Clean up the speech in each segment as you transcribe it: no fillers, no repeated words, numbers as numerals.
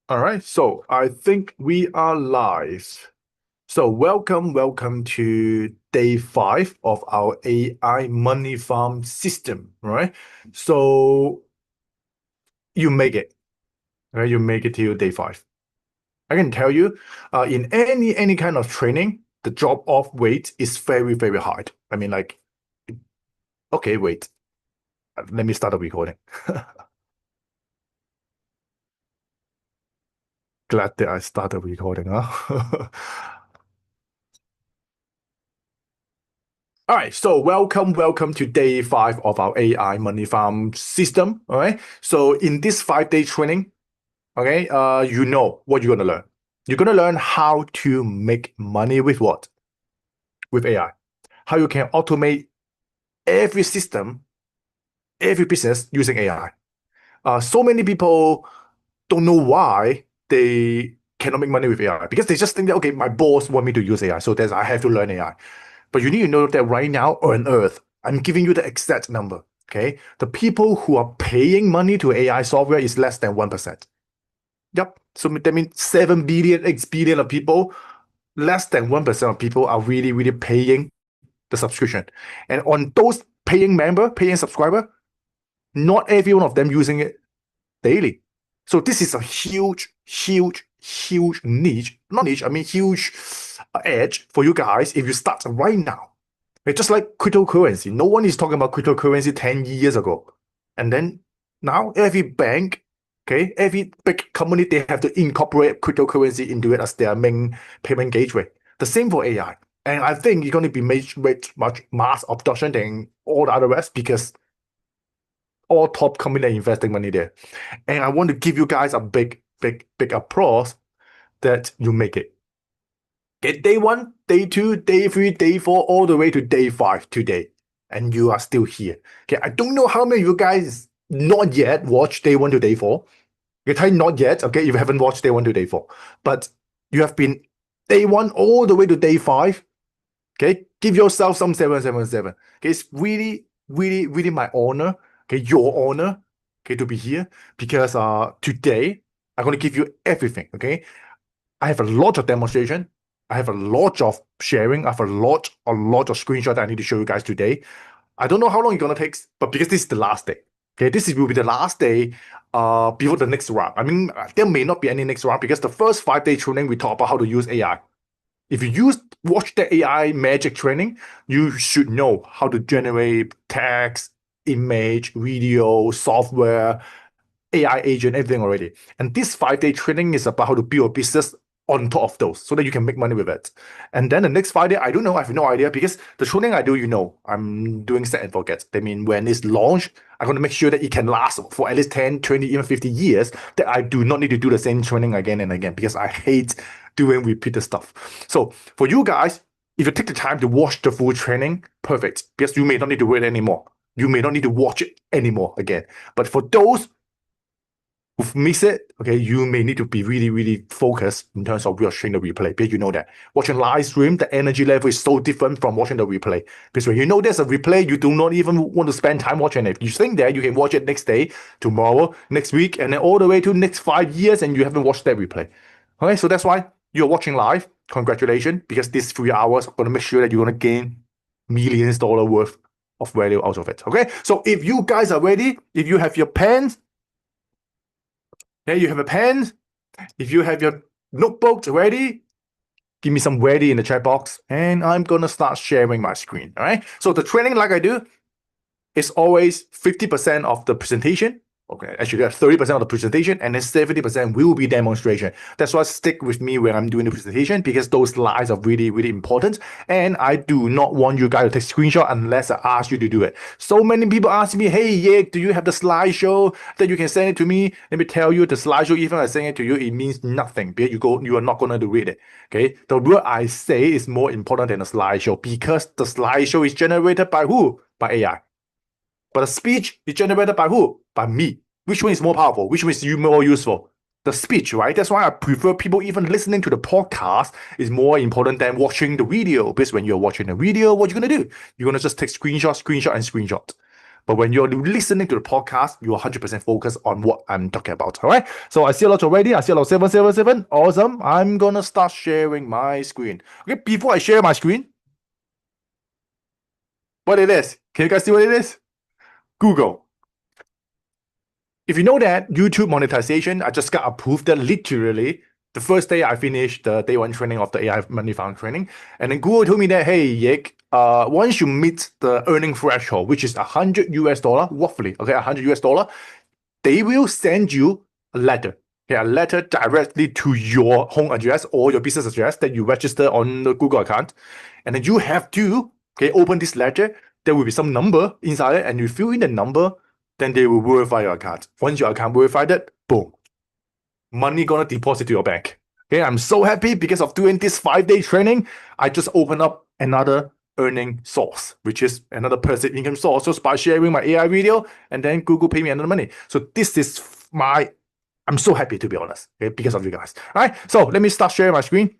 All right, so I think we are live. So welcome to day 5 of our AI money farm system, right? So you make it, right? You make it till day 5. I can tell you, in any kind of training, the drop off rate is very hard. I mean, like, okay, wait, let me start the recording. Glad that I started recording, huh? All right, so welcome to day 5 of our AI money farm system. All right, so in this 5-day training, okay, you know what you're gonna learn. You're gonna learn how to make money with what? With AI. How you can automate every system, every business using AI. So many people don't know why they cannot make money with AI because they just think that okay, my boss want me to use AI, so I have to learn AI. But you need to know that right now on Earth, I'm giving you the exact number. Okay, the people who are paying money to AI software is less than 1%. Yep. So that means 7 billion, 8 billion of people, less than 1% of people are really paying the subscription. And on those paying subscriber, not every one of them using it daily. So this is a huge niche, not niche, I mean huge edge for you guys if you start right now. It's just like cryptocurrency. No one is talking about cryptocurrency 10 years ago. And then now every bank, okay, every big company, they have to incorporate cryptocurrency into it as their main payment gateway. The same for AI. And I think it's going to be much mass adoption than all the other rest because all top companies are investing money there. And I want to give you guys a big applause that you make it. Okay, day 1, day 2, day 3, day 4, all the way to day 5 today. And you are still here. Okay, I don't know how many of you guys not yet watched day 1 to day 4. Okay, type not yet, okay, if you haven't watched day 1 to day 4. But you have been day 1 all the way to day 5. Okay, give yourself some 777. Okay, it's really my honor, okay, your honor, okay, to be here because today I'm going to give you everything, okay? I have a lot of demonstration. I have a lot of sharing. I have a lot of screenshots I need to show you guys today. I don't know how long it's gonna take, but because this is the last day. Okay, will be the last day before the next round. I mean, there may not be any next round because the first 5-day training we talk about how to use AI. If you watch the AI magic training, you should know how to generate text, image, video, software, AI agent, everything already. And this 5-day training is about how to build a business on top of those so that you can make money with it. And then the next 5-day, I don't know, I have no idea because the training I do, I'm doing set and forget. I mean, when it's launched, I'm going to make sure that it can last for at least 10, 20, even 50 years, that I do not need to do the same training again and again because I hate doing repeated stuff. So for you guys, if you take the time to watch the full training, perfect, because you may not need to wait anymore. You may not need to watch it anymore again. But for those who've missed it, okay, you may need to be really focused in terms of watching the replay because you know that watching live stream, the energy level is so different from watching the replay. Because when you know there's a replay, you do not even want to spend time watching it. You think that you can watch it next day, tomorrow, next week, and then all the way to next 5 years, and you haven't watched that replay. Okay, so that's why you're watching live. Congratulations, because these 3 hours are going to make sure that you're going to gain millions dollar worth of value out of it. Okay, so if you guys are ready, if you have your pens, okay, you have a pen. If you have your notebooks ready, give me some ready in the chat box, and I'm gonna start sharing my screen. All right. So the training, like I do, is always 50% of the presentation. Okay, actually, that's 30% of the presentation, and then 70% will be demonstration. That's why stick with me when I'm doing the presentation because those slides are really important. And I do not want you guys to take screenshot unless I ask you to do it. So many people ask me, "Hey, yeah, do you have the slideshow that you can send it to me?" Let me tell you, the slideshow, even I send it to you, it means nothing because you are not going to read it. Okay, the word I say is more important than the slideshow because the slideshow is generated by who? By AI. But the speech is generated by who? By me. Which one is more powerful? Which one is more useful? The speech, right? That's why I prefer people even listening to the podcast is more important than watching the video. Because when you're watching the video, what you're gonna do? You're gonna just take screenshot, and screenshot. But when you're listening to the podcast, you're 100% focused on what I'm talking about. All right. So I see a lot already. I see a lot 777. Awesome. I'm gonna start sharing my screen. Okay. Before I share my screen, what it is? Can you guys see what it is? Google. If you know that YouTube monetization, I just got approved that literally the first day I finished the day one training of the AI Money Farm training. And then Google told me that, hey, Yik, once you meet the earning threshold, which is $100 roughly, okay, $100, they will send you a letter. Okay, a letter directly to your home address or your business address that you register on the Google account. And then you have to, okay, open this letter. There will be some number inside it, and you fill in the number, then they will verify your account. Once your account verified it, boom, money gonna deposit to your bank. Okay, I'm so happy because of doing this 5-day training. I just opened up another earning source, which is another passive income source just by sharing my AI video, and then Google pay me another money. So this is I'm so happy, to be honest, okay, because of you guys. All right, so let me start sharing my screen,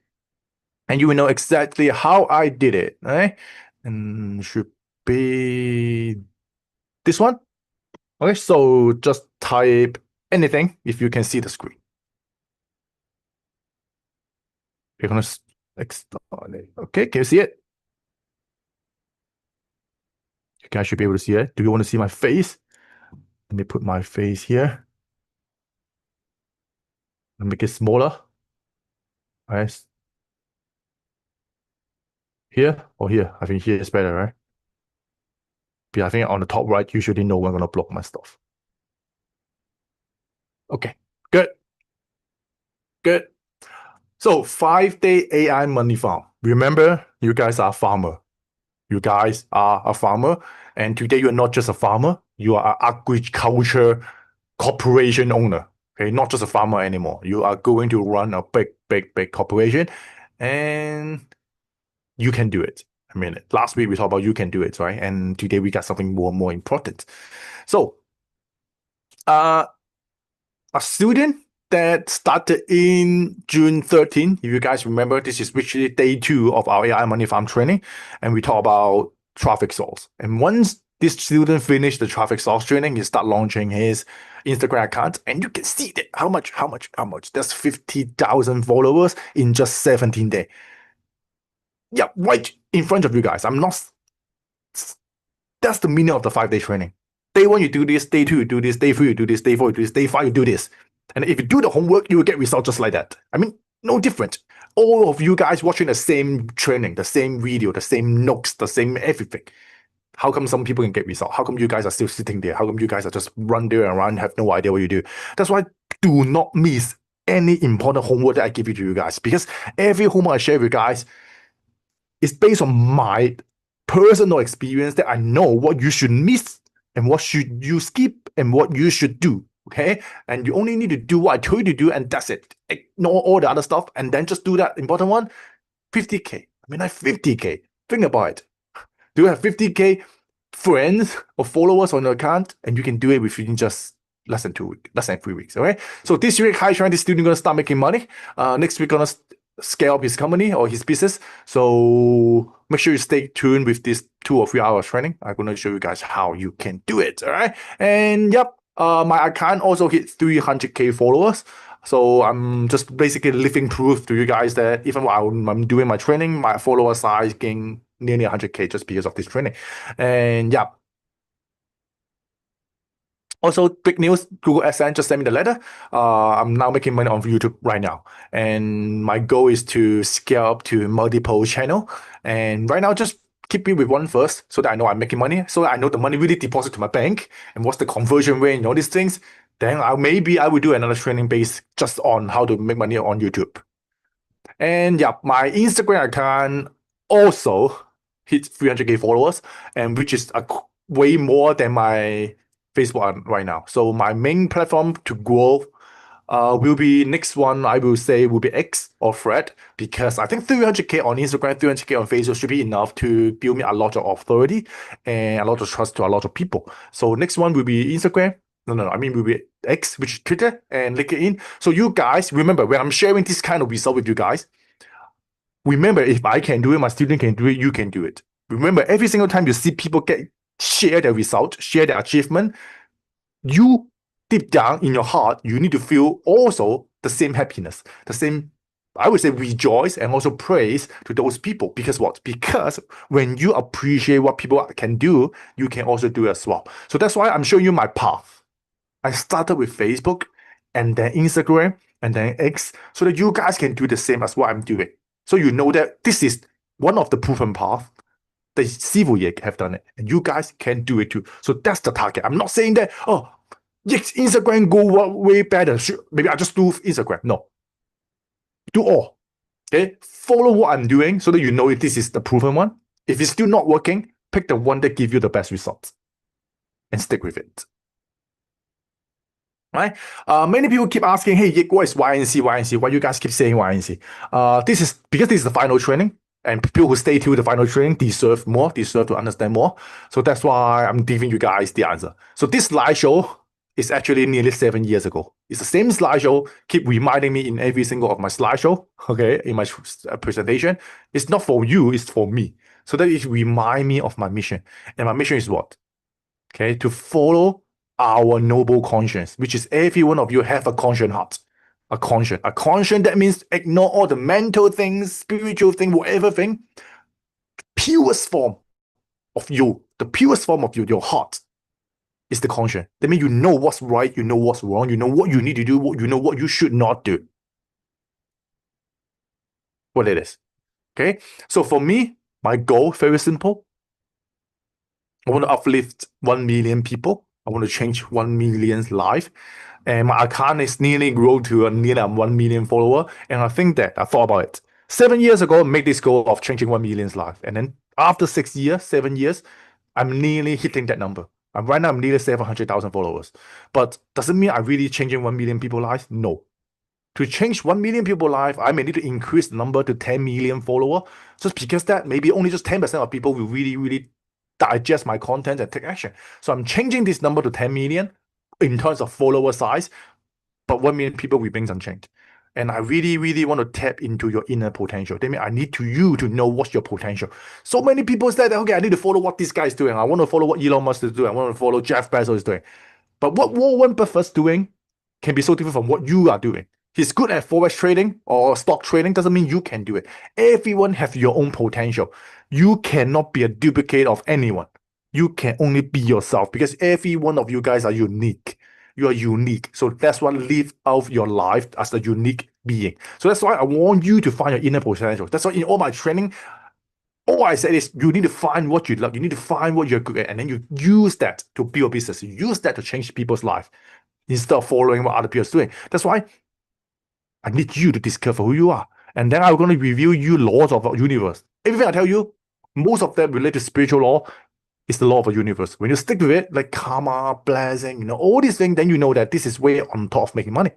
and you will know exactly how I did it. All right, and should be this one. Okay, so just type anything if you can see the screen. You're gonna okay, can you see it? You guys should be able to see it. Do you want to see my face? Let me put my face here and make it smaller. All right. Here or here? I think here is better, right? But I think on the top right, usually no one gonna block my stuff. Okay, good. Good. So 5-day AI money farm. Remember, you guys are a farmer. You guys are a farmer. And today you're not just a farmer, you are an agriculture corporation owner. Okay, not just a farmer anymore. You are going to run a big corporation, and you can do it. I mean, last week we talked about you can do it, right? And today we got something more important. So, a student that started in June 13, if you guys remember, this is actually day 2 of our AI Money Farm training, and we talk about traffic source. And once this student finished the traffic source training, he start launching his Instagram account, and you can see that how much. That's 50,000 followers in just 17 days. Yeah, right in front of you guys. That's the meaning of the 5-day training. Day 1, you do this. Day 2, you do this. Day 3, you do this. Day 4, you do this. Day 5, you do this. And if you do the homework, you will get results just like that. I mean, no different. All of you guys watching the same training, the same video, the same notes, the same everything. How come some people can get results? How come you guys are still sitting there? How come you guys are just run there and run, have no idea what you do? That's why do not miss any important homework that I give you guys, because every homework I share with you guys is based on my personal experience, that I know what you should miss and what should you skip and what you should do. Okay, and you only need to do what I told you to do, and that's it. Ignore all the other stuff, and then just do that important one. 50K. I mean, like 50K. Think about it. Do you have 50K friends or followers on your account, and you can do it within just less than 2 weeks, less than 3 weeks. Okay, so this week, High Trend, this student gonna start making money. Next week, gonna scale up his company or his business. So make sure you stay tuned with this 2 or 3 hours training. I'm gonna show you guys how you can do it. All right, and yep. My account also hit 300K followers. So I'm just basically living proof to you guys that even while I'm doing my training, my follower size gained nearly 100K just because of this training. And yeah. Also, big news, Google AdSense just sent me the letter. I'm now making money on YouTube right now. And my goal is to scale up to multiple channel. And right now, just keep me with one first so that I know I'm making money, so that I know the money really deposit to my bank and what's the conversion rate and all these things. Then maybe I will do another training based just on how to make money on YouTube. And yeah, my Instagram account also hit 300K followers, and which is way more than my Facebook right now. So my main platform to grow will be next one, I will say, will be X or Thread, because I think 300K on Instagram, 300K on Facebook should be enough to build me a lot of authority and a lot of trust to a lot of people. So next one will be Instagram. No, I mean will be X, which is Twitter and LinkedIn. So you guys remember, when I'm sharing this kind of result with you guys, remember, if I can do it, my student can do it, you can do it. Remember, every single time you see people get share their result, share their achievement, you deep down in your heart, you need to feel also the same happiness, the same, I would say, rejoice and also praise to those people. Because what? Because when you appreciate what people can do, you can also do as well. So that's why I'm showing you my path. I started with Facebook and then Instagram and then X so that you guys can do the same as what I'm doing. So you know that this is one of the proven paths. The Zz6wYcVIACg have done it, and you guys can do it too. So that's the target. I'm not saying that, oh, yes, Instagram go way better. Maybe I just do Instagram. No. Do all. Okay? Follow what I'm doing so that you know if this is the proven one. If it's still not working, pick the one that gives you the best results and stick with it. Right? Many people keep asking, hey, Yik, what is YNC? Why you guys keep saying YNC? This is because this is the final training, and people who stay till the final training deserve more, deserve to understand more. So that's why I'm giving you guys the answer. So this slideshow is actually nearly 7 years ago. It's the same slideshow, keep reminding me in every single of my slideshow, okay, in my presentation. It's not for you, it's for me. So that it remind me of my mission. And my mission is what? Okay, to follow our noble conscience, which is every one of you have a conscious heart. A conscience that means ignore all the mental things, spiritual thing, whatever thing. Purest form of you, the purest form of you, your heart, is the conscience. That means you know what's right, you know what's wrong, you know what you need to do, you know what you should not do. What it is. Okay? So for me, my goal, very simple. I want to uplift 1 million people. I want to change 1 million's life. And my account is nearly grown to nearly 1 million follower. And I think that I thought about it. 7 years ago, I made this goal of changing 1 million's life. And then after 6 years, 7 years, I'm nearly hitting that number. And right now, I'm nearly 700,000 followers. But does it mean I'm really changing 1 million people's lives? No. To change 1 million people's life, I may need to increase the number to 10 million followers. Just because that maybe only just 10% of people will really digest my content and take action. So I'm changing this number to 10 million in terms of follower size, but 1 million people remains unchanged. And I really want to tap into your inner potential. That means I need you to know what's your potential. So many people say that, okay, I need to follow what this guy is doing. I want to follow what Elon Musk is doing. I want to follow Jeff Bezos is doing. But what Warren Buffett's doing can be so different from what you are doing. He's good at forex trading or stock trading, doesn't mean you can do it. Everyone has your own potential. You cannot be a duplicate of anyone. You can only be yourself because every one of you guys are unique. You are unique. So that's what live out your life as a unique being. So that's why I want you to find your inner potential. That's why in all my training, all I said is you need to find what you love. You need to find what you're good at, and then you use that to build a business. You use that to change people's life instead of following what other people are doing. That's why I need you to discover who you are. And then I'm going to reveal you laws of the universe. Everything I tell you, most of them relate to spiritual law, is the law of the universe. When you stick with it, like karma, blessing, all these things, then you know that this is way on top of making money.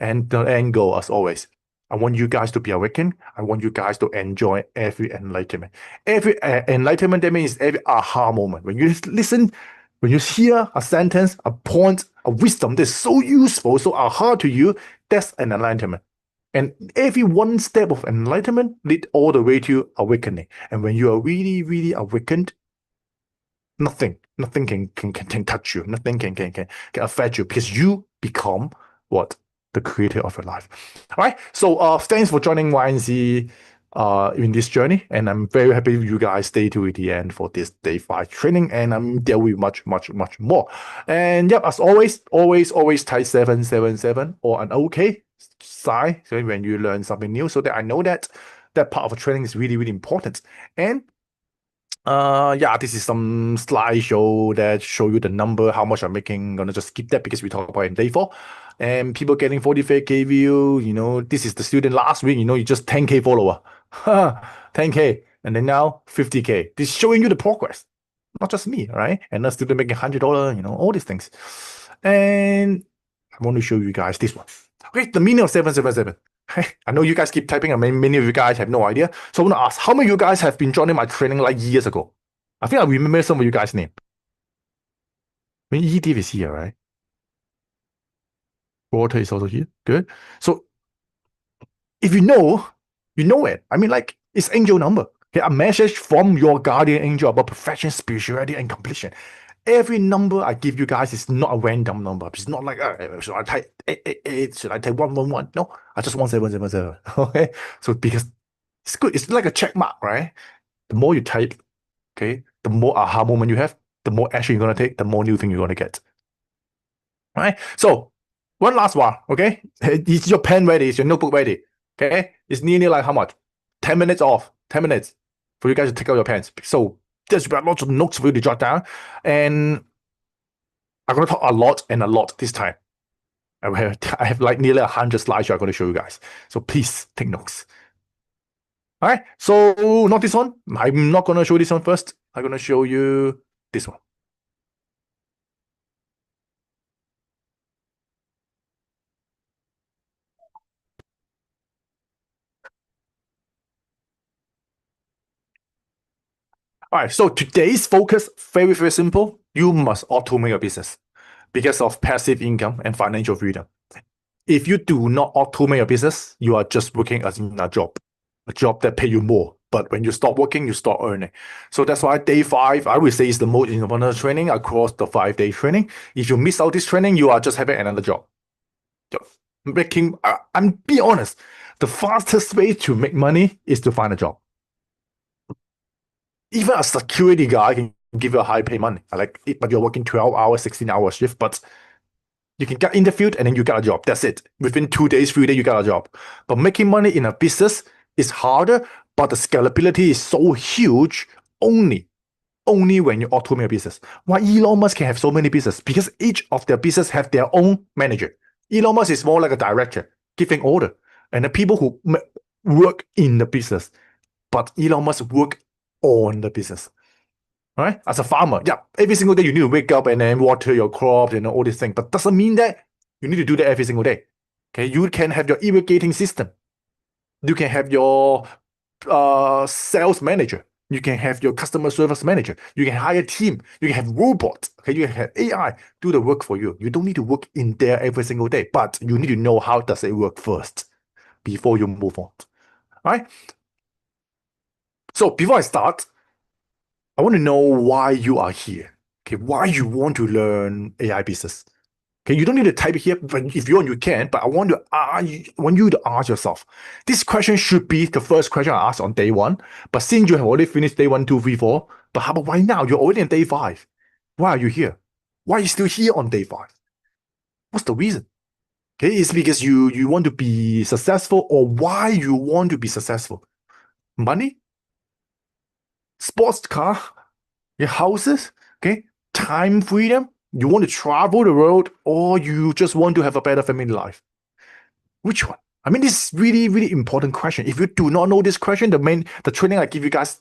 And the end goal, as always, I want you guys to be awakened. I want you guys to enjoy every enlightenment. Every enlightenment, that means every aha moment. When you listen, when you hear a sentence, a point, a wisdom that's so useful, so aha to you, that's an enlightenment. And every one step of enlightenment lead all the way to awakening. And when you are really awakened, nothing can touch you. Nothing can affect you because you become what? The creator of your life. All right. So thanks for joining YNC in this journey. And I'm very happy you guys stay to the end for this day 5 training. And I'm there with much more. And yep, as always type 777 or an OK sign so when you learn something new, so that I know that that part of training is really important. And yeah, this is some slideshow that show you the number, how much I'm making. I'm gonna just skip that because we talked about it in day 4. And people getting 45K view, this is the student last week, you just 10K follower. 10K. And then now 50K. This is showing you the progress. Not just me, right? And a student making $100, all these things. And I want to show you guys this one. Okay, the meaning of 777. I know you guys keep typing, and many of you guys have no idea. So I want to ask, how many of you guys have been joining my training like years ago? I think I remember some of you guys' name. I mean, EDIV is here, right? Walter is also here. Good. So if you know it. I mean, like, it's angel number. Okay, a message from your guardian angel about perfection, spirituality, and completion. Every number I give you guys is not a random number. It's not like, should I type 888? Should I type 111? No, I just want 777. Okay, so because it's good. It's like a check mark, right? The more you type, okay, the more aha moment you have, the more action you're gonna take, the more new thing you're gonna get. Right? So one last one, okay? Is your pen ready? Is your notebook ready? Okay? It's nearly like how much? 10 minutes off. 10 minutes for you guys to take out your pens. So there's lots of notes for you to jot down. And I'm gonna talk a lot and a lot this time. I have like nearly 100 slides I'm going to show you guys. So please take notes. All right. So not this one. I'm not going to show this one first. I'm going to show you this one. All right. So today's focus, very, very simple. You must automate your business because of passive income and financial freedom. If you do not automate your business, you are just working as in a job that pay you more. But when you stop working, you start earning. So that's why day 5, I would say, is the most important training across the 5-day training. If you miss out this training, you are just having another job. I'm be honest, the fastest way to make money is to find a job. Even a security guy can give you a high pay money. But you're working 12 hours, 16 hours shift, but you can get interviewed and then you get a job. That's it. Within 2 days, 3 days, you get a job. But making money in a business is harder, but the scalability is so huge only when you automate a business. Why Elon Musk can have so many businesses? Because each of their business have their own manager. Elon Musk is more like a director, giving order. And the people who work in the business, but Elon Musk work on the business. Right? As a farmer, yeah, every single day you need to wake up and then water your crops and all these things. But doesn't mean that you need to do that every single day. Okay, you can have your irrigating system. You can have your sales manager. You can have your customer service manager. You can hire a team. You can have robots. Okay, you can have AI do the work for you. You don't need to work in there every single day, but you need to know how does it work first before you move on. All right? So before I start, I want to know why you are here. Okay, why you want to learn AI business. Okay, you don't need to type it here, but if you want, you can. But I want you to ask yourself. This question should be the first question I asked on day 1. But since you have already finished day 1, 2, 3, 4, but how about right now? You're already on day 5. Why are you here? Why are you still here on day 5? What's the reason? Okay, it's because you want to be successful, or why you want to be successful? Money? Sports car? Your houses? Okay, time freedom? You want to travel the world, or you just want to have a better family life? Which one? I mean, this is really, really important question. If you do not know this question, the training I give you guys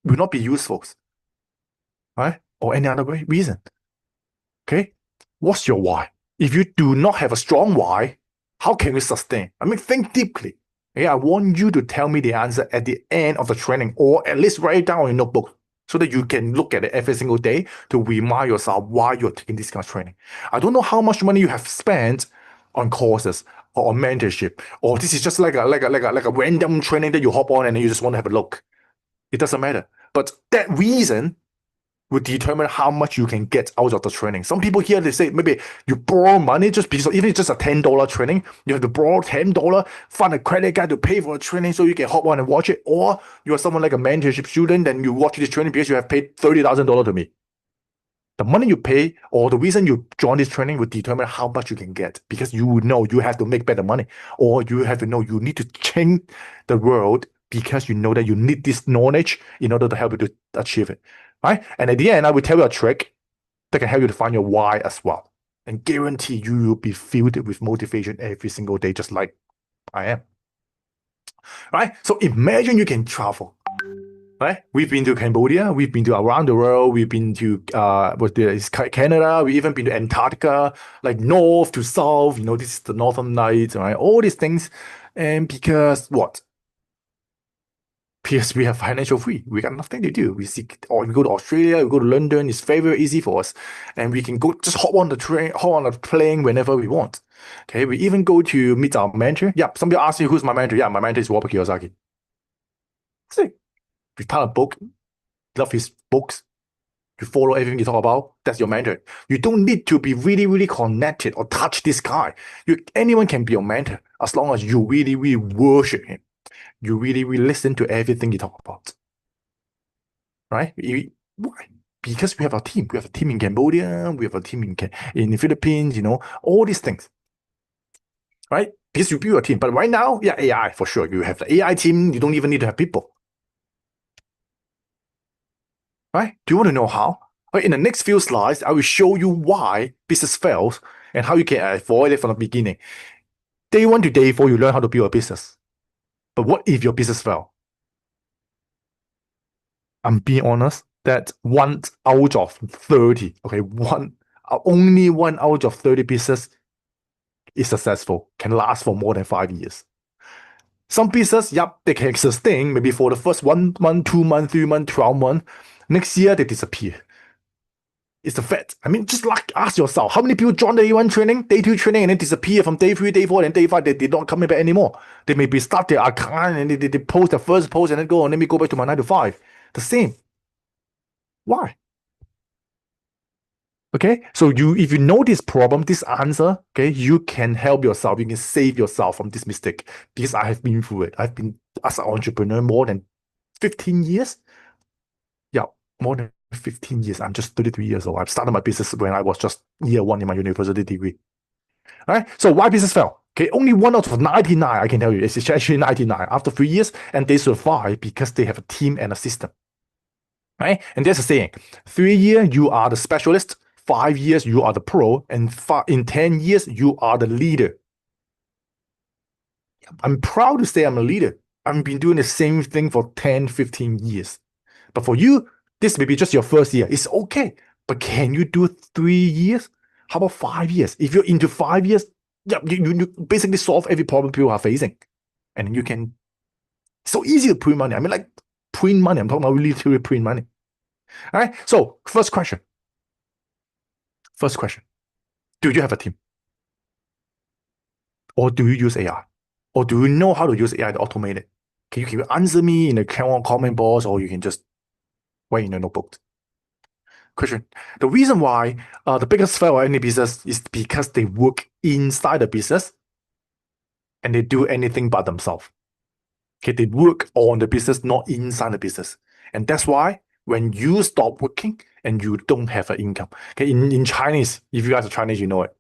will not be useful, right? Or any other reason. Okay, what's your why? If you do not have a strong why, how can you sustain? I mean, think deeply. Okay, I want you to tell me the answer at the end of the training, or at least write it down on your notebook, so that you can look at it every single day to remind yourself why you're taking this kind of training. I don't know how much money you have spent on courses or on mentorship, or this is just like a random training that you hop on and then you just want to have a look. It doesn't matter. But that reason will determine how much you can get out of the training. Some people here, they say maybe you borrow money just because, even if it's just a $10 training, you have to borrow $10, find a credit card to pay for a training so you can hop on and watch it. Or you're someone like a mentorship student and you watch this training because you have paid $30,000 to me. The money you pay or the reason you join this training will determine how much you can get, because you know you have to make better money, or you have to know you need to change the world because you know that you need this knowledge in order to help you to achieve it. Right? And at the end, I will tell you a trick that can help you to find your why as well, and guarantee you will be filled with motivation every single day, just like I am. Right? So imagine you can travel. Right? We've been to Cambodia, we've been to around the world, we've been to Canada, we've even been to Antarctica, like north to south, this is the Northern Lights, right? All these things. And because what? Because we have financial free. We got nothing to do. We go to Australia, we go to London, it's very, very easy for us. And we can go just hop on the train, hop on the plane whenever we want. Okay, we even go to meet our mentor. Yeah, somebody asked me who's my mentor. Yeah, my mentor is Robert Kiyosaki. See, You found a book, love his books, you follow everything you talk about, that's your mentor. You don't need to be really, really connected or touch this guy. Anyone can be your mentor as long as you really, really worship him. You really, really listen to everything you talk about. Right? Why? Because we have a team. We have a team in Cambodia, we have a team in the Philippines, all these things. Right? Because you build a team. But right now, yeah, AI for sure. You have the AI team, you don't even need to have people. Right? Do you want to know how? Right, in the next few slides, I will show you why business fails and how you can avoid it from the beginning. Day 1 to day 4, you learn how to build a business. But what if your business fails? I'm being honest, that 1 out of 30, okay, only 1 out of 30 business is successful, can last for more than 5 years. Some business, yep, they can sustain maybe for the first 1 month, 2 months, 3 months, 12 months. Next year, they disappear. It's a fact. I mean, just like ask yourself, how many people join the day 1 training, day 2 training, and then disappear from day 3, day 4, and day 5, they did not come back anymore. They maybe start their account and they post their first post and then go, and let me go back to my 9 to 5. The same. Why? Okay, so if you know this problem, this answer, okay, you can help yourself, you can save yourself from this mistake. Because I have been through it. I've been as an entrepreneur more than 15 years. Yeah, more than 15 years. I'm just 33 years old. I started my business when I was just year 1 in my university degree. All right, so why business fail? Okay, only 1 out of 99, I can tell you, it's actually 99 after 3 years, and they survive because they have a team and a system. Right? And there's a saying, 3 years, you are the specialist, 5 years, you are the pro, and in 10 years, you are the leader. I'm proud to say I'm a leader. I've been doing the same thing for 10, 15 years. But for you, this may be just your first year. It's okay. But can you do 3 years? How about 5 years? If you're into 5 years, yeah, you basically solve every problem people are facing. And you can, so easy to print money. I mean, like, print money. I'm talking about literally print money. All right. So, first question. Do you have a team? Or do you use AI? Or do you know how to use AI to automate it? Can you answer me in the comment box, or you can just write in your notebook? Question. The reason why the biggest fail of any business is because they work inside the business and they do anything but themselves. Okay, they work on the business, not inside the business. And that's why when you stop working and you don't have an income. Okay, in Chinese, if you guys are Chinese, you know it.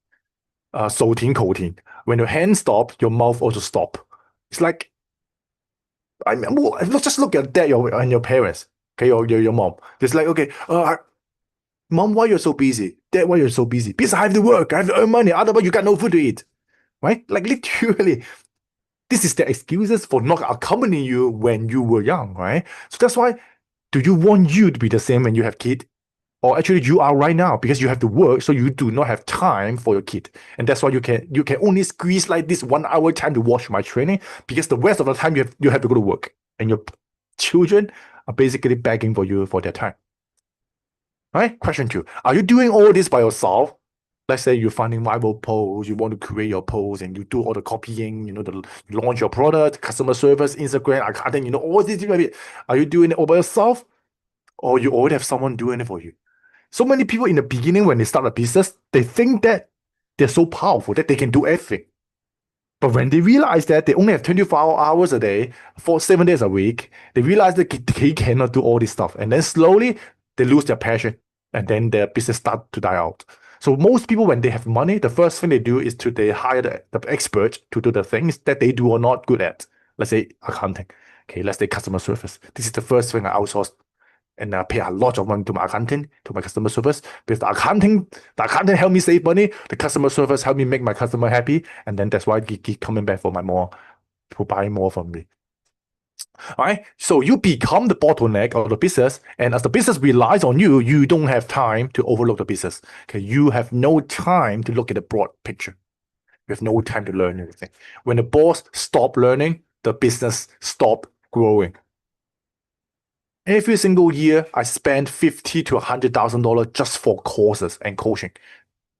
手停口停. When your hand stop, your mouth also stop. It's like, I mean, just look at that and your parents, okay, or your mom. It's like, okay, mom, why you're so busy? Dad, why you're so busy? Because I have to work, I have to earn money, otherwise you got no food to eat, right? Like literally, this is the excuses for not accompanying you when you were young, right? So that's why, do you want you to be the same when you have kids? Or actually you are right now because you have to work, so you do not have time for your kid. And that's why you can only squeeze like this 1 hour time to watch my training, because the rest of the time you have to go to work. And your children are basically begging for you for their time. All right, question 2. Are you doing all this by yourself? Let's say you're finding viral posts, you want to create your posts, and you do all the copying, you launch your product, customer service, Instagram, accounting, all this. Are you doing it all by yourself? Or you already have someone doing it for you? So many people in the beginning, when they start a business, they think that they're so powerful that they can do everything. But when they realize that they only have 24 hours a day, 7 days a week, they realize that they cannot do all this stuff. And then slowly, they lose their passion. And then their business starts to die out. So most people, when they have money, the first thing they do is they hire the expert to do the things that they do are not good at. Let's say accounting. Okay, let's say customer service. This is the first thing I outsource. And I pay a lot of money to my accounting, to my customer service. Because the accounting help me save money. The customer service help me make my customer happy. And then that's why they keep coming back for to buy more from me. All right. So you become the bottleneck of the business. And as the business relies on you, you don't have time to overlook the business. Okay. You have no time to look at the broad picture. You have no time to learn anything. When the boss stop learning, the business stop growing. Every single year, I spend $50,000 to $100,000 just for courses and coaching.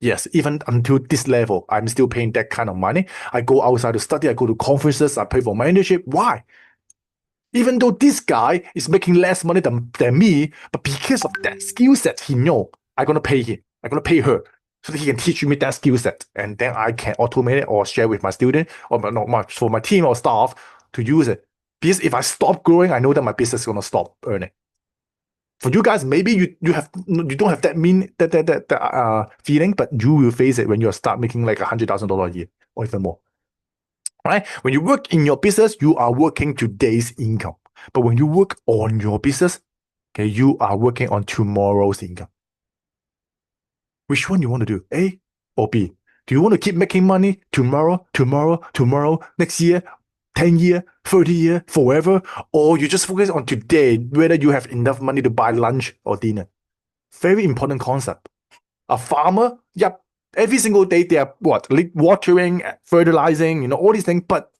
Yes, even until this level, I'm still paying that kind of money. I go outside to study, I go to conferences, I pay for mentorship. Why? Even though this guy is making less money than me, but because of that skill set, he know I'm gonna pay him. I'm gonna pay her so that he can teach me that skill set, and then I can automate it or share with my student or not much for my team or staff to use it. Because if I stop growing, I know that my business is gonna stop earning. For you guys, maybe you don't have that feeling, but you will face it when you start making like $100,000 a year or even more. Right? When you work in your business, you are working today's income. But when you work on your business, okay, you are working on tomorrow's income. Which one you want to do? A or B? Do you want to keep making money tomorrow, next year, 10 year, 30 year, forever? Or you just focus on today, whether you have enough money to buy lunch or dinner? Very important concept. A farmer, yep, every single day they are what? Watering, fertilizing, all these things, but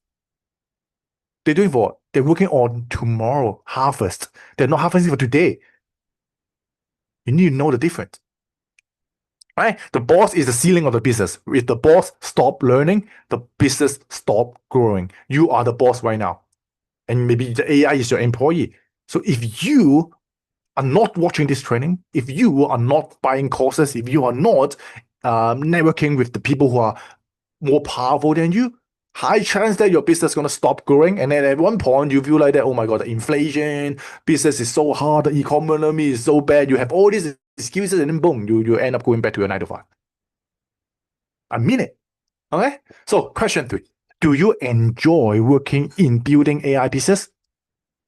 they're doing for what? They're working on tomorrow harvest. They're not harvesting for today. You need to know the difference. Right? The boss is the ceiling of the business. If the boss stop learning, the business stop growing. You are the boss right now. And maybe the AI is your employee. So if you are not watching this training, if you are not buying courses, if you are not networking with the people who are more powerful than you, high chance that your business is going to stop growing. And then at one point, you feel like that, oh my God, the inflation, business is so hard, the economy is so bad. You have all these excuses, and then boom, you end up going back to your 9 to 5. I mean it. Okay? So, question 3. Do you enjoy working in building AI business?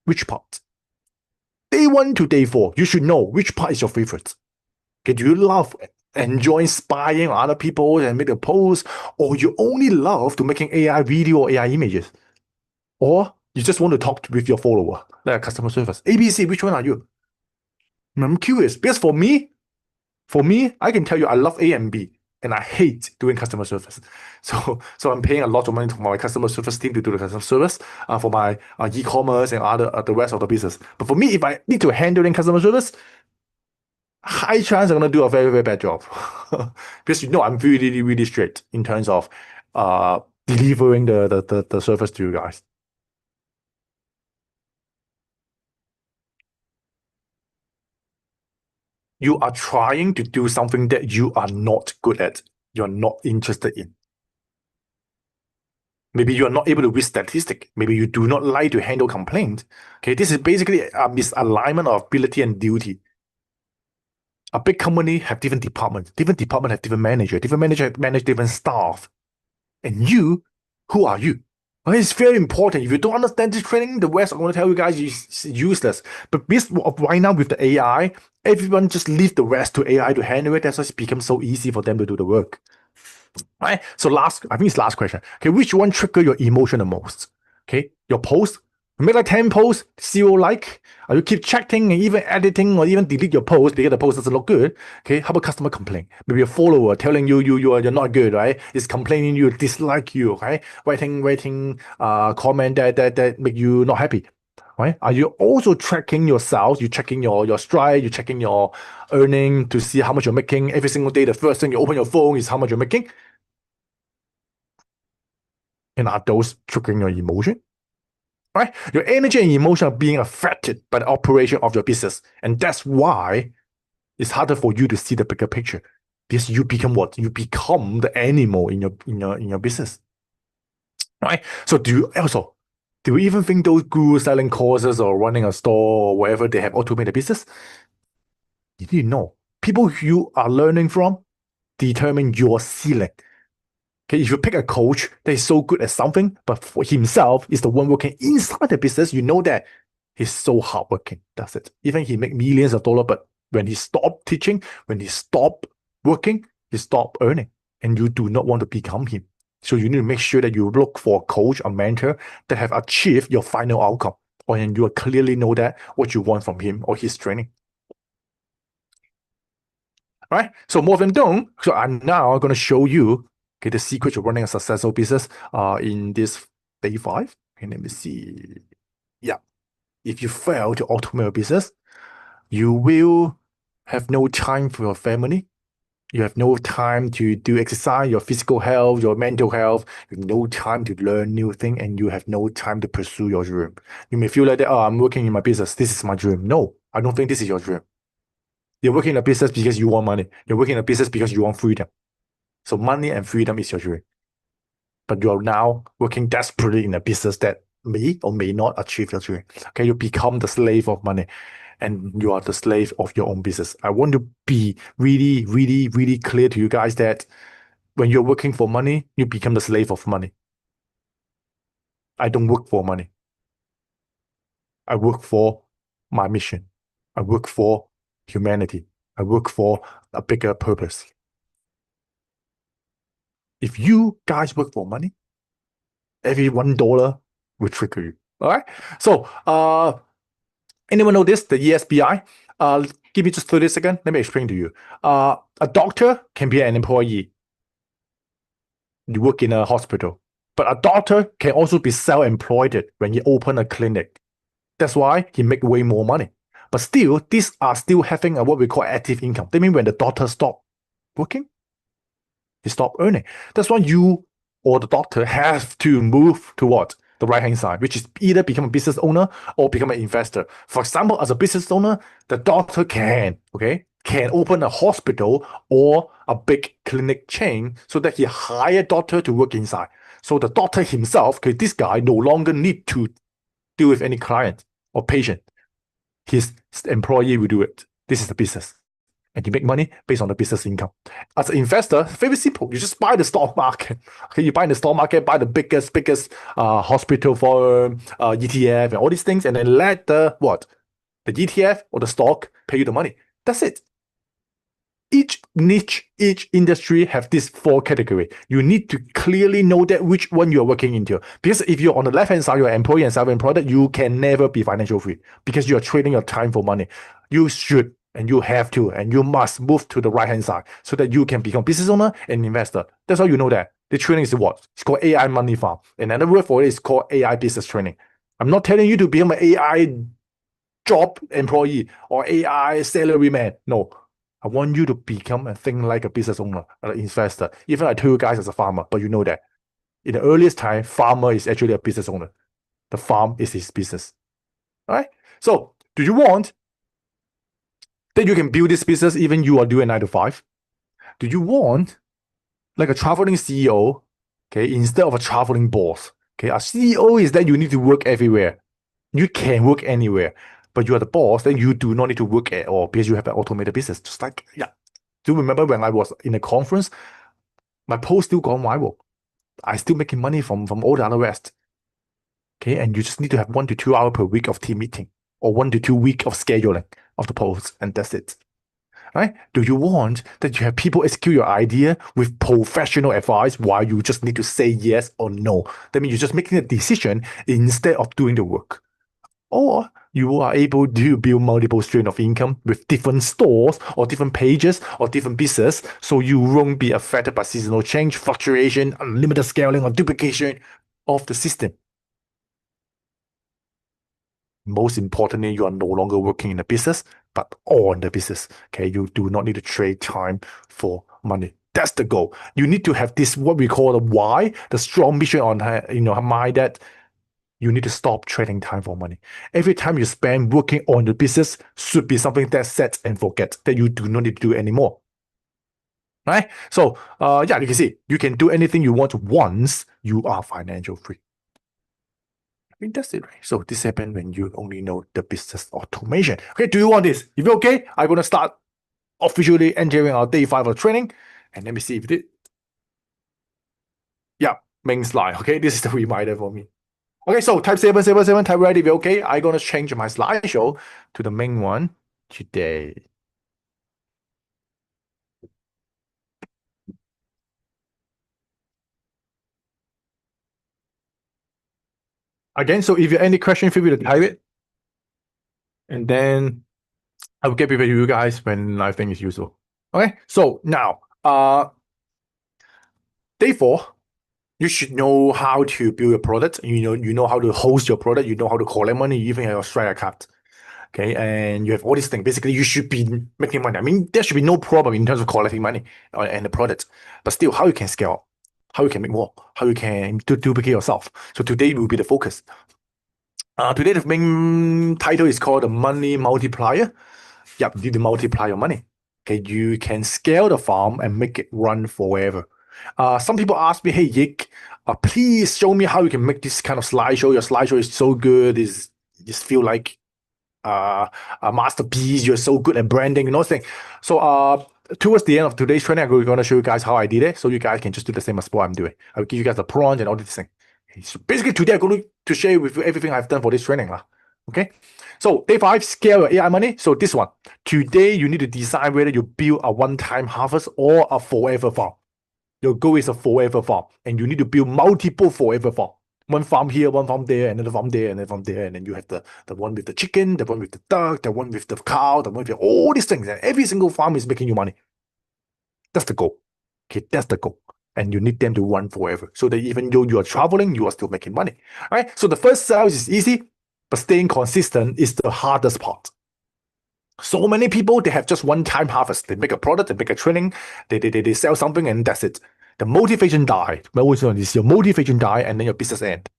Which part? Day 1 to day 4, you should know which part is your favorite. Okay, do you love enjoying spying on other people and make a post, or you only love to making AI video or AI images? Or you just want to talk with your follower, like customer service? ABC, which one are you? I'm curious, because for me, I can tell you I love A and B, and I hate doing customer service. So I'm paying a lot of money to my customer service team to do the customer service for my e-commerce and the rest of the business. But for me, if I need to handle customer service, high chance I'm gonna do a very, very bad job. Because I'm really, really straight in terms of delivering the service to you guys. You are trying to do something that you are not good at, you're not interested in. Maybe you are not able to read statistics. Maybe you do not like to handle complaints. Okay, this is basically a misalignment of ability and duty. A big company have different departments. Different department have different manager. Different manager manage different staff. And you, who are you? Well, it's very important. If you don't understand this training, the rest I'm going to tell you guys is useless. But right now with the AI, everyone just leave the rest to AI to handle it. That's why it becomes so easy for them to do the work. Right? So I think it's last question. Okay, which one trigger your emotion the most? Okay, your post. You make like 10 posts, 0 like. Or you keep checking and even editing or even delete your post because the post doesn't look good. Okay, how about customer complaint? Maybe a follower telling you're not good, right? Is complaining you dislike you, right? Writing comment that make you not happy. Right? Are you also tracking yourself? You checking your stride, you checking your earning to see how much you're making every single day. The first thing you open your phone is how much you're making. And are those triggering your emotion? Right? Your energy and emotion are being affected by the operation of your business. And that's why it's harder for you to see the bigger picture. Because you become what? You become the animal in your business. Right? So do you even think those gurus selling courses or running a store or wherever they have automated business? You need to know. People you are learning from determine your ceiling. Okay, if you pick a coach that is so good at something, but for himself is the one working inside the business, you know that he's so hardworking. That's it. Even he make millions of dollars, but when he stop teaching, when he stop working, he stop earning. And you do not want to become him. So you need to make sure that you look for a coach or mentor that have achieved your final outcome. Or and you clearly know that what you want from him or his training. Right? So more than don't. So I'm now going to show you the secret to running a successful business in this day 5. Okay, let me see. Yeah. If you fail to automate your business, you will have no time for your family. You have no time to do exercise, your physical health, your mental health. You have no time to learn new things, and you have no time to pursue your dream. You may feel like that, oh, I'm working in my business. This is my dream. No, I don't think this is your dream. You're working in a business because you want money. You're working in a business because you want freedom. So money and freedom is your dream. But you're now working desperately in a business that may or may not achieve your dream. Okay, you become the slave of money and you are the slave of your own business. I want to be really, really, really clear to you guys that when you're working for money, you become the slave of money. I don't work for money. I work for my mission. I work for humanity. I work for a bigger purpose. If you guys work for money, every $1 will trigger you. All right. So, anyone know this? The ESBI. Give me just 30 seconds. Let me explain to you. A doctor can be an employee. You work in a hospital, but a doctor can also be self-employed when he open a clinic. That's why he make way more money. But still, these are still having a what we call active income. That means when the doctor stop working, he stop earning. That's why you or the doctor have to move toward the right-hand side, which is either become a business owner or become an investor. For example, as a business owner, the doctor can open a hospital or a big clinic chain so that he hire a doctor to work inside. So the doctor himself, okay, this guy no longer need to deal with any client or patient. His employee will do it. This is the business. And you make money based on the business income. As an investor, very simple. You just buy the stock market. Okay, you buy in the stock market, buy the biggest hospital firm, ETF, and all these things, and then let the ETF or the stock pay you the money. That's it. Each niche, each industry have this 4 category. You need to clearly know that which one you're working into. Because if you're on the left-hand side, you're employee and self-employed, you can never be financial free because you're trading your time for money. You should and you have to and you must move to the right-hand side so that you can become business owner and investor. That's how you know that. The training is what? It's called AI money farm. And another word for it is called AI business training. I'm not telling you to become an AI job employee or AI salary man. No. I want you to become a thing like a business owner, an investor. Even I tell you guys as a farmer, but you know that. In the earliest time, farmer is actually a business owner. The farm is his business. All right? So, do you want that you can build this business even you are doing 9 to 5? Do you want like a traveling CEO, okay, instead of a traveling boss? Okay, a CEO is that you need to work everywhere. You can work anywhere. But you are the boss, then you do not need to work at all because you have an automated business. Just like, yeah. Do you remember when I was in a conference, my post still gone viral. I still making money from all the other rest. Okay, and you just need to have 1 to 2 hours per week of team meeting or 1 to 2 weeks of scheduling of the posts, and that's it. Right? Do you want that you have people execute your idea with professional advice while you just need to say yes or no? That means you're just making a decision instead of doing the work. Or you are able to build multiple streams of income with different stores or different pages or different business so you won't be affected by seasonal change, fluctuation, unlimited scaling, or duplication of the system. Most importantly, you are no longer working in a business, but on the business. Okay, you do not need to trade time for money. That's the goal. You need to have this what we call the why, the strong mission on her mind that you need to stop trading time for money. Every time you spend working on the business should be something that set and forget that you do not need to do anymore. Right? So, yeah, you can see you can do anything you want once you are financial free. I think that's it, right? So this happens when you only know the business automation. Okay, do you want this? If you're okay, I'm gonna start officially entering our day 5 of training, and let me see if it did. Yeah, main slide. Okay, this is the reminder for me. Okay, so type 777, type ready if you're okay. I'm gonna change my slideshow to the main one today. Again, so if you have any question, feel free to type it. And then I will get back to you guys when I think it's useful. Okay, so now, day 4, you should know how to build a product. You know how to host your product. You know how to collect money. You even have your Stripe account. Okay, and you have all these things. Basically, you should be making money. I mean, there should be no problem in terms of collecting money and the products. But still, how you can scale up, how you can make more, how you can duplicate yourself. So today will be the focus. Today the main title is called the money multiplier. Yep, you need to multiply your money. Okay, you can scale the farm and make it run forever. Some people ask me, hey Yik, please show me how you can make this kind of slideshow. Your slideshow is so good, is just feel like a masterpiece. You're so good at branding, you know thing. So towards the end of today's training, I'm going to show you guys how I did it, so you guys can just do the same as what I'm doing. I'll give you guys the prompt and all these things. So basically, today I'm going to share with you everything I've done for this training. Okay? So, day 5, scale your AI money. So, this one. Today, you need to decide whether you build a one-time harvest or a forever farm. Your goal is a forever farm. And you need to build multiple forever farm. One farm here, one farm there, another farm there, another farm there. And then you have the one with the chicken, the one with the duck, the one with the cow, the one with all these things. And every single farm is making you money. That's the goal. Okay, that's the goal. And you need them to run forever. So that even though you are traveling, you are still making money. All right? So the first sales is easy, but staying consistent is the hardest part. So many people, they have just one-time harvest. They make a product, they make a training, they sell something, and that's it. The motivation die. Your motivation die, and then your business end.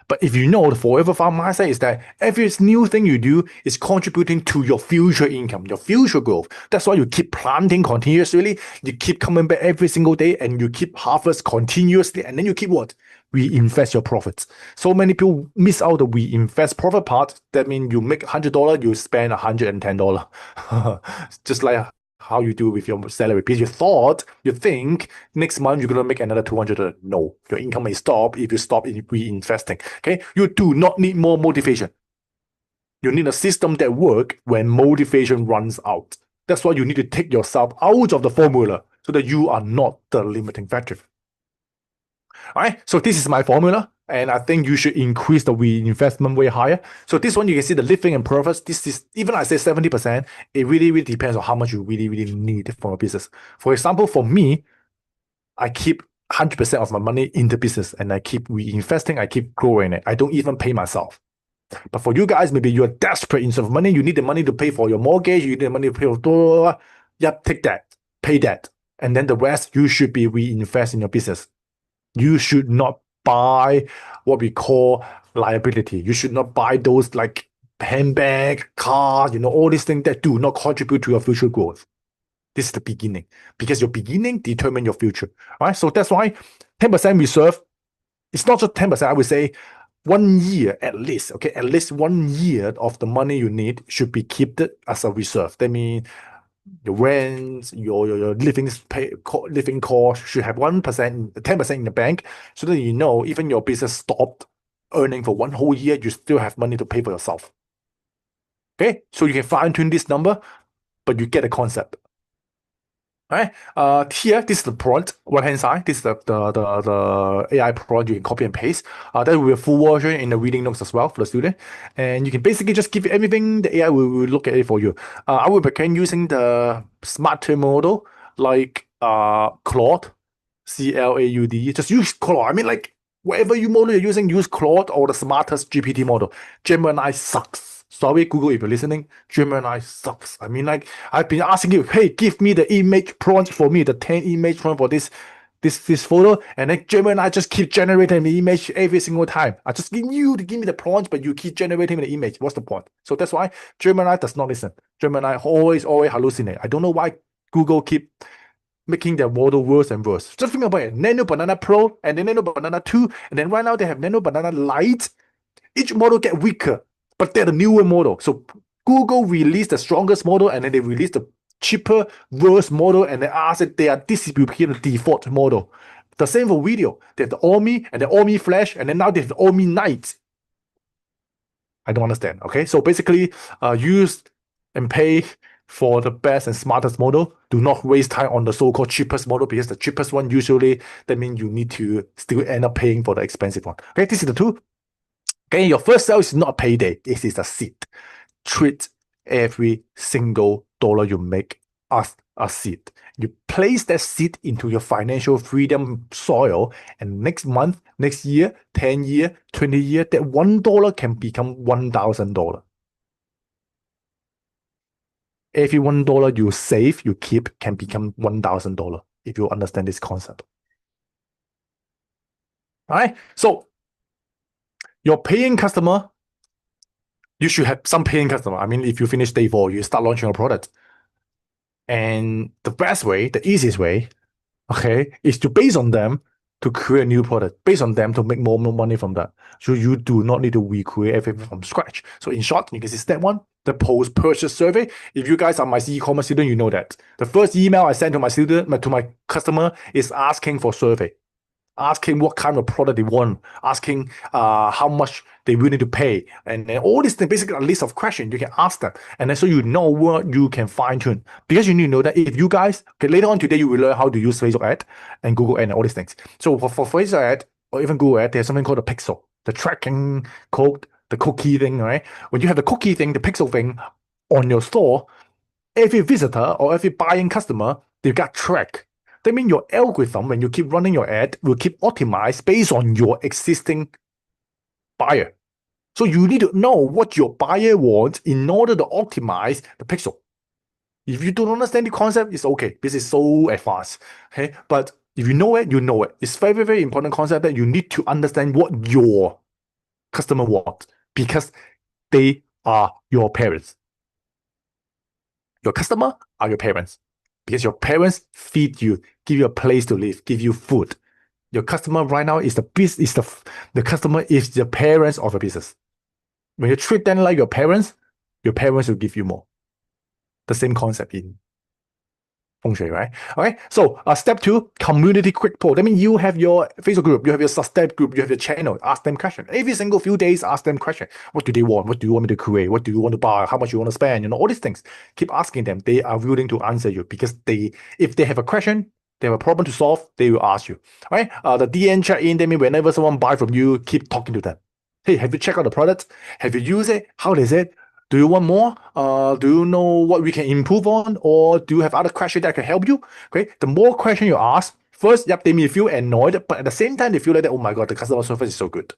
But if you know the forever farm mindset is that every new thing you do is contributing to your future income, your future growth. That's why you keep planting continuously, you keep coming back every single day, and you keep harvest continuously, and then you keep what? Reinvest your profits. So many people miss out the reinvest profit part. That means you make $100, you spend $110. Just like how you do with your salary. Because you think next month you're going to make another $200. No, your income may stop if you stop reinvesting. Okay, you do not need more motivation. You need a system that works when motivation runs out. That's why you need to take yourself out of the formula so that you are not the limiting factor. All right, so this is my formula, and I think you should increase the reinvestment way higher. So this one, you can see the living and profits. This is, even I say 70%, it really depends on how much you really need for a business. For example, for me, I keep 100% of my money in the business, and I keep reinvesting, I keep growing it. I don't even pay myself. But for you guys, maybe you're desperate in terms of money. You need the money to pay for your mortgage. You need the money to pay for, yep, take that, pay that. And then the rest, you should be reinvest in your business. You should not buy what we call liability. You should not buy those like handbag, cars, all these things that do not contribute to your future growth. This is the beginning, because your beginning determines your future. All right, so that's why 10% reserve. It's not just 10%. I would say 1 year at least. Okay, at least 1 year of the money you need should be kept as a reserve. That means your rent, your living cost should have 1%, 10% in the bank, so that even your business stopped earning for 1 whole year, you still have money to pay for yourself. Okay, so you can fine tune this number, but you get the concept. All right. Here, this is the prompt, right hand side. This is the AI prompt. You can copy and paste. There will be a full version in the reading notes as well for the student. And you can basically just give it everything. The AI will look at it for you. I will begin using the smarter model like Claude, CLAUD. Just use Claude. I mean, like whatever model you're using, use Claude or the smartest GPT model. Gemini sucks. Sorry, Google, if you're listening, Gemini sucks. I mean, like, I've been asking you, hey, give me the image prompt for me, the 10 image prompt for this photo, and then Gemini just keep generating the image every single time. I just need you to give me the prompt, but you keep generating the image. What's the point? So that's why Gemini does not listen. Gemini always hallucinate. I don't know why Google keep making their model worse and worse. Just think about it. Nano Banana Pro and then Nano Banana 2, and then right now they have Nano Banana Lite. Each model get weaker, but they're the newer model. So Google released the strongest model, and then they released the cheaper, worse model, and they asked it, they are distributing the default model. The same for video. They have the Omni and the Omni Flash, and then now they have the Omni Night. I don't understand. Okay, so basically, use and pay for the best and smartest model. Do not waste time on the so-called cheapest model, because the cheapest one usually, that means you need to still end up paying for the expensive one. Okay, this is the two. Okay, your first sale is not a payday. This is a seed. Treat every single dollar you make as a seed. You place that seed into your financial freedom soil, and next month, next year, 10 year, 20 year, that $1 can become $1,000. every $1 you save, you keep can become $1,000 if you understand this concept. All right. So your paying customer, you should have some paying customer. I mean, if you finish day 4, you start launching a product. And the best way, the easiest way, okay, is to base on them to create a new product, based on them to make more money from that. So you do not need to recreate everything from scratch. So in short, you can see step 1, the post-purchase survey. If you guys are my e-commerce student, you know that. The first email I send to my student, to my customer, is asking for survey. Asking what kind of product they want, asking how much they willing to pay, and then all these things, basically a list of questions you can ask them, and then so you know what you can fine tune. Because you need to know that if you guys, okay, later on today you will learn how to use Facebook ad and Google ad and all these things. So for Facebook ad or even Google ad, there's something called a pixel, the tracking code, the cookie thing, right? When you have the cookie thing, the pixel thing on your store, every visitor or every buying customer, they got tracked. That means your algorithm, when you keep running your ad, will keep optimized based on your existing buyer. So you need to know what your buyer wants in order to optimize the pixel. If you don't understand the concept, it's okay. This is so advanced. Okay, but if you know it, you know it. It's very, very important concept that you need to understand what your customer wants, because they are your parents. Your customer are your parents. Because your parents feed you, give you a place to live, give you food. Your customer right now is the customer is the parents of a business. When you treat them like your parents will give you more. The same concept in Feng Shui, right? Okay, so step 2, community quick poll. That means you have your Facebook group, you have your subscribe group, you have your channel. Ask them questions. Every single few days, ask them questions. What do they want? What do you want me to create? What do you want to buy? How much you want to spend? You know, all these things. Keep asking them. They are willing to answer you, because if they have a question, they have a problem to solve, they will ask you. All right? The DN check-in, that means whenever someone buy from you, keep talking to them. Hey, have you checked out the product? Have you used it? How is it? Do you want more? Do you know what we can improve on? Or do you have other questions that can help you? Okay, the more questions you ask, first, yep, they may feel annoyed, but at the same time, they feel like, oh my God, the customer service is so good.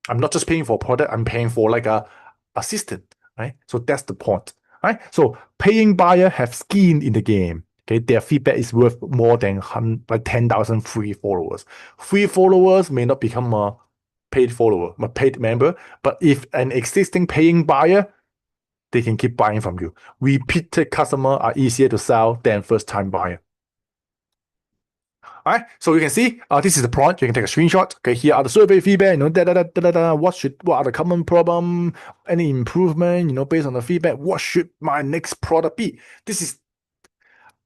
I'm not just paying for a product, I'm paying for like a assistant, right? So that's the point, right? So paying buyer have skin in the game. Okay, their feedback is worth more than 10,000 free followers. Free followers may not become a paid follower, a paid member, but if an existing paying buyer, they can keep buying from you. Repeated customers are easier to sell than first-time buyer. All right, so you can see this is the prompt. You can take a screenshot. Okay, here are the survey feedback. You know, what are the common problem? Any improvement? You know, based on the feedback, what should my next product be?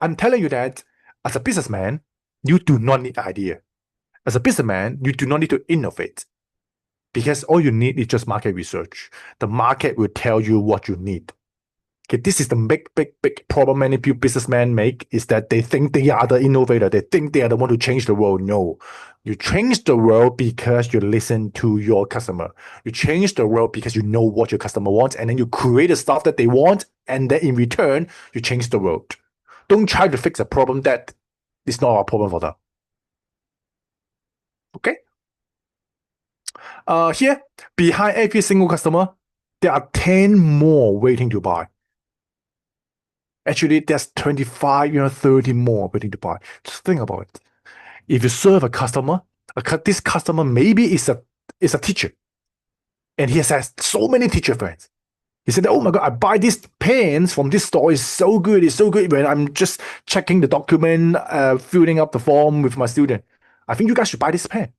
I'm telling you that as a businessman, you do not need idea. As a businessman, you do not need to innovate. Because all you need is just market research. The market will tell you what you need. Okay, this is the big problem many businessmen make, is that they think they are the innovator. They think they are the one to change the world. No, you change the world because you listen to your customer. You change the world because you know what your customer wants, and then you create the stuff that they want, and then in return, you change the world. Don't try to fix a problem that is not a problem for them. Okay? Here, behind every single customer, there are 10 more waiting to buy. Actually, there's 25, 30 more waiting to buy. Just think about it. If you serve a customer, this customer maybe is a teacher, and he has so many teacher friends. He said, oh my God, I buy these pens from this store. It's so good. It's so good when I'm just checking the document, filling up the form with my student. I think you guys should buy this pen.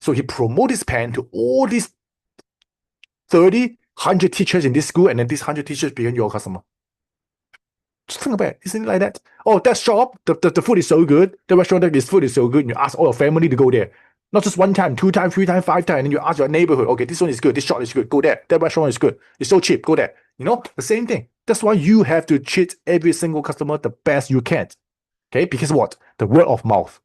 So he promotes this pen to all these 30, 100 teachers in this school, and then these 100 teachers become your customer. Just think about it. Isn't it like that? Oh, that shop, the food is so good. The restaurant, this food is so good. And you ask all your family to go there. Not just 1 time, 2 times, 3 times, 5 times. And then you ask your neighborhood, okay, this one is good. This shop is good. Go there. That restaurant is good. It's so cheap. Go there. You know, the same thing. That's why you have to treat every single customer the best you can. Okay, because what? The word of mouth.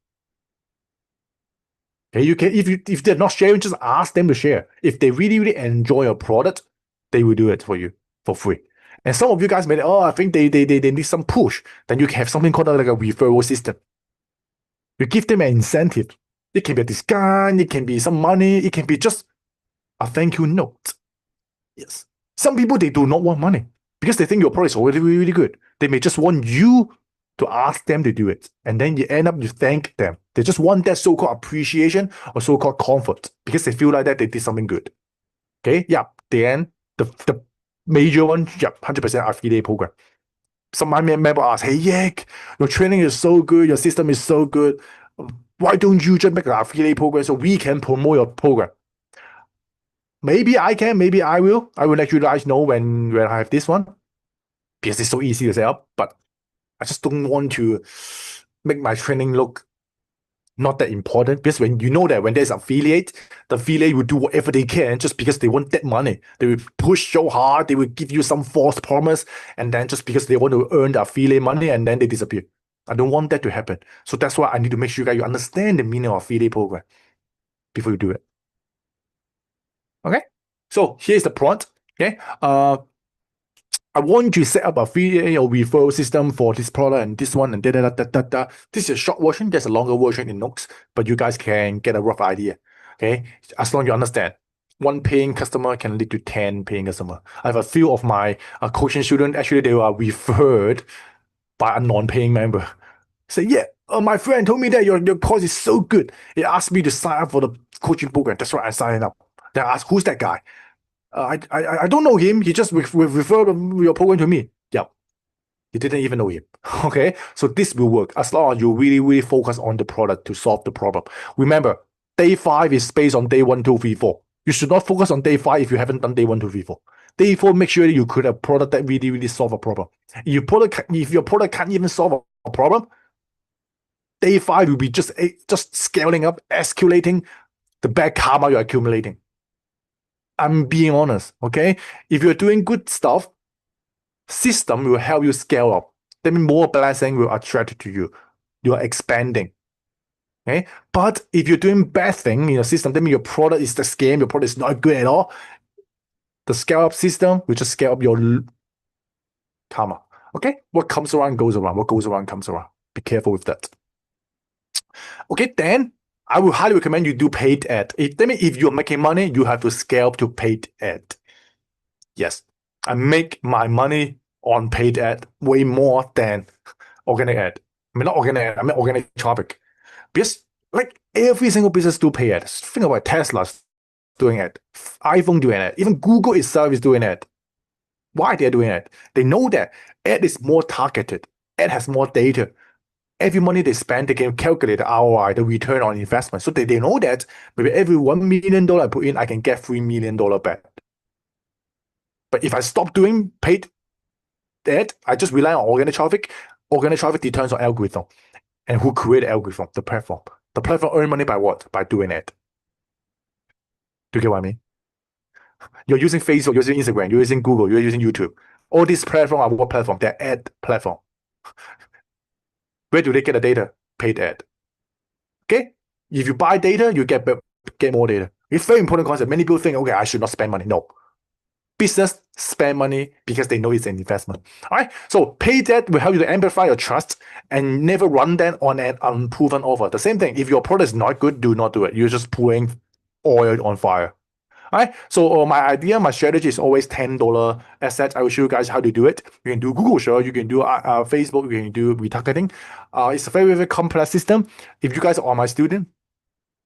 Okay, you can, if they're not sharing, just ask them to share. If they really enjoy your product, they will do it for you for free. And some of you guys may, I think they need some push. Then you can have something called like a referral system. You give them an incentive. It can be a discount, it can be some money, it can be just a thank you note. Yes. Some people, they do not want money. because they think your product is already really, really good. They may just want you to ask them to do it. And then you end up, you thank them. They just want that so-called appreciation or so-called comfort because they feel like that they did something good. Okay, yeah. Then the major one, yeah, 100% affiliate program. Some my member asked, hey, Yak, your training is so good, your system is so good. Why don't you just make an affiliate program so we can promote your program? Maybe I can, maybe I will. I will let you guys know when I have this one because it's so easy to set up. But I just don't want to make my training look not that important because when you know that when there's affiliate, the affiliate will do whatever they can just because they want that money. They will push so hard, they will give you some false promise, and then just because they want to earn the affiliate money and then they disappear. I don't want that to happen. So that's why I need to make sure you understand the meaning of affiliate program before you do it. Okay? So here's the prompt. Okay. I want to set up a affiliate or referral system for this product and this one and da da da da da. This is a short version. There's a longer version in notes, but you guys can get a rough idea. Okay, as long as you understand, one paying customer can lead to 10 paying customer. I have a few of my coaching students. Actually, they were referred by a non-paying member. Say, yeah, my friend told me that your course is so good. He asked me to sign up for the coaching program. That's why I signed up. Then I asked, who's that guy? I don't know him. He just referred your program to me. Yep. You didn't even know him. Okay. So this will work as long as you really, really focus on the product to solve the problem. Remember, day 5 is based on day 1, 2, 3, 4. You should not focus on day 5 if you haven't done day 1, 2, 3, 4. Day 4, make sure you create a product that really, really solve a problem. If your product can't even solve a problem, day 5 will be just scaling up, escalating the bad karma you're accumulating. I'm being honest, okay? If you're doing good stuff, system will help you scale up. That means more blessing will attract to you. You're expanding. Okay? But if you're doing bad thing in your system, that means your product is the scam, your product is not good at all. The scale up system will just scale up your karma. Okay? What comes around goes around. What goes around comes around. Be careful with that. Okay, then I would highly recommend you do paid ad. If you're making money, you have to scale up to paid ad. Yes, I make my money on paid ad way more than organic ad. I mean, not organic ad, I mean organic traffic. Because like every single business do pay ads. Think about Tesla's doing ad, iPhone doing ad, even Google itself is doing ad. Why they're doing it? They know that ad is more targeted. Ad has more data. Every money they spend, they can calculate the ROI, the return on investment. So they know that maybe every $1 million I put in, I can get $3 million back. But if I stop doing paid ad, I just rely on organic traffic. Organic traffic depends on algorithm. And who create the algorithm? The platform. The platform earn money by what? By doing it. Do you get what I mean? You're using Facebook, you're using Instagram, you're using Google, you're using YouTube. All these platforms are what platform? They're ad platform. Where do they get the data? Paid ad. Okay? If you buy data, you get more data. It's a very important concept. Many people think, okay, I should not spend money. No. Business spend money because they know it's an investment. All right. So paid ad will help you to amplify your trust and never run that on an unproven offer. The same thing. If your product is not good, do not do it. You're just pouring oil on fire. All right. So my strategy is always $10 assets. I will show you guys how to do it. You can do Google Show. You can do Facebook. You can do retargeting. It's a very, very complex system. If you guys are my student,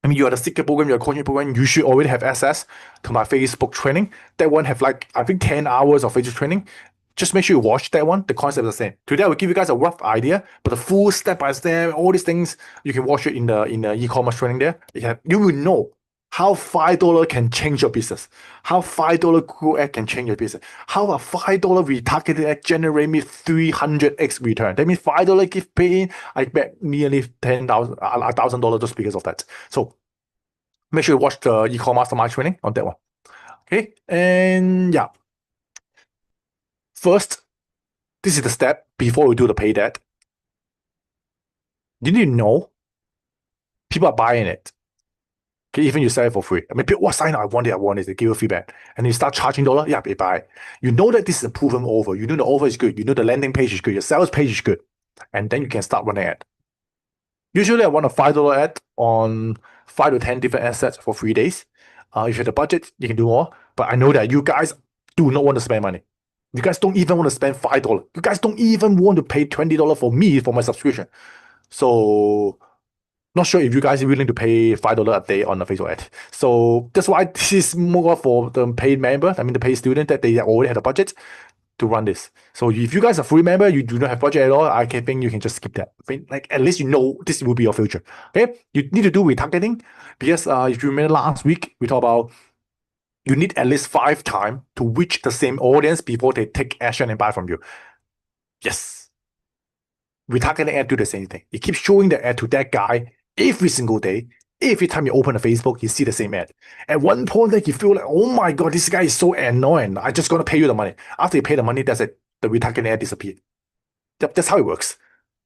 I mean, you are the secret program, you're a coaching program, you should already have access to my Facebook training. That one have like, I think 10 hours of Facebook training. Just make sure you watch that one. The concept is the same. Today, I will give you guys a rough idea, but the full step-by-step, all these things, you can watch it in the e-commerce training there. You will know how $5 can change your business. How $5 Google ad can change your business. How a $5 retargeted ad generate me 300x return. That means $5 gift pay in, I bet nearly $1,000 just because of that. So make sure you watch the e-commerce mastermind training on that one. Okay, and yeah. First, this is the step before we do the paid ad. Did you know people are buying it? Okay, even you sell it for free. I mean, people, what sign I want it, they give you feedback. And you start charging $, yeah, they buy it. You know that this is a proven offer. You know the offer is good. You know the landing page is good. Your sales page is good. And then you can start running ad. Usually I want a $5 ad on 5 to 10 different assets for 3 days. If you have the budget, you can do more. But I know that you guys do not want to spend money. You guys don't even want to spend $5. You guys don't even want to pay $20 for me for my subscription. So not sure if you guys are willing to pay $5 a day on a Facebook ad. So that's why this is more for the paid member. I mean the paid student that they already had a budget to run this. So if you guys are free member, you do not have budget at all, I can think you can just skip that. Like at least you know this will be your future. Okay, you need to do retargeting because if you remember last week we talked about you need at least 5 times to reach the same audience before they take action and buy from you. Yes, retargeting ad do the same thing. It keeps showing the ad to that guy every single day. Every time you open a Facebook, you see the same ad. At one point, like you feel like, oh my god, this guy is so annoying. I just gonna pay you the money. After you pay the money, that's it. The retargeting ad disappeared. That's how it works.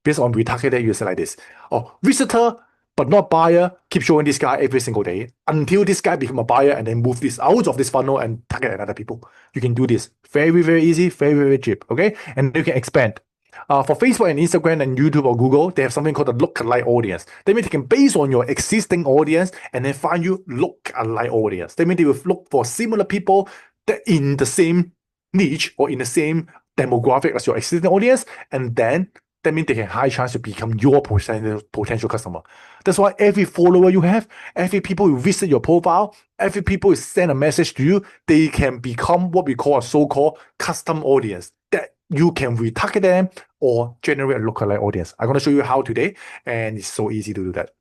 Based on retargeting, you say like this: oh, visitor but not buyer. Keep showing this guy every single day until this guy become a buyer, and then move this out of this funnel and target another people. You can do this very very easy, very very cheap. Okay, and you can expand. For Facebook and Instagram and YouTube or Google, they have something called a lookalike audience. That means they can base on your existing audience and then find you lookalike audience. That means they will look for similar people that in the same niche or in the same demographic as your existing audience, and then that means they can high chance to become your potential customer. That's why every follower you have, every people who visit your profile, every people who send a message to you, they can become what we call a so-called custom audience that you can retarget them or generate a lookalike audience. I'm going to show you how today, and it's so easy to do that.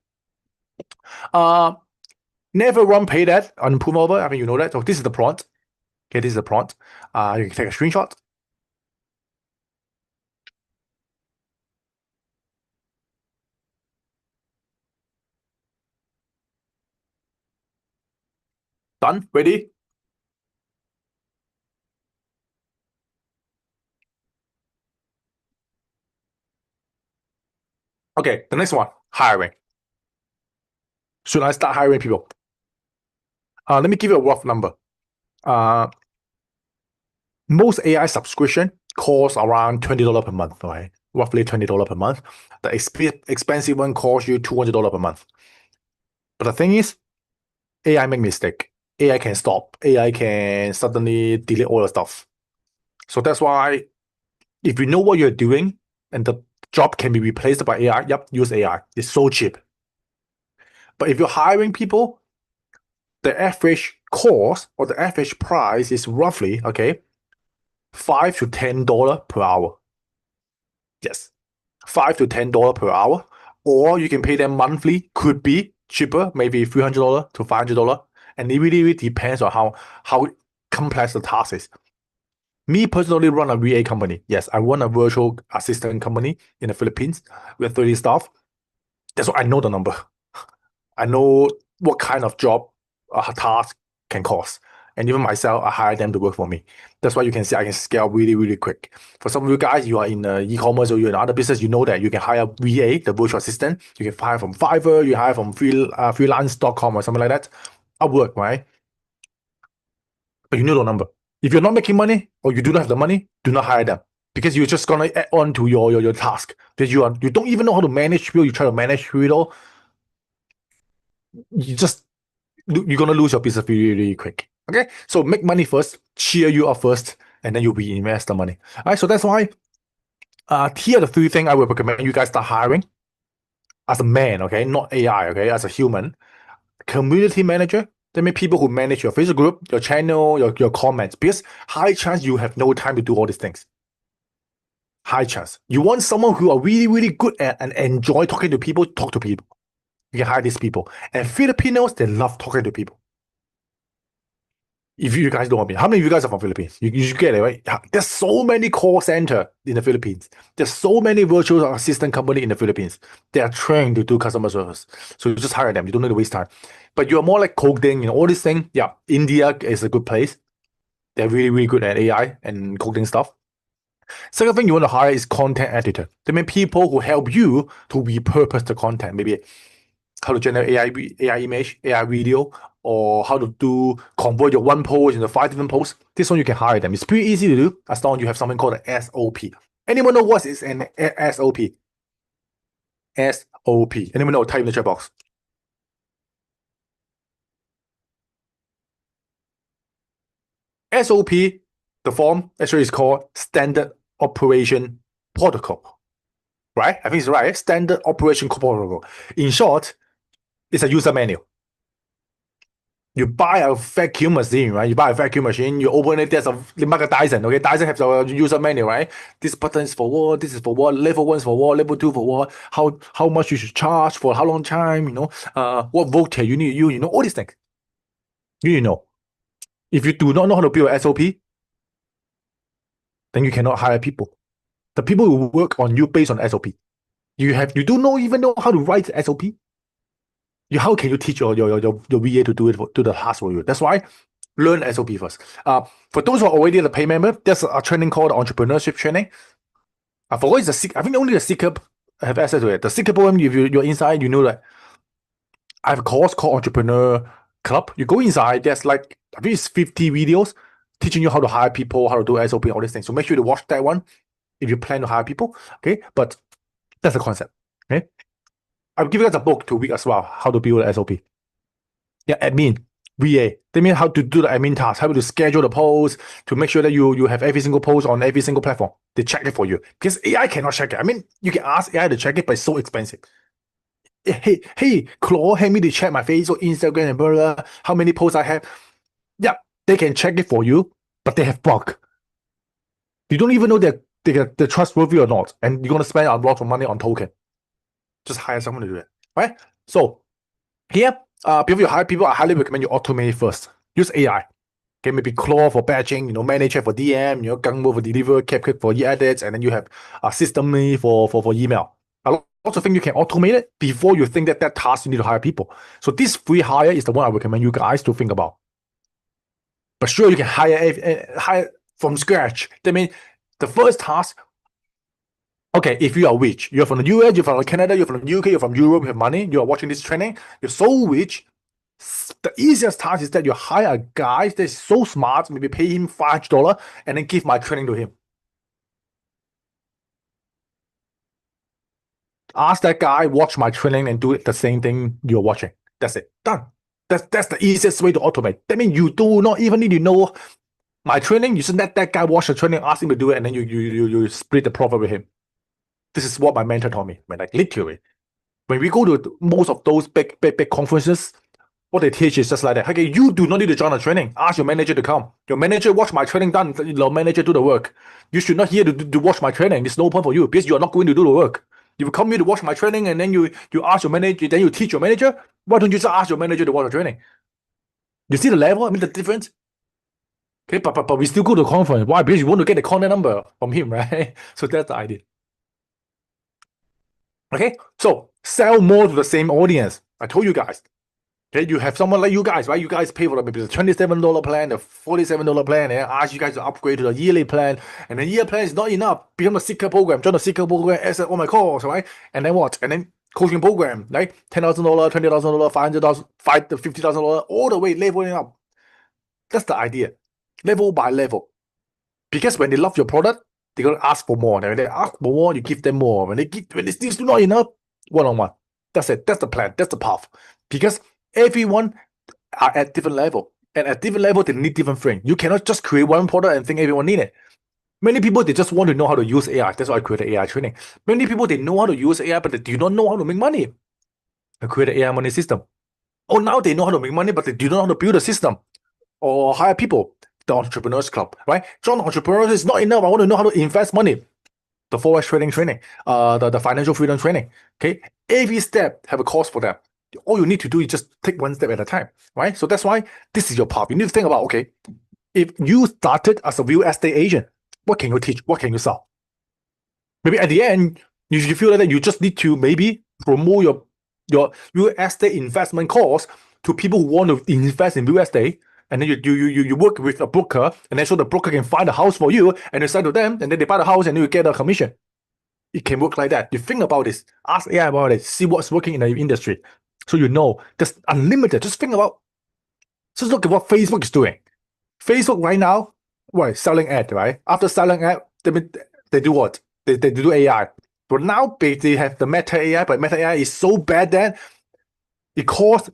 Never run paid ad on Pullover. I mean, you know that. So this is the prompt. Okay, this is the prompt. You can take a screenshot. Done. Ready? Okay, the next one, hiring. Should I start hiring people? Let me give you a rough number. Most AI subscription costs around $20 per month, right? Roughly $20 per month. The expensive one costs you $200 per month. But the thing is, AI make mistake. AI can stop. AI can suddenly delete all the stuff. So that's why if you know what you're doing and the job can be replaced by AI, yep, use AI. It's so cheap. But if you're hiring people, the average cost or the average price is roughly, okay, $5 to $10 per hour. Yes, $5 to $10 per hour. Or you can pay them monthly, could be cheaper, maybe $300 to $500. And it really depends on how complex the task is. Me personally run a VA company. Yes, I run a virtual assistant company in the Philippines with 30 staff. That's why I know the number. I know what kind of job a task can cost. And even myself, I hire them to work for me. That's why you can see I can scale really, really quick. For some of you guys, you are in e-commerce or you're in other business, you know that you can hire VA, the virtual assistant. You can hire from Fiverr, you hire from freelance.com or something like that. Upwork, right? But you know the number. If you're not making money or you do not have the money, do not hire them because you're just gonna add on to your task. That you don't even know how to manage people. You try to manage people, you're gonna lose your business really, really quick. Okay, so make money first, cheer you up first, and then you'll reinvest the money. All right, so that's why. Here are the 3 things I would recommend you guys start hiring as a man. Okay, not AI. Okay, as a human, community manager. That means people who manage your Facebook group, your channel, your comments. Because high chance you have no time to do all these things. High chance. You want someone who are really, really good at and enjoy talking to people, talk to people. You can hire these people. And Filipinos, they love talking to people. If you guys don't want me, how many of you guys are from Philippines? You get it, right? There's so many call center in the Philippines. There's so many virtual assistant company in the Philippines. They are trained to do customer service. So you just hire them. You don't need to waste time. But you're more like coding, all these things. Yeah, India is a good place. They're really, really good at AI and coding stuff. Second thing you want to hire is content editor. They mean people who help you to repurpose the content. Maybe how to generate AI image, AI video, or how to convert your one post into 5 different posts. This one you can hire them. It's pretty easy to do as long as you have something called an SOP. Anyone know what is an SOP? SOP. Anyone know? Type in the chat box. SOP The form actually is called Standard Operation Protocol, right? I think it's right. Standard Operation Protocol. In short, it's a user manual. You buy a vacuum machine, right? You buy a vacuum machine, you open it, there's a Dyson, okay? Dyson has a user manual, right? This button is for what, this is for what, level 1 is for what, level 2 for what, how much you should charge for how long time, what voltage you need to use, all these things. You need to know. If you do not know how to build an SOP, then you cannot hire people. The people will work on you based on SOP. You do not even know how to write SOP. How can you teach your VA to do the task for you? That's why learn SOP first. For those who are already the pay member, there's a training called entrepreneurship training. I forgot it's I think only the Zz6w have access to it. The Zz6w program, if you're inside, you know that I have a course called Entrepreneur Club. You go inside, there's like I think it's 50 videos teaching you how to hire people, how to do SOP, all these things. So make sure to watch that one if you plan to hire people. Okay, but that's the concept. Okay, I'll give you guys a book 2 weeks as well, how to build an SOP. Yeah, admin, VA. They mean how to do the admin task, how to schedule the posts, to make sure that you have every single post on every single platform. They check it for you. Because AI cannot check it. I mean, you can ask AI to check it, but it's so expensive. Hey, Claude, help me to check my Facebook, Instagram, and blah, blah, how many posts I have. Yeah, they can check it for you, but they have bug. You don't even know they're trustworthy or not, and you're going to spend a lot of money on token. Just hire someone to do it, right? So here, before you hire people, I highly recommend you automate first. Use AI. Okay, maybe Claw for batching, Manager for DM, Gungmo for deliver, CapCut for e-edits, and then you have a system for email. A lot of things you can automate it before you think that task you need to hire people. So this free hire is the one I recommend you guys to think about. But sure, you can hire from scratch. That means the first task. Okay, if you are rich, you're from the US, you're from Canada, you're from the UK, you're from Europe, you have money, you're watching this training, you're so rich, the easiest task is that you hire a guy that's so smart, maybe pay him $5 and then give my training to him. Ask that guy, watch my training and do the same thing you're watching. That's it. Done. That's the easiest way to automate. That means you do not even need to know my training. You should let that guy watch the training, ask him to do it, and then you split the profit with him. This is what my mentor told me. Like literally, when we go to most of those big conferences, what they teach is just like that. Okay, you do not need to join the training. Ask your manager to come. Your manager watch my training done. Your manager do the work. You should not here to watch my training. There's no point for you because you are not going to do the work. You come here to watch my training and then you ask your manager, then you teach your manager. Why don't you just ask your manager to watch the training? You see the level? I mean the difference. Okay, but we still go to the conference. Why? Because you want to get the contact number from him, right? So that's the idea. Okay, so sell more to the same audience. I told you guys. Okay, you have someone like you guys, right? You guys pay for maybe the $27 plan, the $47 plan, and ask you guys to upgrade to the yearly plan. And the year plan is not enough. Become a Zz6w program, join the Zz6w program, as all my course, right? And then what? And then coaching program, right? $10,000, $20,000, $500,000, $50,000, all the way leveling up. That's the idea, level by level. Because when they love your product, they're gonna ask for more. And when they ask for more, you give them more. When they still not enough, one-on-one. That's it. That's the plan. That's the path. Because everyone are at different level, and at different level they need different things. You cannot just create one product and think everyone need it. Many people, they just want to know how to use AI. That's why I created AI training. Many people, they know how to use AI, but they do not know how to make money. I created AI money system. Oh, now they know how to make money, but they do not know how to build a system or hire people. The Entrepreneurs Club, right? Join entrepreneurs is not enough. I want to know how to invest money. The Forex trading training, the financial freedom training. Okay, every step have a cost for that. All you need to do is just take one step at a time, right? So that's why this is your path. You need to think about, okay, if you started as a real estate agent, what can you teach? What can you sell? Maybe at the end, you feel like that you just need to maybe promote your real estate investment course to people who want to invest in real estate. And then you work with a broker, and then so the broker can find a house for you, and you sell to them, and then they buy the house, and then you get a commission. It can work like that. You think about this, ask AI about it, see what's working in the industry, so you know. Just unlimited. Just think about. Just look at what Facebook is doing. Facebook right now, selling ad, right? After selling ad, they do what? They do AI. But now they have the Meta AI, but Meta AI is so bad that it costs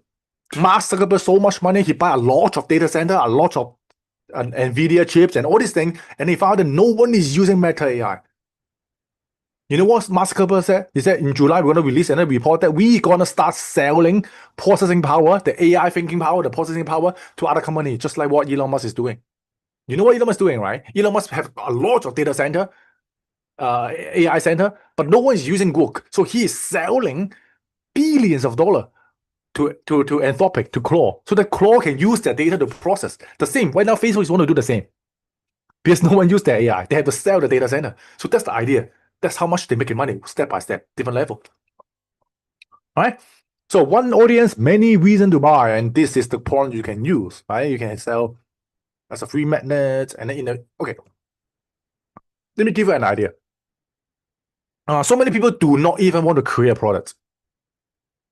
Mark Zuckerberg so much money. He buy a lot of data center, a lot of NVIDIA chips and all these things, and they found that no one is using Meta AI. You know what Mark Zuckerberg said? He said in July we're going to release another report that we're going to start selling processing power, the AI thinking power, the processing power to other companies, just like what Elon Musk is doing. You know what Elon Musk is doing, right? Elon Musk have a lot of data center, AI center, but no one is using Google. So he is selling billions of dollars to Anthropic, to Claude, so that Claude can use their data to process. The same, right now Facebook is going to do the same. Because no one uses their AI. They have to sell the data center. So that's the idea. That's how much they're making money, step by step, different level. All right? So one audience, many reasons to buy, and this is the point you can use, right? You can sell as a free magnet, and then okay. Let me give you an idea. So many people do not even want to create products.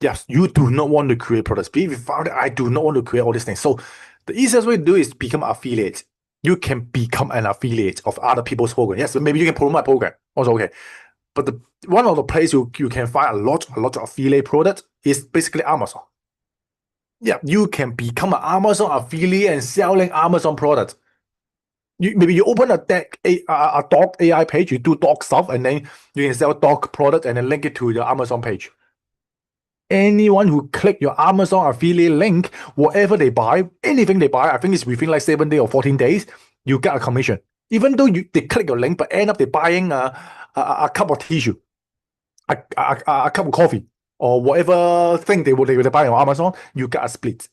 Yes, you do not want to create products. Be found I do not want to create all these things. So the easiest way to do is become an affiliate. You can become an affiliate of other people's program. Yes, maybe you can promote my program. Also okay. But one of the places you can find a lot of affiliate products is basically Amazon. Yeah, you can become an Amazon affiliate and selling Amazon products. Maybe you open a dog AI page, you do dog stuff, and then you can sell dog product and then link it to your Amazon page. Anyone who click your Amazon affiliate link, whatever they buy, anything they buy, I think it's within like 7 days or 14 days, you get a commission. Even though they click your link, but end up they buying a cup of tissue, a cup of coffee, or whatever thing they buy on Amazon, you get a split.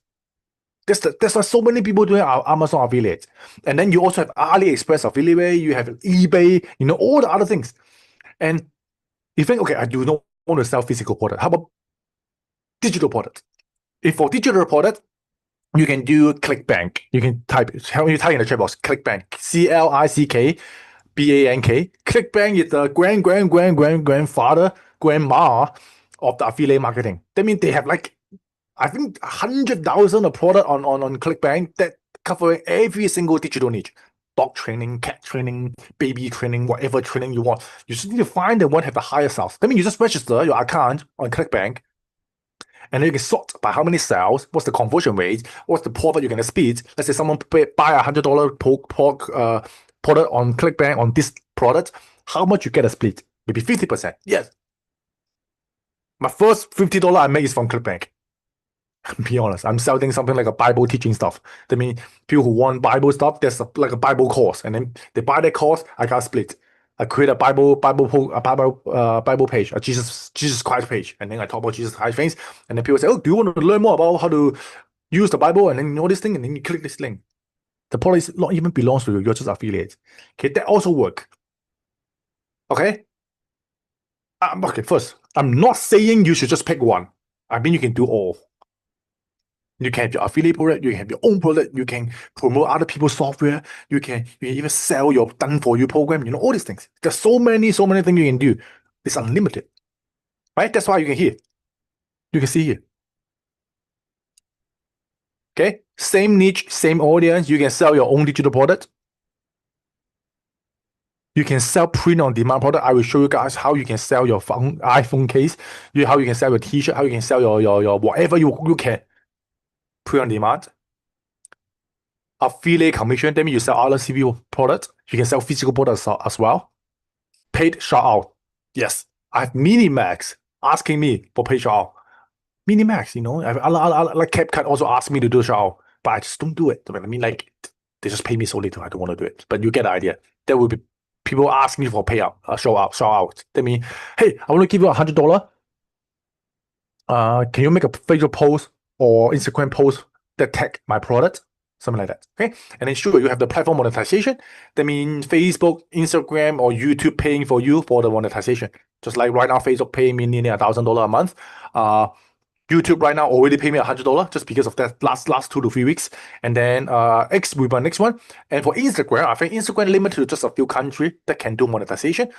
That's why so many people doing our Amazon affiliate. And then you also have AliExpress affiliate, you have eBay, all the other things. And you think, okay, I do not want to sell physical product. How about digital product? If for digital product, you can do ClickBank. You can type in the chat box, ClickBank, ClickBank. ClickBank is the grandfather, grandma of the affiliate marketing. That means they have like, I think 100,000 of product on ClickBank that covering every single digital niche. Dog training, cat training, baby training, whatever training you want. You just need to find the one have the highest sales. That means you just register your account on ClickBank, and then you can sort by how many sales, what's the conversion rate, what's the profit you're going to split. Let's say someone buy $100 product on ClickBank on this product, how much you get a split? Maybe 50%. Yes. My first $50 I make is from ClickBank. Be honest, I'm selling something like a Bible teaching stuff. That means people who want Bible stuff, there's like a Bible course, and then they buy that course, I got split. I create a Bible page, a Jesus Christ page, and then I talk about Jesus Christ things, and then people say, "Oh, do you want to learn more about how to use the Bible?" And then all this thing, and then you click this link. The product not even belongs to you; you're just affiliate. Okay, that also work. Okay. Okay. First, I'm not saying you should just pick one. I mean, you can do all. You can have your affiliate product, you can have your own product, you can promote other people's software, you can even sell your done-for-you program, all these things. There's so many things you can do. It's unlimited. Right? That's why you can hear. You can see here. Okay? Same niche, same audience. You can sell your own digital product. You can sell print-on-demand product. I will show you guys how you can sell your iPhone case, how you can sell your t-shirt, how you can sell your whatever you can. Print-on-demand. Affiliate commission, that means you sell other CPU products. You can sell physical products as well. Paid shout out. Yes. I have Minimax asking me for paid shout out. Minimax, like CapCut also asked me to do shout out, but I just don't do it. I mean, like, they just pay me so little, I don't want to do it. But you get the idea. There will be people asking me for payout, shout out. That means, hey, I want to give you $100. Can you make a Facebook post or Instagram post that tag my product? Something like that. Okay. And then sure, you have the platform monetization. That means Facebook, Instagram, or YouTube paying for you for the monetization. Just like right now, Facebook paying me nearly $1,000 a month. YouTube right now already pay me $100 just because of that last 2 to 3 weeks. And then X will be my next one. And for Instagram, I think Instagram limited to just a few countries that can do monetization.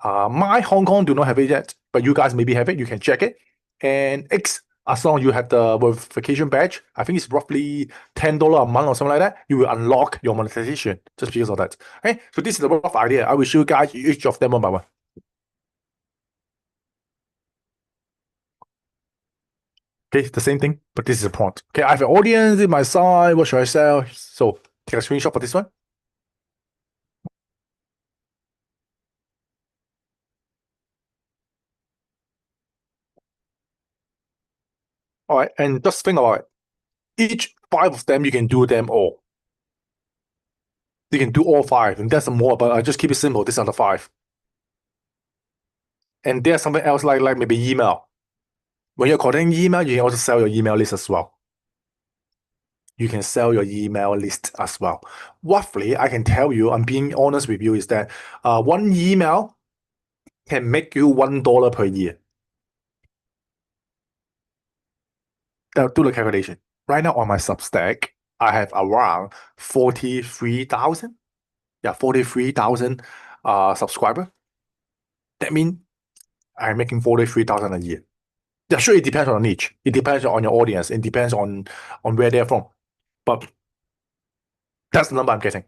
My Hong Kong do not have it yet, but you guys maybe have it. You can check it. And X, as long as you have the verification badge, I think it's roughly $10 a month or something like that, you will unlock your monetization just because of that. Okay, so this is the rough idea. I will show you guys each of them one by one. Okay, the same thing, but this is a prompt. Okay, I have an audience in my site. What should I sell? So Take a screenshot for this one. All right, and just think about it. Each 5 of them, you can do them all. You can do all 5, and there's more, but I just keep it simple. These are the 5. And there's something else like maybe email. When you're collecting email, you can also sell your email list as well. You can sell your email list as well. Roughly, I can tell you, I'm being honest with you, is that one email can make you $1 per year. Do the calculation. Right now on my Substack, I have around 43,000. Yeah, 43,000 subscriber. That means I'm making 43,000 a year. Yeah, sure, it depends on the niche. It depends on your audience. It depends on where they're from. But that's the number I'm getting.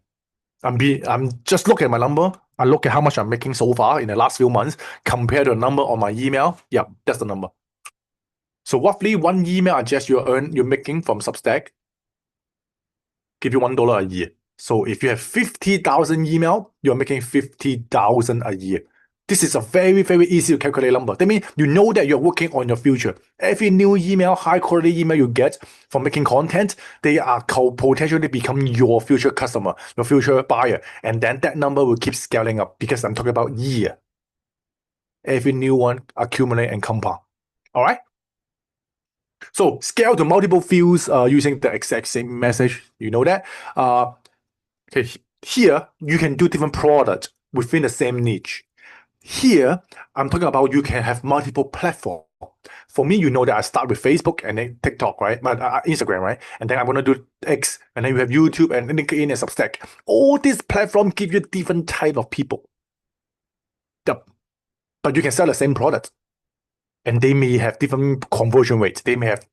I'm just looking at my number. I look at how much I'm making so far in the last few months compared to the number on my email. Yeah, that's the number. So roughly one email address you're making from Substack give you $1 a year. So if you have 50,000 email, you're making 50,000 a year. This is a very, very easy to calculate number. That means you know that you're working on your future. Every new email, high quality email you get from making content, they are potentially become your future customer, your future buyer. And then that number will keep scaling up because I'm talking about year. Every new one accumulate and compound. All right? So scale to multiple fields using the exact same message. You know that? Okay, here you can do different products within the same niche. Here, I'm talking about you can have multiple platforms. For me, you know that I start with Facebook and then TikTok, right? But Instagram, right? And then I'm gonna do X, and then you have YouTube and LinkedIn and Substack. All these platforms give you different type of people. Yep. But you can sell the same product, and they may have different conversion rates. They may have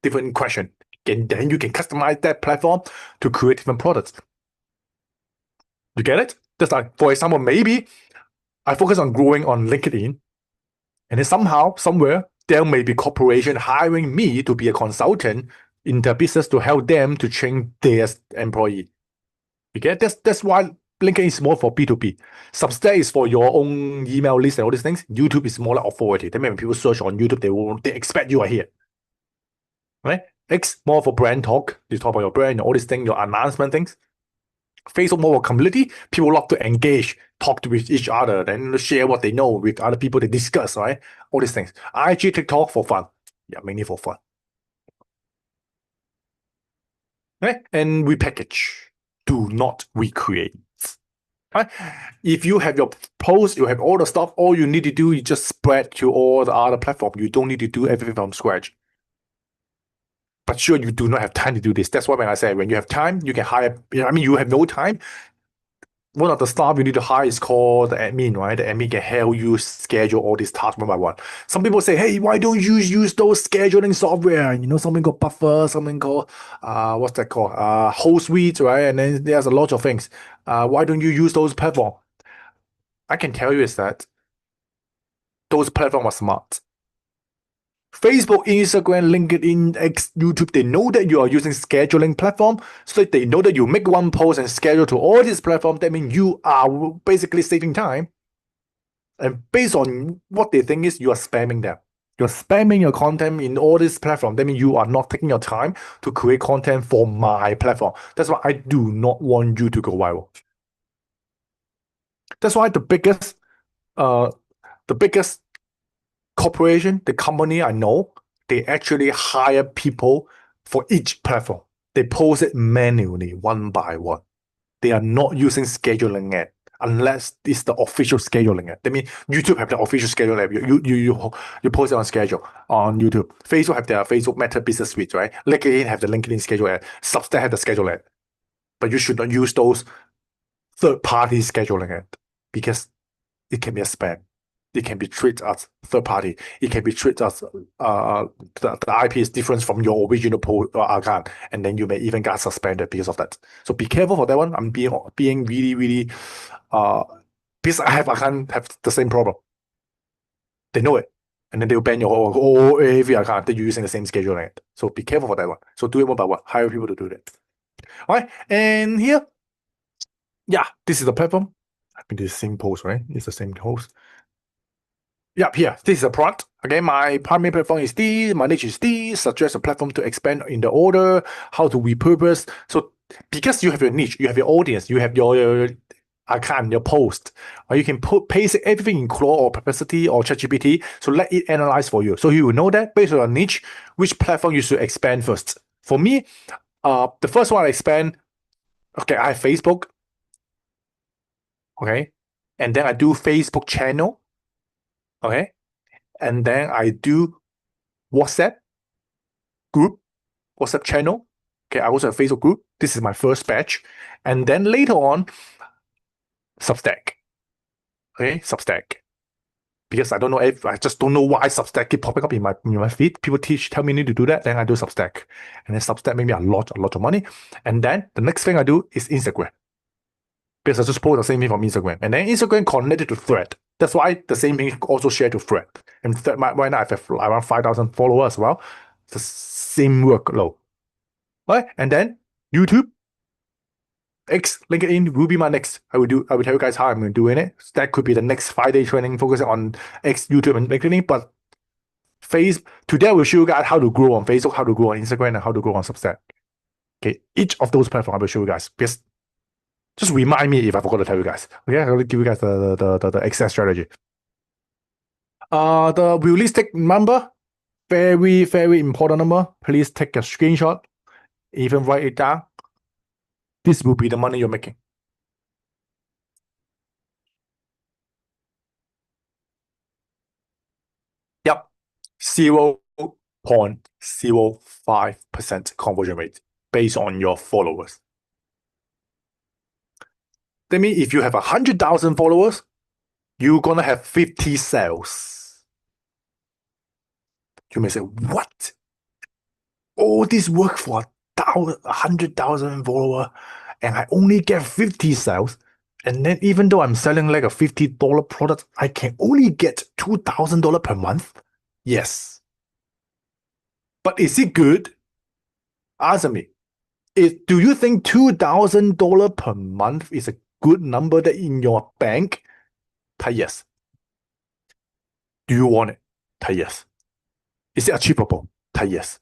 different question, and then you can customize that platform to create different products. You get it? Just like, for example, maybe I focus on growing on LinkedIn, and then somehow, somewhere, there may be corporation hiring me to be a consultant in their business to help them to train their employee. You get it? That's why LinkedIn is more for B2B. Substack is for your own email list and all these things. YouTube is more like authority. That means when people search on YouTube, they expect you are here. Right? X more for brand talk. You talk about your brand and all these things, your announcement things. Facebook more for community. People love to engage, talk with each other, then share what they know with other people they discuss, right? All these things. IG, TikTok for fun. Yeah, mainly for fun. Right? And repackage. Do not recreate. Right? If you have your post, you have all the stuff, all you need to do is just spread to all the other platforms. You don't need to do everything from scratch. But sure, you do not have time to do this. That's why when I say when you have time, you can hire. I mean, you have no time. One of the staff you need to hire is called the admin, right? The admin can help you schedule all these tasks one by one. Some people say, hey, why don't you use those scheduling software? You know, something called Buffer, something called, what's that called? Hootsuite, right? And then there's a lot of things. Why don't you use those platforms? I can tell you is that those platforms are smart. Facebook, Instagram, LinkedIn, X, YouTube, they know that you are using scheduling platform, so they know that you make one post and schedule to all these platforms. That means you are basically saving time. And based on what they think is you are spamming them. You're spamming your content in all these platforms. That means you are not taking your time to create content for my platform. That's why I do not want you to go viral. That's why the biggest corporation, the company I know, they actually hire people for each platform. They post it manually, one by one. They are not using scheduling app unless it's the official scheduling app. I mean, YouTube have the official scheduling app. You post it on schedule on YouTube. Facebook have their Facebook Meta Business Suite, right? LinkedIn have the LinkedIn schedule app. Substack have the schedule app. But you should not use those third-party scheduling app because it can be a spam. It can be treated as third party. It can be treated as the IP is different from your original account, and then you may even get suspended because of that. So be careful for that one. I'm being really, really because I can't have the same problem. They know it, and then they'll ban your every account that you're using the same scheduling. So be careful for that one. So do it one by one. Hire people to do that. All right, and here, yeah, this is the platform. I think it's the same post, right? It's the same post. Yep, here, this is a product. Okay, my primary platform is this, my niche is this, suggest a platform to expand in the order, how to repurpose. So because you have your niche, you have your audience, you have your account, your post, or you can paste everything in Claude or Perplexity or ChatGPT, so let it analyze for you. So you will know that based on your niche, which platform you should expand first. For me, the first one I expand, okay, I have Facebook, okay, and then I do Facebook channel, okay, and then I do WhatsApp group, WhatsApp channel. Okay, I also have Facebook group. This is my first batch. And then later on, Substack. Okay, Substack. Because I don't know if I just don't know why Substack keep popping up in my feed. People tell me need to do that, then I do Substack. And then Substack made me a lot of money. And then the next thing I do is Instagram. Because I just post the same thing from Instagram. And then Instagram connected to Thread. That's why the same thing also share to Thread. And right now I have around 5,000 followers as well. It's the same workload. Right? And then YouTube, X, LinkedIn will be my next. I will tell you guys how I'm doing it. That could be the next 5-day training focusing on X, YouTube, and LinkedIn. But today I will show you guys how to grow on Facebook, how to grow on Instagram, and how to grow on Substack. Okay, each of those platforms I will show you guys. Just remind me if I forgot to tell you guys. Okay, I'm gonna give you guys the access strategy. The realistic number, very, very important number. Please take a screenshot, even write it down. This will be the money you're making. Yep, 0.05% conversion rate based on your followers. That means if you have 100,000 followers, you're gonna have 50 sales. You may say, what? All this work for 100,000 follower, and I only get 50 sales. And then even though I'm selling like a $50 product, I can only get $2,000 per month? Yes. But is it good? Answer me. Do you think $2,000 per month is a good number that in your bank? Type yes. Do you want it? Type yes. Is it achievable? Type yes.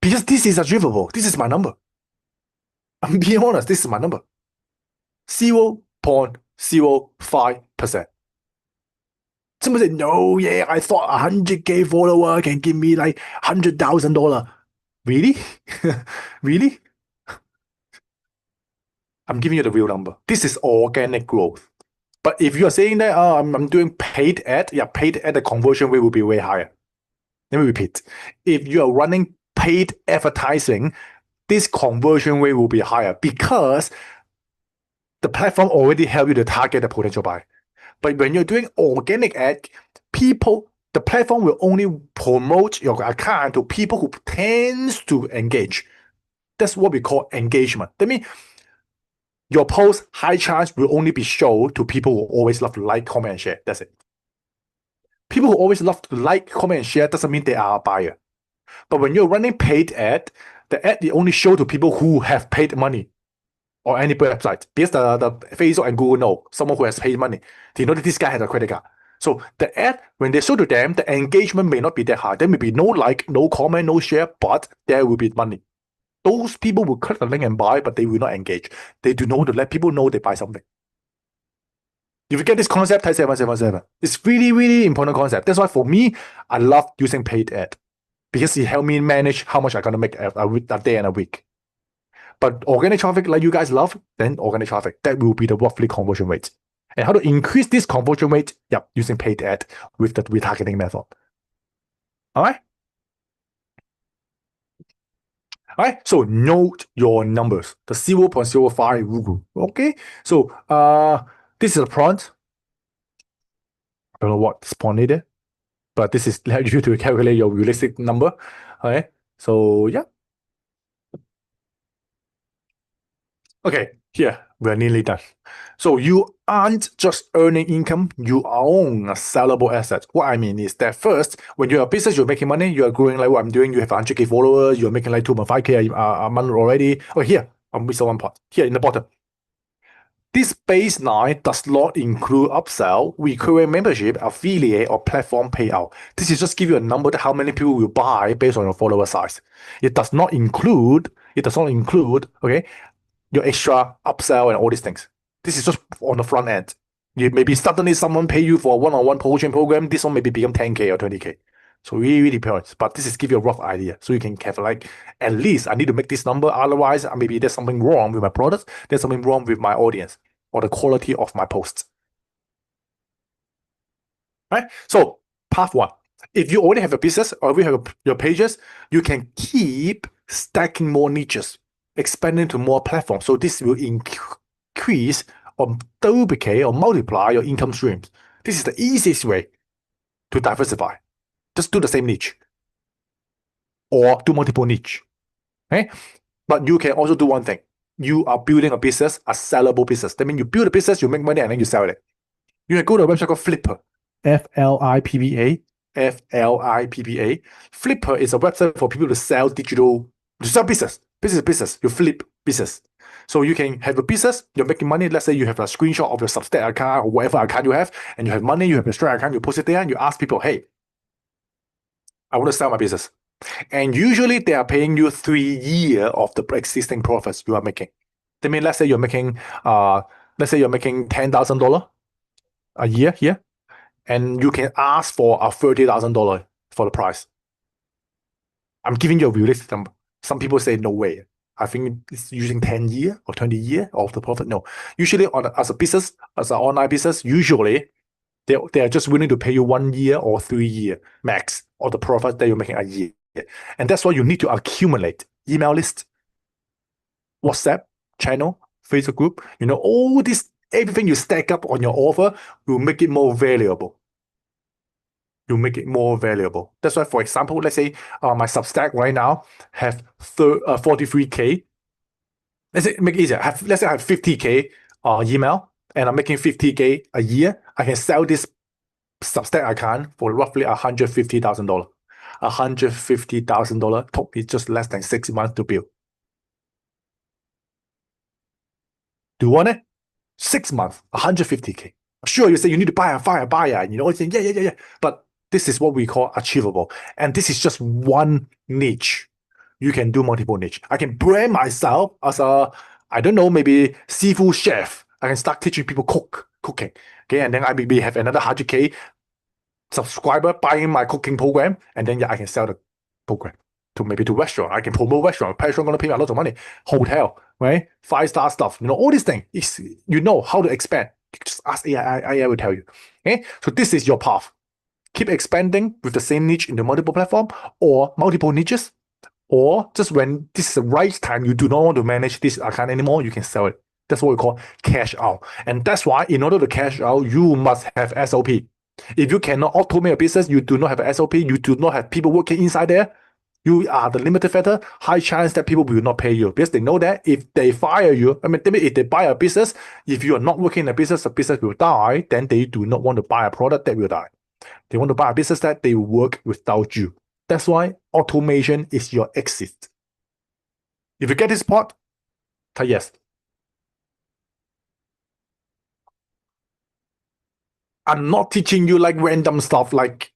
Because this is achievable. This is my number. I'm being honest, this is my number. 0.05%. Someone said, no, yeah, I thought 100K follower can give me like $100,000. Really? Really? I'm giving you the real number. This is organic growth. But if you are saying that I'm doing paid ad, yeah, paid ad, the conversion rate will be way higher. Let me repeat. If you are running paid advertising, this conversion rate will be higher because the platform already helped you to target the potential buyer. But when you're doing organic ad, the platform will only promote your account to people who tends to engage. That's what we call engagement. That means your post, high chance, will only be shown to people who always love to like, comment, and share. That's it. People who always love to like, comment, and share doesn't mean they are a buyer. But when you're running paid ad, the ad is only show to people who have paid money or any website. Because the Facebook and Google know someone who has paid money. They know that this guy has a credit card. So the ad, when they show to them, the engagement may not be that high. There may be no like, no comment, no share, but there will be money. Those people will click the link and buy, but they will not engage. They do know to let people know they buy something. If you get this concept, type 777. It's really, really important concept. That's why for me, I love using paid ad because it helps me manage how much I'm going to make a day and a week. But organic traffic, like you guys love, then organic traffic, that will be the roughly conversion rate. And how to increase this conversion rate? Yep, using paid ad with the retargeting method. All right? All right, so note your numbers, the 0.05 rule. Okay, so this is a prompt. I don't know what spawn needed, but this is help you to calculate your realistic number. Okay, so yeah. Okay, here we're nearly done. So you aren't just earning income, you own a sellable asset. What I mean is that first, when you're a business, you're making money, you're growing like what I'm doing, you have 100K followers, you're making like 2.5K a month already. Oh, here, I missed one part. Here in the bottom. This baseline does not include upsell, recurring membership, affiliate, or platform payout. This is just give you a number to how many people will buy based on your follower size. It does not include, okay, your extra upsell and all these things. This is just on the front end. Maybe suddenly someone pay you for a one-on-one coaching program. This one maybe become 10K or 20K. So really depends. But this is give you a rough idea. So you can have like, at least I need to make this number. Otherwise, maybe there's something wrong with my products. There's something wrong with my audience or the quality of my posts. Right? So path one. If you already have a business or we have your pages, you can keep stacking more niches, expanding to more platforms. So this will increase or duplicate or multiply your income streams. This is the easiest way to diversify. Just do the same niche or do multiple niche. Okay? But you can also do one thing. You are building a business, a sellable business. That means you build a business, you make money, and then you sell it. You can go to a website called Flipper. Flippa. Flippa. Flipper is a website for people to sell business. Business. You flip business. So you can have a business, you're making money. Let's say you have a screenshot of your Substack account or whatever account you have, and you have money, you have a Stripe account, you post it there, and you ask people, hey, I want to sell my business. And usually they are paying you 3 years of the existing profits you are making. That means let's say you're making $10,000 a year here, and you can ask for a $30,000 for the price. I'm giving you a realistic number. Some people say no way. I think it's using 10 years or 20 years of the profit. No. Usually as a business, as an online business, usually they are just willing to pay you 1 year or 3 years max of the profit that you're making a year. And that's why you need to accumulate email list, WhatsApp channel, Facebook group. All this, everything you stack up on your offer will make it more valuable. You make it more valuable. That's why, for example, let's say my Substack right now have 43K. Let's say make it easier. Let's say I have 50K email, and I'm making 50K a year. I can sell this Substack account for roughly $150,000. $150,000 took me just less than 6 months to build. Do you want it? 6 months, 150K. Sure, you say you need to buy a buyer, and saying, yeah. But this is what we call achievable. And this is just one niche. You can do multiple niche. I can brand myself as a, I don't know, maybe seafood chef. I can start teaching people cooking. Okay, and then I maybe have another 100K subscriber buying my cooking program, and then I can sell the program to restaurant. I can promote restaurant. Restaurant gonna pay me a lot of money. Hotel, right? 5-star stuff. All these things. How to expand. Just ask AI will tell you. Okay, so this is your path. Keep expanding with the same niche into multiple platform or multiple niches, or just when this is the right time, you do not want to manage this account anymore, you can sell it. That's what we call cash out. And that's why in order to cash out, you must have SOP. If you cannot automate a business, you do not have an SOP, you do not have people working inside there, you are the limited factor, high chance that people will not pay you because they know that if they fire you, if they buy a business, if you are not working in a business, the business will die, then they do not want to buy a product that will die. They want to buy a business that they will work without you. That's why automation is your exit. If you get this part, tell yes. I'm not teaching you like random stuff like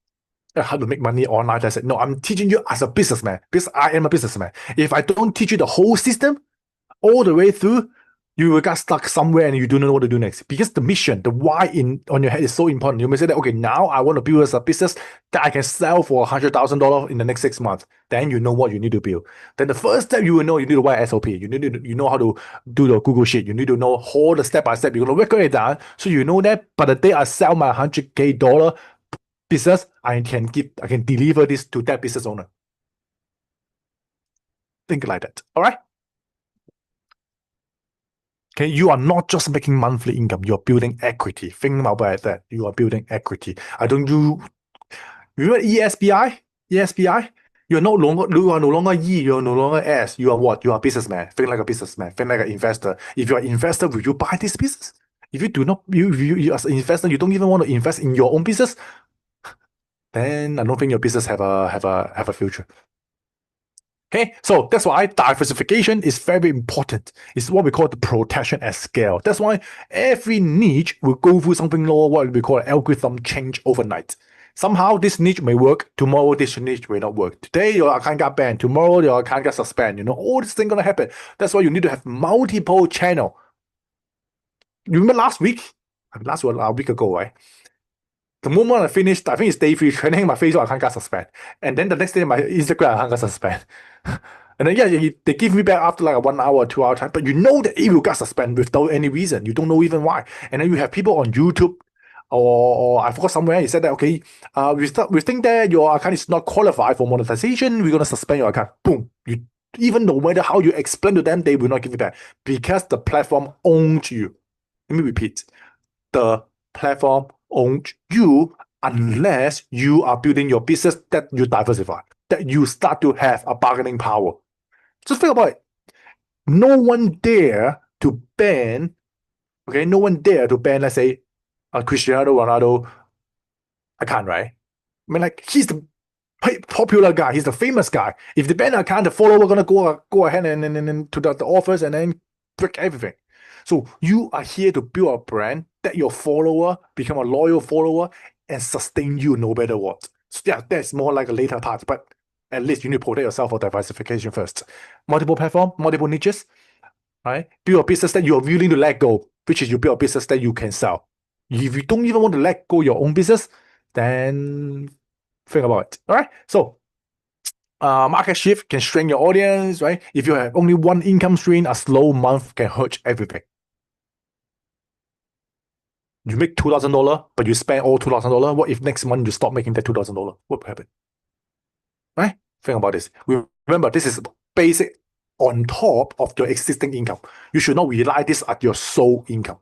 how to make money online. I said, no, I'm teaching you as a businessman because I am a businessman. If I don't teach you the whole system all the way through, you will get stuck somewhere and you don't know what to do next. Because the mission, the why on your head is so important. You may say that, okay, now I want to build a business that I can sell for $100,000 in the next 6 months. Then you know what you need to build. Then the first step you will know, you need to write SOP. You know how to do the Google Sheet. You need to know all the step by step. You're going to work it down. So you know that by the day I sell my $100K business, I can deliver this to that business owner. Think like that. All right. Okay, you are not just making monthly income, you're building equity. Think about that. You are building equity. Remember ESBI? ESBI? You are no longer E, you're no longer S. You are what? You are a businessman. Think like a businessman. Think like an investor. If you're an investor, will you buy this business? If you do not, you as an investor, you don't even want to invest in your own business, then I don't think your business have a future. Okay, so that's why diversification is very important. It's what we call the protection at scale. That's why every niche will go through something lower, what we call algorithm change overnight. Somehow this niche may work, tomorrow this niche may not work. Today your account got banned, tomorrow your account got suspended. All this thing gonna happen. That's why you need to have multiple channel. You remember last week? Last one, a week ago, right? The moment I finished, I think it's day 3 training, my Facebook account got suspended. And then the next day, my Instagram account got suspended. And then, yeah, they give me back after like a 1 hour or 2 hour time. But you know that it will get suspended without any reason. You don't know even why. And then you have people on YouTube or I forgot somewhere, he said that, okay, we think that your account is not qualified for monetization. We're going to suspend your account. Boom. Even no matter how you explain to them, they will not give it back because the platform owns you. Let me repeat. The platform owns you unless you are building your business that you diversify, that you start to have a bargaining power. Just think about it. No one dare to ban, okay, no one dare to ban, let's say, Cristiano Ronaldo account, right? I mean, like, he's the popular guy, he's the famous guy. If they ban the account, the follower gonna go ahead and to the office and then break everything. So you are here to build a brand that your follower become a loyal follower and sustain you no matter what. So yeah, that's more like a later part, but at least you need to protect yourself for diversification first. Multiple platform, multiple niches, right? Build a business that you're willing to let go, which is you build a business that you can sell. If you don't even want to let go your own business, then think about it. All right. So market shift can strain your audience, right? If you have only one income stream, a slow month can hurt everything. You make $2,000, but you spend all $2,000. What if next month you stop making that $2,000? What will happen? Right? Think about this. Remember, this is basic on top of your existing income. You should not rely this as your sole income.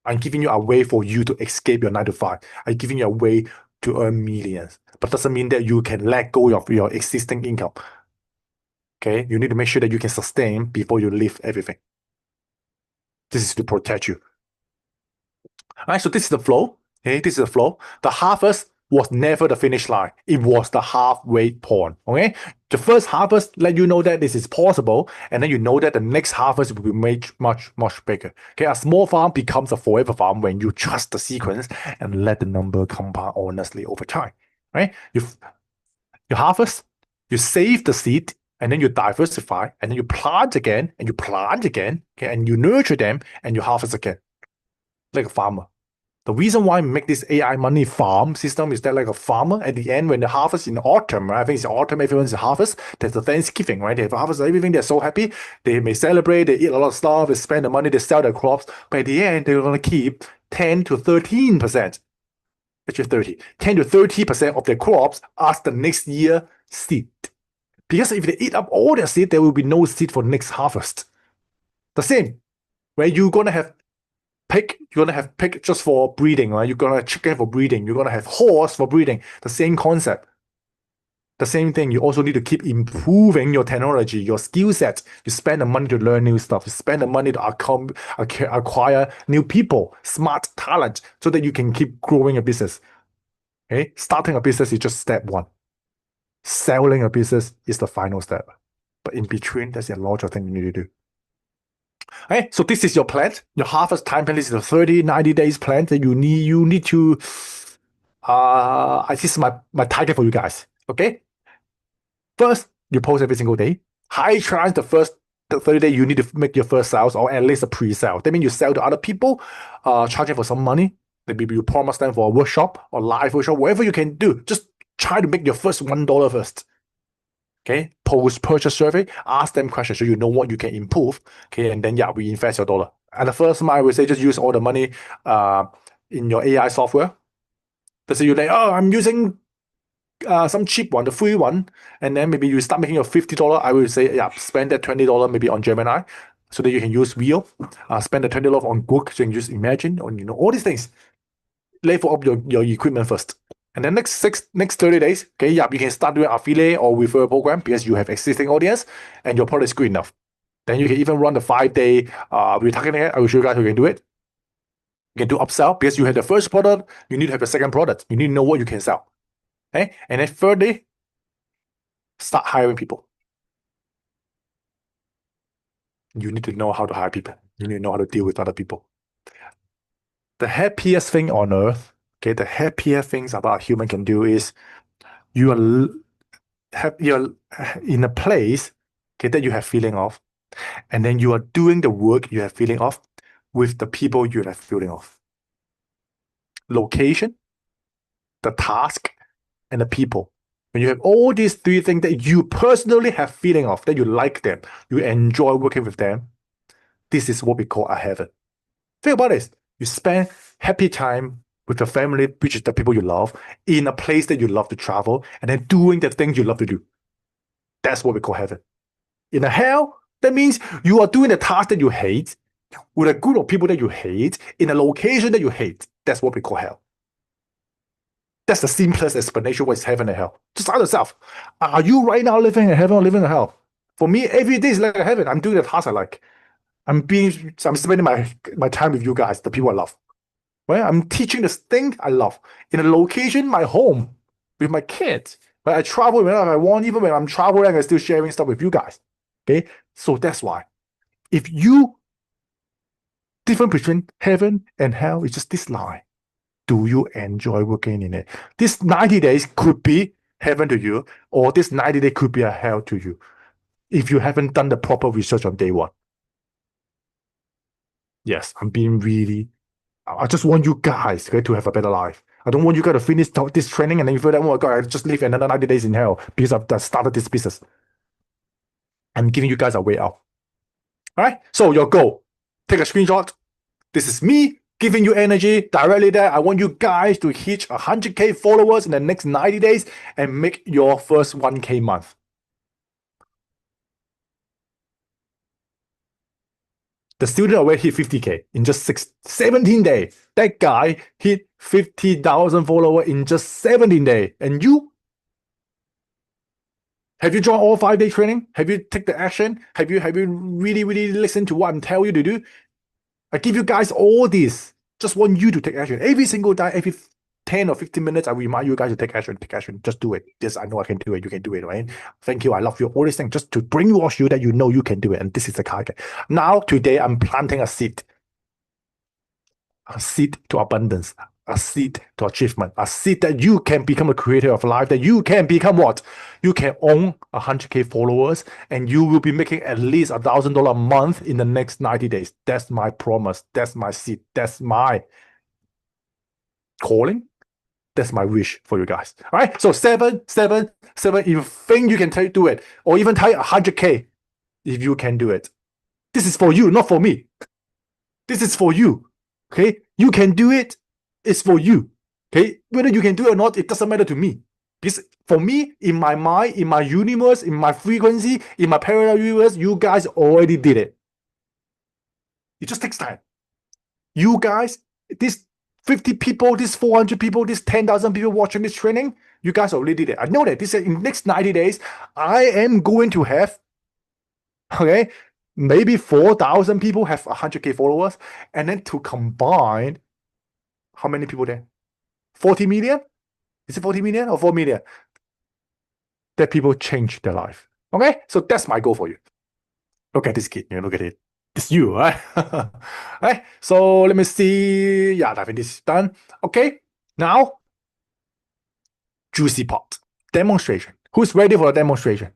I'm giving you a way for you to escape your 9 to 5. I'm giving you a way to earn millions. But doesn't mean that you can let go of your existing income. Okay? You need to make sure that you can sustain before you leave everything. This is to protect you. All right, so this is the flow. Okay, this is the flow. The harvest was never the finish line. It was the halfway point. Okay, the first harvest let you know that this is possible, and then you know that the next harvest will be much bigger. Okay, a small farm becomes a forever farm when you trust the sequence and let the number compound honestly over time. Right? You harvest, you save the seed, and then you diversify, and then you plant again, and you plant again, okay, and you nurture them, and you harvest again, like a farmer. The reason why we make this AI money farm system is that like a farmer at the end when the harvest in autumn, right? I think it's autumn, everyone's harvest. There's the Thanksgiving, right? They have harvest everything. They're so happy. They may celebrate. They eat a lot of stuff. They spend the money. They sell their crops. But at the end, they're gonna keep 10 to 13%. Actually, 10 to 30% of their crops as the next year seed. Because if they eat up all their seed, there will be no seed for next harvest. The same, where you're gonna have pig, you're gonna have pig just for breeding, right? You're gonna have chicken for breeding. You're gonna have horse for breeding. The same concept. The same thing. You also need to keep improving your technology, your skill set. You spend the money to learn new stuff. You spend the money to acquire new people, smart talent, so that you can keep growing a business. Okay, starting a business is just step 1. Selling a business is the final step. But in between, there's a lot of things you need to do. Okay, so this is your plan. Your harvest time plan is the 30, 90 days plan that you need to this is my target for you guys. Okay. First, you post every single day. High chance the first 30 days you need to make your first sales or at least a pre-sale. That means you sell to other people, charging for some money. Maybe you promise them for a workshop or live workshop, whatever you can do. Just try to make your first $1 first. Okay, post-purchase survey, ask them questions so you know what you can improve. Okay, and then we invest your dollar. And the first month, I would say just use all the money in your AI software. Let's say you're like, oh, I'm using some cheap one, the free one, and then maybe you start making your $50. I would say, spend that $20 maybe on Gemini, so that you can use Wheel. Spend the $20 on Google, so you can use Imagine, or all these things. Level up your equipment first. And then next 30 days, okay, you can start doing affiliate or referral program because you have existing audience and your product is good enough. Then you can even run the 5-day retargeting. I will show you guys how you can do it. You can do upsell because you have the first product, you need to have the second product. You need to know what you can sell. Okay, and then thirdly, Start hiring people. You need to know how to hire people. You need to know how to deal with other people. The happiest thing on earth, okay, the happiest things about a human can do is you are you're in a place, okay, that you have feeling of, and then you are doing the work you have feeling of with the people you have feeling of. Location, the task, and the people. When you have all these three things that you personally have feeling of, that you like them, you enjoy working with them, this is what we call a heaven. Think about this. You spend happy time with your family, which is the people you love, in a place that you love to travel, and then doing the things you love to do. That's what we call heaven. In a hell, that means you are doing the task that you hate, with a group of people that you hate, in a location that you hate. That's what we call hell. That's the simplest explanation what is heaven and hell. Just ask yourself, are you right now living in heaven or living in hell? For me, every day is like a heaven. I'm doing the task I like. I'm spending my time with you guys, the people I love. Right? I'm teaching the thing I love. In a location, my home, with my kids. Right? I travel whenever I want, even when I'm traveling, I'm still sharing stuff with you guys. Okay? So that's why. If you difference between heaven and hell is just this line. Do you enjoy working in it? This 90 days could be heaven to you, or this 90 days could be a hell to you if you haven't done the proper research on day one. Yes, I'm being really. I just want you guys, okay, to have a better life. I don't want you guys to finish this training and then you feel that, oh my God, I just live another 90 days in hell because I've started this business. I'm giving you guys a way out. All right? So your goal, take a screenshot. This is me giving you energy directly there. I want you guys to hit 100K followers in the next 90 days and make your first 1K month. The student already hit 50K in just 17 days. That guy hit 50,000 followers in just 17 days. And you? Have you joined all 5-day training? Have you taken the action? Have you really, really listened to what I'm telling you to do? I give you guys all this. Just want you to take action. Every single day, every 10 or 15 minutes, I remind you guys to take action. Take action. Just do it. Yes, I know I can do it. You can do it, right? Thank you. I love you. All these things just to brainwash you that you know you can do it. And this is the target. Now, today, I'm planting a seed. A seed to abundance. A seed to achievement. A seed that you can become a creator of life. That you can become what? You can own 100K followers. And you will be making at least $1,000 a month in the next 90 days. That's my promise. That's my seed. That's my calling. That's my wish for you guys. All right. So 777. If you think you can do it, or even type 100K if you can do it. This is for you, not for me. This is for you. Okay. You can do it. It's for you. Okay. Whether you can do it or not, it doesn't matter to me. Because for me, in my mind, in my universe, in my frequency, in my parallel universe, you guys already did it. It just takes time. You guys, this 50 people, this 400 people, this 10,000 people watching this training, you guys already did it. I know that this in the next 90 days, I am going to have, okay, maybe 4,000 people have 100K followers. And then to combine, how many people there? 40 million? Is it 40 million or 4 million? That people change their life. Okay, so that's my goal for you. Look at this kid, look at it. It's you, right? Right? So let me see. Yeah, I think this is done. Okay, now juicy part. Demonstration. Who's ready for the demonstration?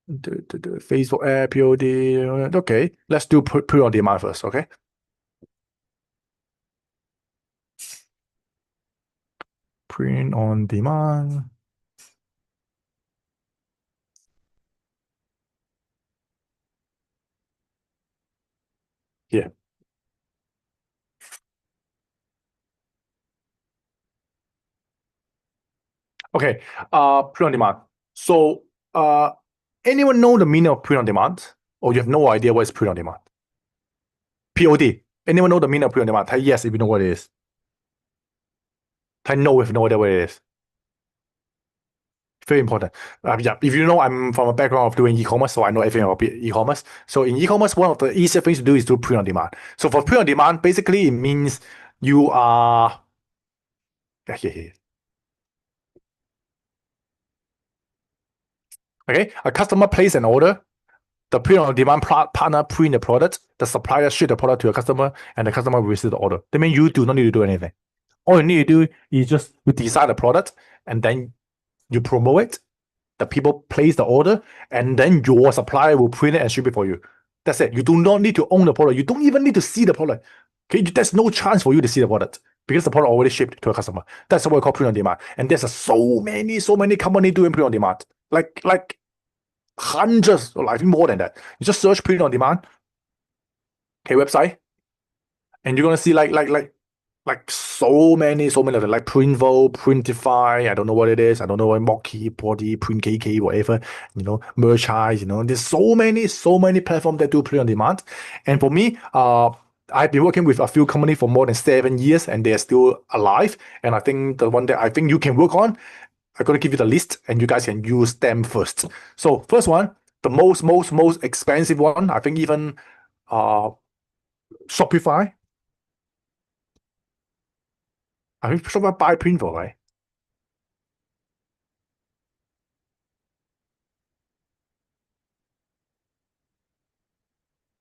The Facebook app, POD. Okay, let's do print on demand first, okay? Print on demand. Here. Okay, print on demand. So, anyone know the meaning of print on demand? Or you have no idea what is print on demand? POD. Anyone know the meaning of print on demand? Type yes if you know what it is. Type no if you know what it is. Very important. Yeah, if you know, I'm from a background of doing e-commerce, so I know everything about e-commerce. So in e-commerce, one of the easiest things to do is to print on demand. So for print on demand, basically it means you are Yeah, yeah, yeah. Okay, a customer place an order. The print on demand partner print the product. The supplier ship the product to a customer, and the customer will receive the order. That means you do not need to do anything. All you need to do is just you design the product, and then you promote it. The people place the order, and then your supplier will print it and ship it for you. That's it. You do not need to own the product. You don't even need to see the product. Okay, there's no chance for you to see the product because the product already shipped to a customer. That's what we call print on demand. And there's so many companies doing print on demand. Like hundreds, or I think more than that. You just search print on demand, okay, website, and you're gonna see like so many of them, like Printful, Printify, I don't know what it is, I don't know what Mocky, Body, Print KK, whatever, Merchize, there's so many platforms that do print on demand. And for me, I've been working with a few companies for more than 7 years, and they're still alive. And I think the one that I think you can work on, I'm gonna give you the list, and you guys can use them first. So first one, the most expensive one, I think even Shopify. I think Shopify buy Printful, right?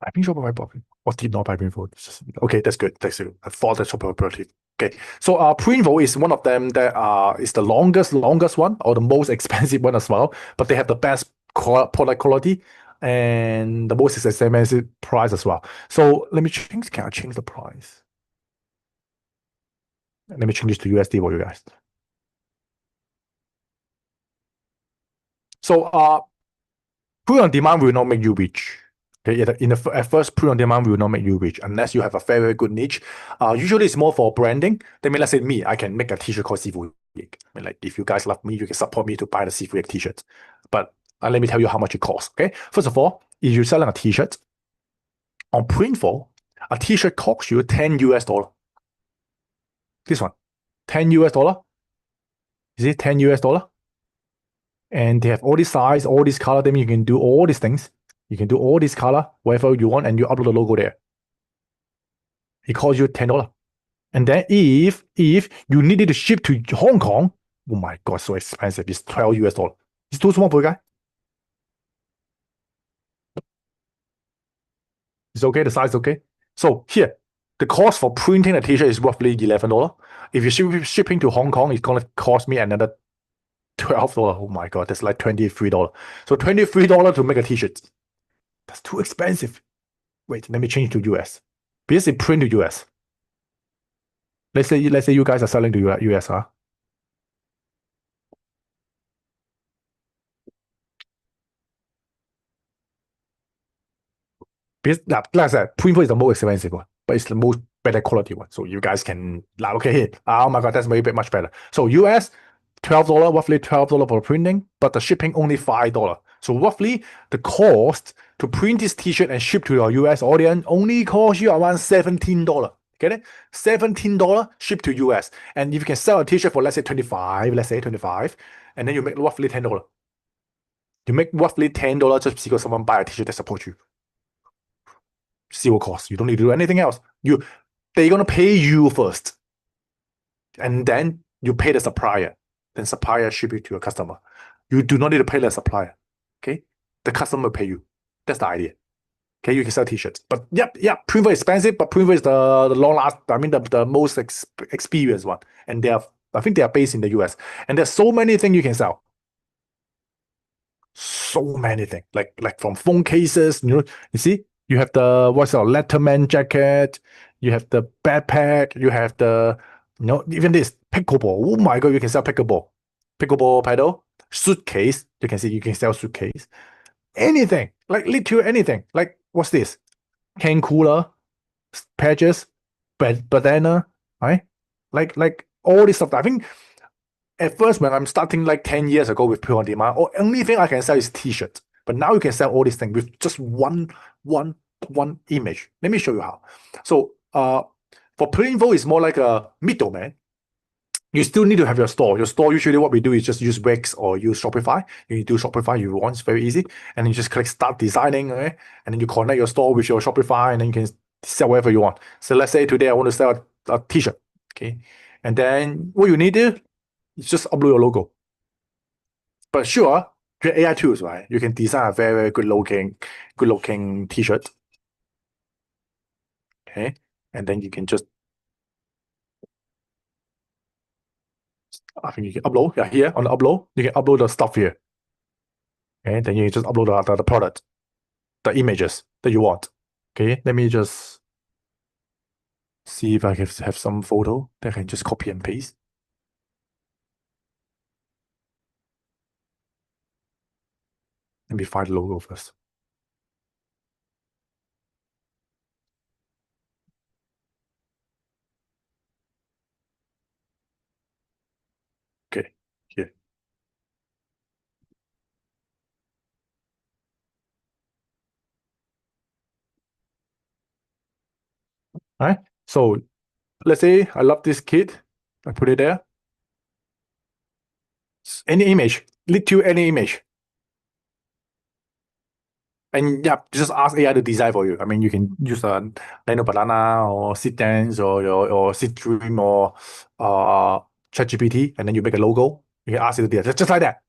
I think Shopify bought or did not buy Printful. Okay, that's good. That's good. I thought that Shopify bought it. Okay, so Printful is one of them that is the longest one or the most expensive one as well. But they have the best product quality and the most expensive price as well. So let me change. Can I change the price? Let me change this to USD for you guys. So print on demand will not make you rich. Okay, at first, print on demand will not make you rich unless you have a very good niche. Usually it's more for branding. That means, let's say me, I can make a t-shirt called Zz6wYcVIACg. I mean, like if you guys love me, you can support me to buy the Zz6wYcVIACg t-shirt. But let me tell you how much it costs. Okay, first of all, if you're selling a t-shirt on Printful, a t-shirt costs you $10. This one, $10. Is it $10? And they have all this size, all this color. That means you can do all these things. You can do all this color, whatever you want, and you upload the logo there. It costs you $10. And then if you needed to ship to Hong Kong, oh my God, so expensive. It's $12. It's too small for a guy. It's okay, the size is okay. So here, the cost for printing a t-shirt is roughly $11. If you're shipping to Hong Kong, it's gonna cost me another $12. Oh my God, that's like $23. So $23 to make a t-shirt. That's too expensive. Wait, let me change to US. Because they print to US. Let's say you guys are selling to US, huh? Because like I said, Printful is the most expensive one, but it's the most better quality one. So you guys can like, okay, here, oh my God, that's maybe much better. So US, $12, roughly $12 for printing, but the shipping only $5. So roughly the cost to print this t-shirt and ship to your US audience only cost you around $17. Get it? $17 shipped to US. And if you can sell a t-shirt for let's say 25, and then you make roughly $10. You make roughly $10 just because someone buy a t-shirt that supports you. Zero cost. You don't need to do anything else. They're gonna pay you first. And then you pay the supplier. Then supplier ship it to your customer. You do not need to pay the supplier. Okay? The customer will pay you. That's the idea. Okay, you can sell t-shirts. But yeah, Printful is expensive, but Printful is the long last, I mean the most experienced one. And I think they are based in the US. And there's so many things you can sell. So many things. Like from phone cases, you see, you have the Letterman jacket, you have the backpack, you have the even this pickleball. Oh my God, you can sell pickleball paddle, suitcase. You can see you can sell suitcase. Anything, like literally anything. Like what's this? Can cooler, patches, bandana, right? Like all this stuff. I think at first when I'm starting like 10 years ago with Print on Demand, only thing I can sell is t-shirts. But now you can sell all these things with just one image. Let me show you how. So for Printful is more like a middleman. You still need to have your store. Your store, usually what we do is just use Wix or use Shopify. You do Shopify if you want, it's very easy. And then you just click start designing, okay? And then you connect your store with your Shopify, and then you can sell whatever you want. So let's say today I want to sell a t-shirt, okay? And then what you need to is just upload your logo. But sure, with AI tools, right? You can design a very, very good looking t-shirt. Okay. And then you can just I think you can upload. Yeah, here on the upload, you can upload the stuff here. Okay, then you just upload the product, the images that you want. Okay, let me just see if I can have some photo that I can just copy and paste. Let me find the logo first. Okay, here. All right. So let's say I love this kid. I put it there. Any image, lead to any image. And yeah, just ask AI to design for you. I mean, you can use a Nano Banana or Sit Dance or Sit Dream or ChatGPT, and then you make a logo. You can ask it to do it just like that.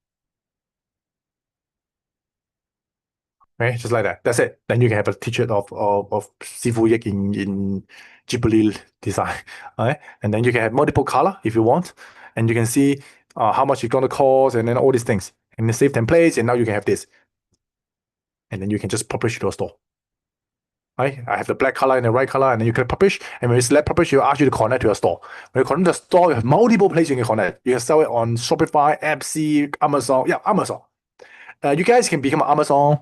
Okay, just like that. That's it. Then you can have a t-shirt of Zz6wYcVIACg in Ghibli design. All right, and then you can have multiple color if you want, and you can see how much it's gonna cost, and then all these things, and then save templates, and now you can have this, and then you can just publish it to a store. Right? I have the black color and the white color, and then you click publish. And when you select publish, you ask you to connect to your store. When you connect to the store, you have multiple places you can connect. You can sell it on Shopify, Etsy, Amazon. Yeah, Amazon. You guys can become an Amazon.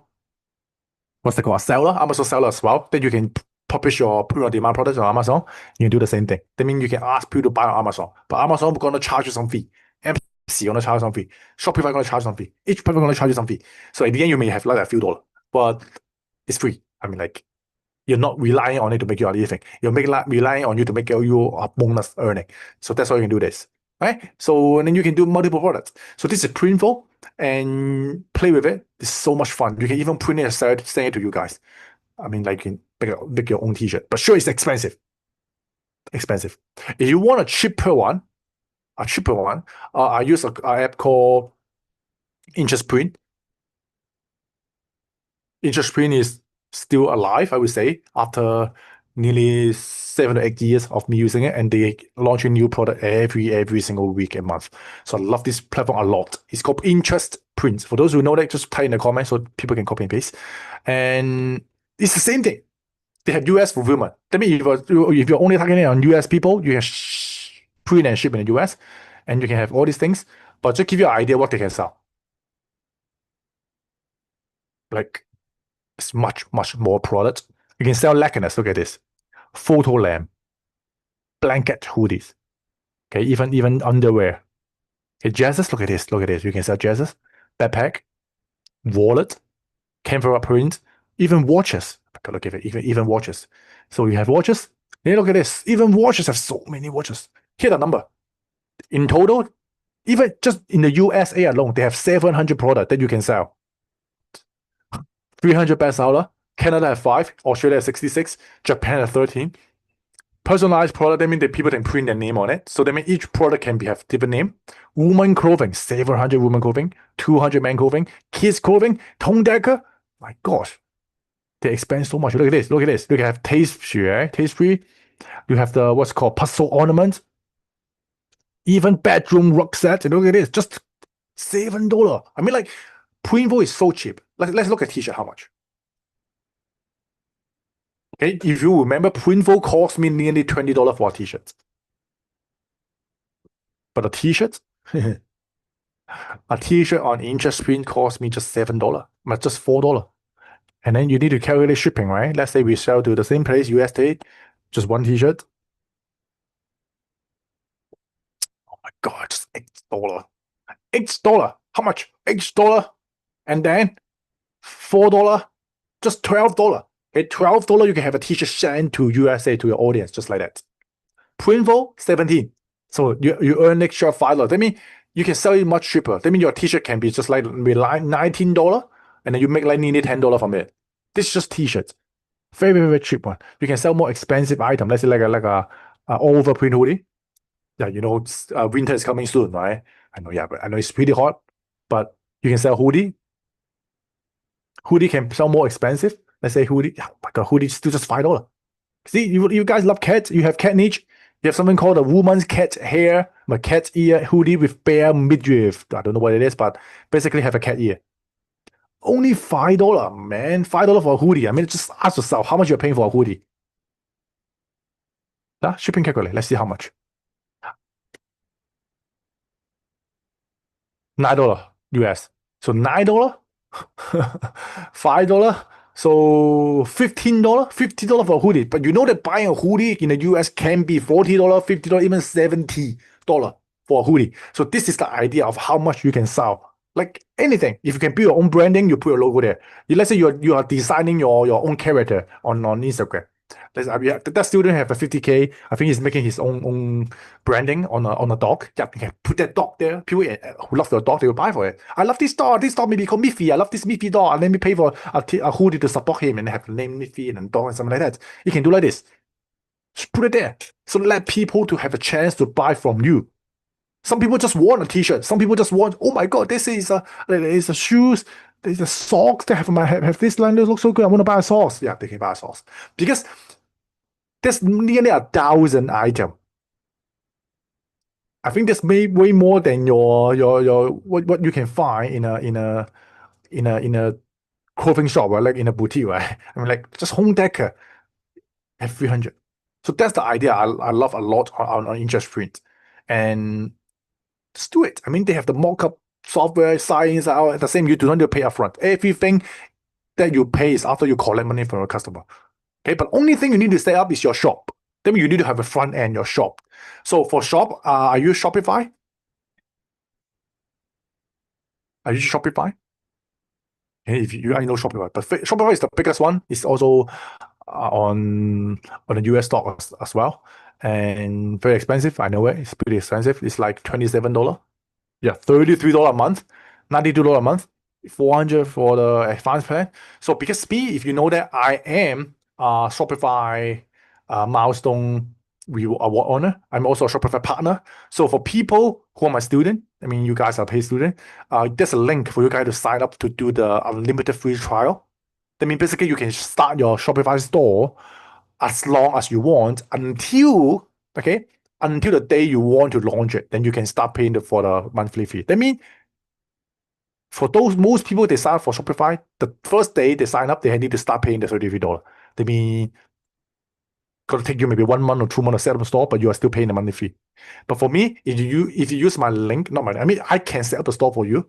What's it called? A seller, Amazon seller as well. Then you can publish your print on demand products on Amazon. You can do the same thing. That means you can ask people to buy on Amazon, but Amazon gonna charge you some fee. Etsy gonna charge some fee. Shopify gonna charge some fee. Each platform gonna charge you some fee. So at the end, you may have like a few dollars, but it's free. I mean, like, you're not relying on it to make you a living. You're relying on you to make you a bonus earning. So that's why you can do this, right? So and then you can do multiple products. So this is printful and play with it. It's so much fun. You can even print it and send it to you guys. I mean, like, you can make your own t-shirt, but sure, it's expensive. Expensive. If you want a cheaper one, I use an app called Interest Print. Interest Print is still alive, I would say, after nearly 7 or 8 years of me using it, and they launch a new product every single week and month. So I love this platform a lot. It's called Interest Print. For those who know that, just type in the comments so people can copy and paste. And it's the same thing. They have US fulfillment. That means if you're only targeting on US people, you can print and ship in the US, and you can have all these things. But just give you an idea what they can sell. Like, it's much more product. You can sell lacquerness. Look at this. Photo lamp, blanket hoodies. Okay, even underwear. Okay, jazzes. Look at this. You can sell jazzes, backpack, wallet, camera print, even watches. Look at it. Even watches. So you have watches. Hey, look at this. Even watches have so many watches. Here the number. In total, even just in the USA alone, they have 700 products that you can sell. 300 bestseller. Canada have 5, Australia have 66, Japan have 13. Personalized product, that means that people can print their name on it. So that means each product can have different name. Woman clothing, 700 woman clothing, 200 men clothing, kids clothing, tone decker. My gosh, they expand so much. Look at this. You can have tapestry, right? Tapestry. You have the what's called puzzle ornament. Even bedroom rug set. Look at this, just $7. I mean, like, Printful is so cheap. Let's look at t-shirt. How much? Okay, if you remember, Printful cost me nearly $20 for a t-shirt. But a t-shirt, a t-shirt on Interest Print cost me just $7, but just $4. And then you need to calculate shipping, right? Let's say we sell to the same place, USA, just one t-shirt. Oh my God, just $8. $8. How much? $8. And then $4, just $12. Okay, $12, you can have a t-shirt sent to USA to your audience, just like that. Printful, 17. So you earn extra $5. That means you can sell it much cheaper. That means your t-shirt can be just like $19, and then you make like nearly $10 from it. This is just t-shirts. Very cheap one. You can sell more expensive item. Let's say like a overprint hoodie. Yeah, winter is coming soon, right? I know, yeah, but I know it's pretty hot, but you can sell hoodie. Hoodie can sell more expensive. Let's say hoodie, oh my God, hoodie is still just $5. See, you guys love cats. You have cat niche. You have something called a woman's cat hair, my cat ear hoodie with bare midriff. I don't know what it is, but basically have a cat ear. Only $5, man. $5 for a hoodie. I mean, just ask yourself how much you're paying for a hoodie. Shipping calculate. Let's see how much. $9 US. So $9, $5. So $15, $50 for a hoodie. But you know that buying a hoodie in the US can be $40, $50, even $70 for a hoodie. So this is the idea of how much you can sell. Like anything, if you can build your own branding, you put your logo there. Let's say you are designing your own character on Instagram. That student have a 50K. I think he's making his own branding on a dog. Yeah, you can put that dog there. People who love your dog, they will buy for it. I love this dog. This dog may be called Miffy. I love this Miffy dog. And let me pay for a hoodie to support him and have the name Miffy and dog and something like that. You can do like this. Just put it there. So let people to have a chance to buy from you. Some people just want a t-shirt. Some people just want, oh my God, this is a shoes. There's a socks that have this line that looks so good. I want to buy a socks. Yeah, they can buy a socks. Because there's nearly 1,000 items. I think that's way more than your what you can find in a clothing shop, right? Like in a boutique, right? I mean, like just home decor at 300. So that's the idea I love a lot on interest print. And just do it. I mean, they have the mock-up software, signs out the same. You do not need to pay upfront. Everything that you pay is after you collect money from your customer. Okay, but only thing you need to set up is your shop. Then you need to have a front end, your shop. So for shop, are you Shopify? Are you Shopify? Okay, if you I know Shopify, but Shopify is the biggest one. It's also on the US stock as well, and very expensive. I know it. It's pretty expensive. It's like $27. Yeah, $33 a month, $92 a month, 400 for the advanced plan. So because me, if you know that I am Shopify milestone award owner, I'm also a Shopify partner. So for people who are my student, I mean you guys are paid student, there's a link for you guys to sign up to do the unlimited free trial. That means basically you can start your Shopify store as long as you want until the day you want to launch it. Then you can start paying for the monthly fee. That means for most people they sign up for Shopify, the first day they sign up, they need to start paying the $33. That means gonna take you maybe 1 month or 2 months to set up a store, but you are still paying the monthly fee. But for me, if you use my link, I can set up the store for you.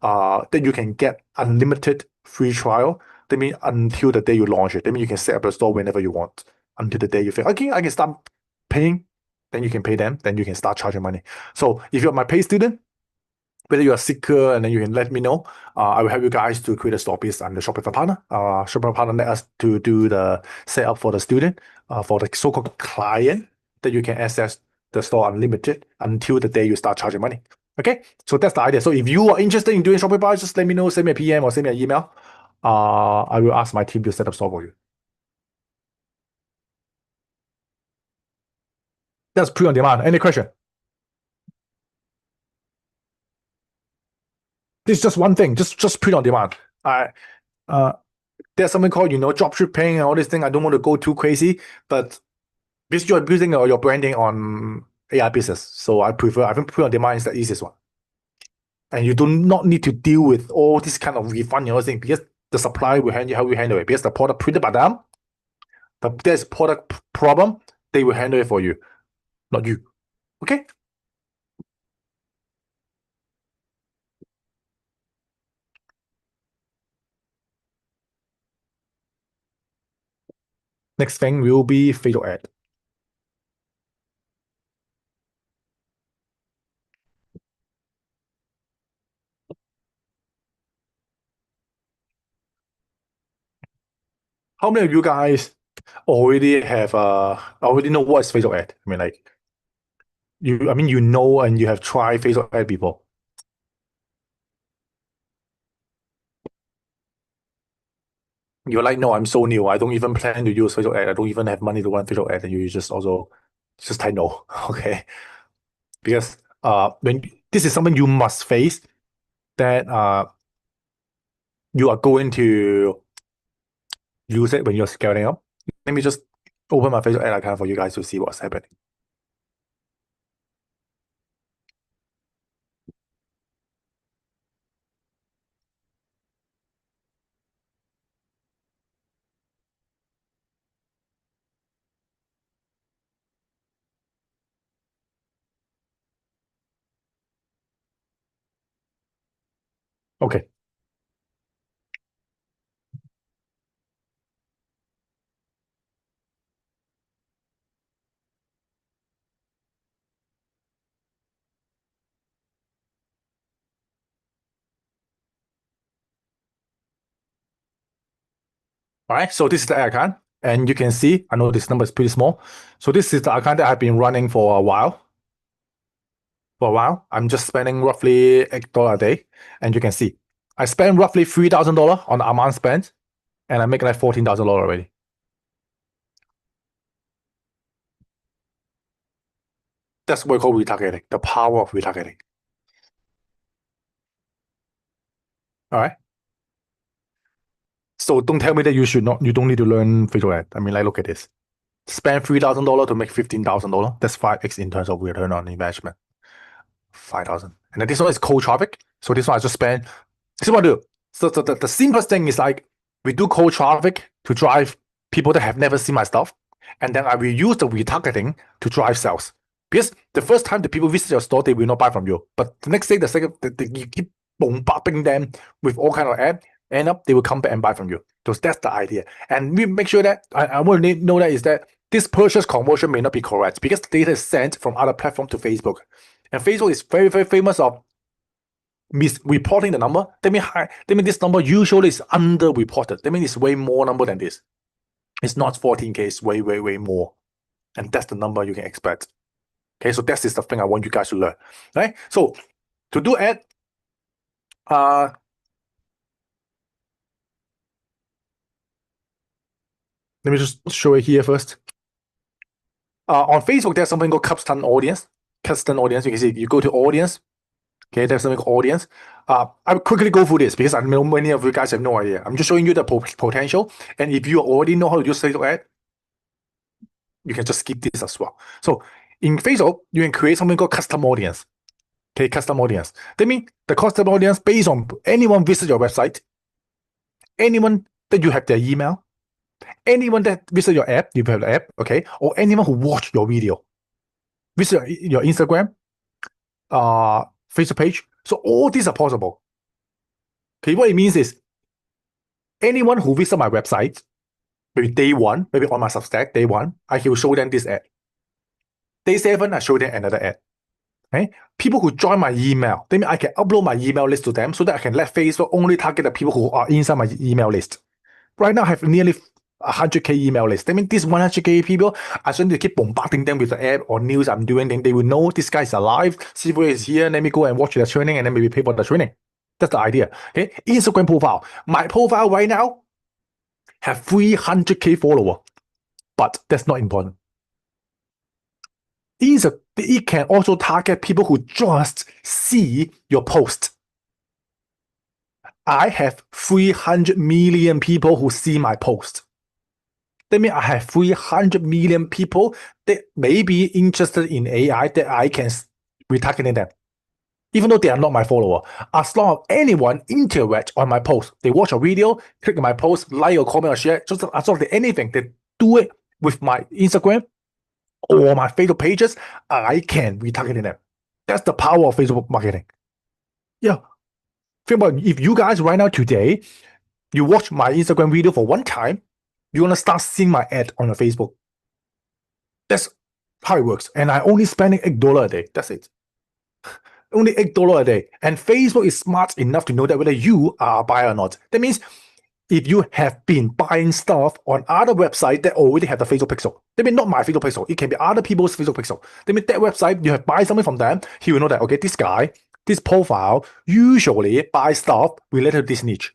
Then you can get unlimited free trial. That means until the day you launch it. That means you can set up the store whenever you want. Until the day you feel, okay, I can start paying. Then you can pay them. Then you can start charging money. So if you're my paid student, whether you're a seeker, and then you can let me know. I will help you guys to create a store based on the Shopify partner. Shopify partner let us to do the setup for the student, for the so-called client, that you can access the store unlimited until the day you start charging money. Okay, so that's the idea. So if you are interested in doing Shopify, just let me know, send me a PM or send me an email. I will ask my team to set up store for you. That's pre on demand. Any question? This is just one thing, just print on demand. Uh, there's something called drop shipping and all this thing. I don't want to go too crazy, but because you're building your branding on AI business, so I think print on demand is the easiest one, and you do not need to deal with all this kind of refund and all thing because the supply will handle how we handle it. Because the product printed by them, but there's product problem, they will handle it for you, not you. Okay. Next thing will be Facebook ad. How many of you guys already know what is Facebook ad? I mean, like you know, and you have tried Facebook ad before. You're like, no, I'm so new. I don't even plan to use Facebook ad. I don't even have money to run Facebook ad. And you just type no. Okay. because when this is something you must face, that you are going to use it when you're scaling up. Let me just open my Facebook ad account for you guys to see what's happening. Okay. All right, so this is the ad account, and you can see, I know this number is pretty small. So this is the account that I've been running for a while. I'm just spending roughly $8 a day, and you can see I spend roughly $3,000 on the amount spent, and I make like $14,000 already. That's what we call retargeting, the power of retargeting. All right. So don't tell me that you don't need to learn Facebook ad. I mean, like, look at this. Spend $3,000 to make $15,000. That's 5x in terms of return on investment. 5,000. And then this one is cold traffic. So this one I just spend. This is what I do. So the simplest thing is like we do cold traffic to drive people that have never seen my stuff. And then I will use the retargeting to drive sales. Because the first time the people visit your store, they will not buy from you. But the next day, you keep bombarding them with all kind of ads, end up they will come back and buy from you. So that's the idea. And we make sure that I want to know that is that this purchase conversion may not be correct because the data is sent from other platforms to Facebook. And Facebook is very, very famous of misreporting the number. That means this number usually is underreported. That means it's way more number than this. It's not 14K, it's way, way, way more. And that's the number you can expect. Okay, so that is the thing I want you guys to learn. Right? So to do ad, let me just show it here first. On Facebook, there's something called custom audience. Custom audience, you can see you go to audience. Okay, there's something called audience. I'll quickly go through this because I know many of you guys have no idea. I'm just showing you the potential. And if you already know how to use Facebook ad, you can just skip this as well. So in Facebook, you can create something called custom audience. Okay, custom audience. That means the custom audience based on anyone visit your website, anyone that you have their email, anyone that visit your app, you have the app, okay, or anyone who watch your video, visit your Instagram, Facebook page. So all these are possible. Okay, what it means is anyone who visit my website, maybe day one, maybe on my Substack, day one, I will show them this ad. Day 7, I show them another ad. Okay? People who join my email, that means I can upload my email list to them so that I can let Facebook only target the people who are inside my email list. Right now, I have nearly 100K email list. That means these 100K people, I just need to keep bombarding them with the app or news I'm doing. Then they will know this guy is alive. Zz6wYcVIACg is here. Let me go and watch the training and then maybe pay for the training. That's the idea. Okay, Instagram profile. My profile right now have 300K follower, but that's not important. It can also target people who just see your post. I have 300 million people who see my post. That means I have 300 million people that may be interested in AI that I can retarget them. Even though they are not my follower. As long as anyone interact on my post, they watch a video, click on my post, like or comment or share, just as long as anything, they do it with my Instagram or my Facebook pages, I can retarget them. That's the power of Facebook marketing. Yeah. Think about if you guys right now today, you watch my Instagram video for one time, you're gonna start seeing my ad on your Facebook. That's how it works. And I only spending $8 a day. That's it. Only $8 a day. And Facebook is smart enough to know that whether you are a buyer or not. That means if you have been buying stuff on other websites that already have the Facebook pixel, that means not my Facebook pixel, it can be other people's Facebook pixel. That means that website, you have buy something from them, he will know that, okay, this guy, this profile usually buy stuff related to this niche.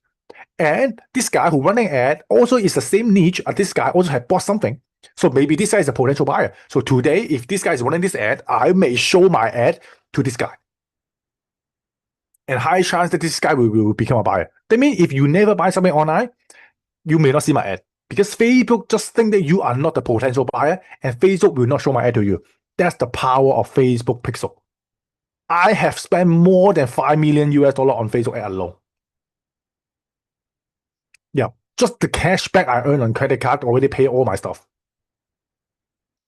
And this guy who running ad also is the same niche as this guy also have bought something. So maybe this guy is a potential buyer. So today, if this guy is running this ad, I may show my ad to this guy. And high chance that this guy will become a buyer. That means if you never buy something online, you may not see my ad. Because Facebook just think that you are not a potential buyer and Facebook will not show my ad to you. That's the power of Facebook Pixel. I have spent more than $5 million on Facebook ad alone. Yeah, just the cashback I earn on credit card already pay all my stuff.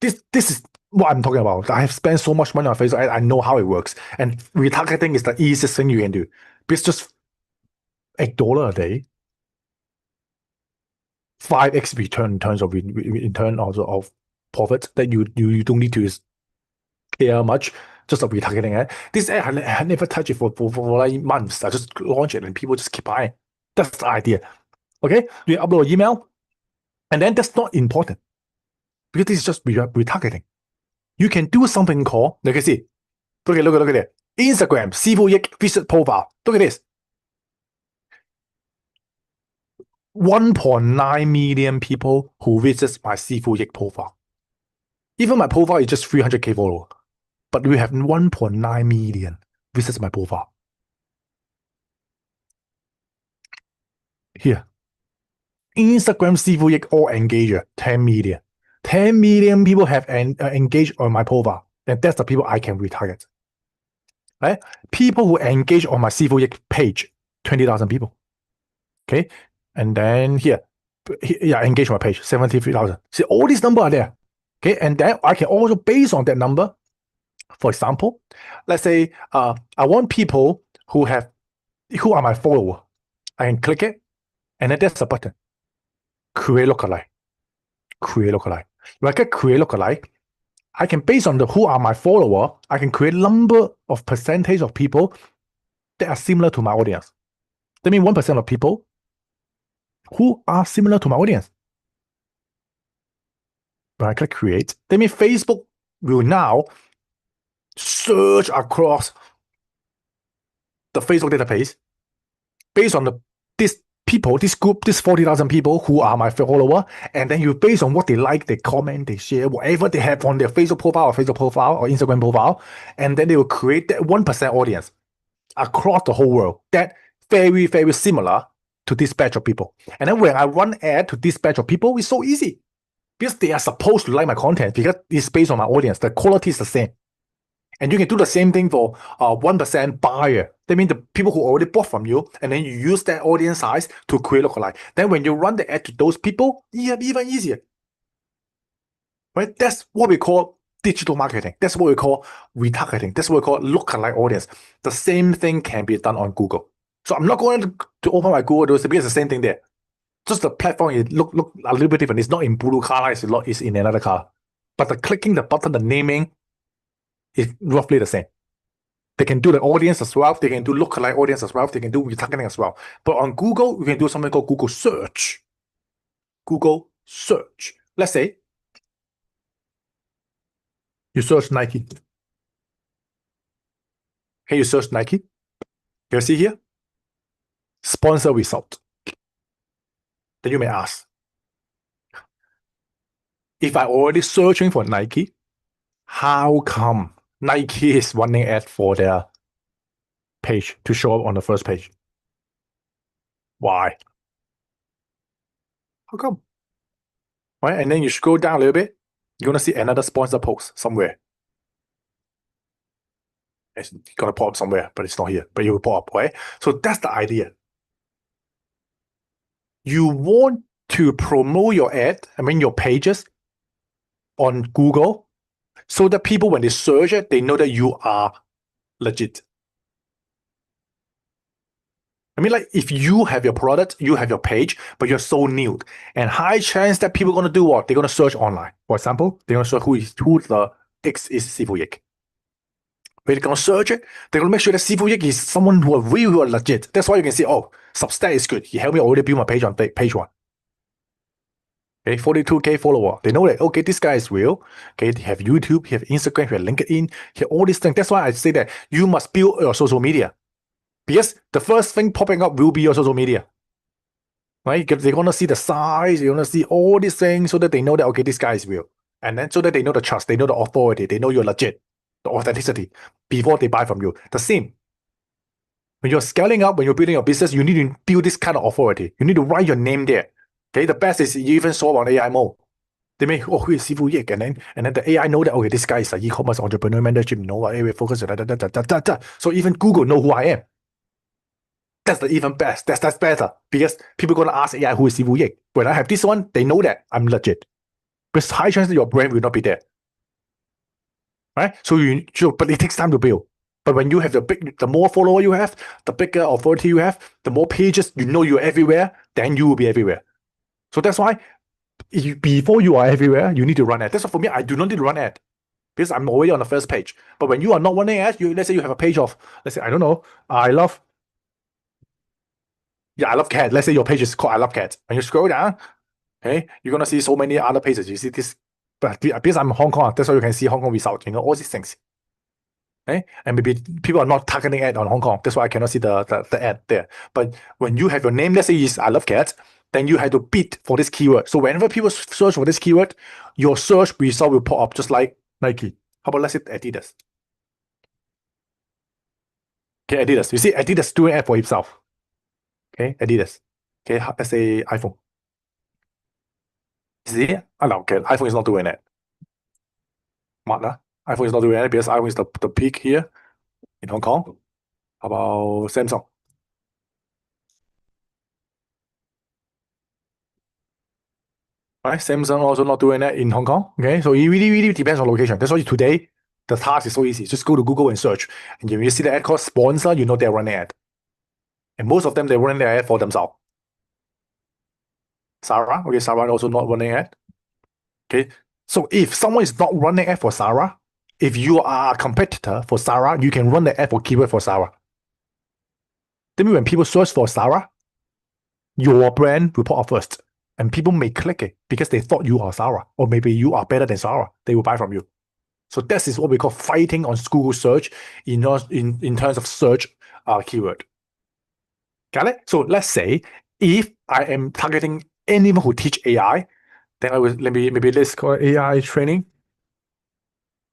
This is what I'm talking about. I have spent so much money on Facebook. I know how it works. And retargeting is the easiest thing you can do. It's just $8 a day. 5x return in terms of return also of profit that you don't need to care much. Just a retargeting ad. This ad I never touched it for like months. I just launched it and people just keep buying. That's the idea. Okay, you upload an email, and then that's not important because this is just retargeting. You can do something called, you can see, look at it. Instagram, Zz6wYcVIACg visit profile. Look at this. 1.9 million people who visits my Zz6wYcVIACg profile. Even my profile is just 300k followers, but we have 1.9 million visits my profile. Here. Instagram Zz6wYcVIACg all engager, 10 million. 10 million people have engaged on my profile, and that's the people I can retarget. Right? People who engage on my Zz6wYcVIACg page, 20,000 people. Okay, and then here, engage my page, 73,000. See, all these numbers are there. Okay, and then I can also base on that number. For example, let's say I want people who are my follower. I can click it, and then there's a button. Create lookalike. Create lookalike. When I get create lookalike, I can, based on who are my follower, I can create number of percentage of people that are similar to my audience. That means 1% of people who are similar to my audience. When I click create, that means Facebook will now search across the Facebook database based on this group, this 40,000 people who are my follower, and then you base on what they like, they comment, they share, whatever they have on their Facebook profile or Instagram profile, and then they will create that 1% audience across the whole world that very, very similar to this batch of people. And then when I run ad to this batch of people, it's so easy because they are supposed to like my content because it's based on my audience. The quality is the same. And you can do the same thing for 1% buyer. That means the people who already bought from you, and then you use that audience size to create lookalike. Then when you run the ad to those people, you have even easier. Right? That's what we call digital marketing. That's what we call retargeting. That's what we call lookalike audience. The same thing can be done on Google. So I'm not going to open my Google because it's the same thing there. Just the platform is look a little bit different. It's not in blue color, it's in another color. But the clicking the button, the naming, is roughly the same. They can do the audience as well. They can do lookalike audience as well. They can do retargeting as well. But on Google, you can do something called Google search. Google search. Let's say you search Nike. Can you search Nike? Can you see here? Sponsor result. Then you may ask, if I'm already searching for Nike, how come Nike is running ad for their page to show up on the first page? Why? How come? Right? And then you scroll down a little bit, you're going to see another sponsor post somewhere. It's going to pop up somewhere, but it's not here. But it will pop up, right? So that's the idea. You want to promote your ad, your pages on Google, so that people, when they search it, they know that you are legit. Like if you have your product, you have your page, but you're so new, and high chance that people are going to do what? They're going to search online. For example, they're going to search who the X is Zz6wYcVIACg. They're going to search it. They're going to make sure that Zz6wYcVIACg is someone who are really legit. That's why you can see, oh, Substack is good. He helped me already build my page on page 1. Okay, 42k follower. They know that, okay, this guy is real. Okay, they have YouTube, he have Instagram, he have LinkedIn, he have all these things. That's why I say that you must build your social media. Because the first thing popping up will be your social media. right? They're gonna see the size, they're gonna see all these things so that they know that okay, this guy is real. And then so that they know the trust, they know the authority, they know you're legit, the authenticity before they buy from you. The same. When you're scaling up, when you're building your business, you need to build this kind of authority. You need to write your name there. Okay, the best is you even solve on AI mode. They may, oh, who is Zz6wYcVIACg? And then the AI know that, okay, this guy is an e-commerce entrepreneur mentorship, you know what, we focus on da. So even Google know who I am. That's the even best. That's better. Because people gonna ask AI who is Zz6wYcVIACg. When I have this one, they know that I'm legit. Because high chance that your brand will not be there. Right? But it takes time to build. But when you have the more follower you have, the bigger authority you have, the more pages you know you're everywhere, then you will be everywhere. So that's why before you are everywhere, you need to run ad. That's why for me, I do not need to run ad because I'm already on the first page. But when you are not running ad, let's say you have a page of, let's say, I don't know, I love cat. Let's say your page is called I love cat. When you scroll down, okay, you're gonna see so many other pages. You see this, but because I'm in Hong Kong, that's why you can see Hong Kong result. You know all these things. Okay? And maybe people are not targeting ad on Hong Kong. That's why I cannot see the ad there. But when you have your name, let's say is I love cats, then you have to bid for this keyword. So whenever people search for this keyword, your search result will pop up just like Nike. How about let's say Adidas? Okay, Adidas. You see Adidas doing ad for himself. Okay, Adidas. Okay, let's say iPhone. See? Oh, no, okay, iPhone is not doing that. iPhone is not doing that because iPhone is the peak here in Hong Kong. How about Samsung? Right? Samsung also not doing that in Hong Kong. Okay, so it really depends on location. That's why today the task is so easy. Just go to Google and search. And if you see the ad called sponsor, you know they're running ad. And most of them they're running their ad for themselves. Sarah, okay, Sarah also not running ad. Okay, so if someone is not running ad for Sarah, if you are a competitor for Sarah, you can run the ad for keyword for Sarah. That means when people search for Sarah, your brand will pop up first. And people may click it because they thought you are Sarah, or maybe you are better than Sarah. They will buy from you. So this is what we call fighting on Google search in terms of search keyword. Got it? So let's say if I am targeting anyone who teach AI, then I will maybe let's call it AI training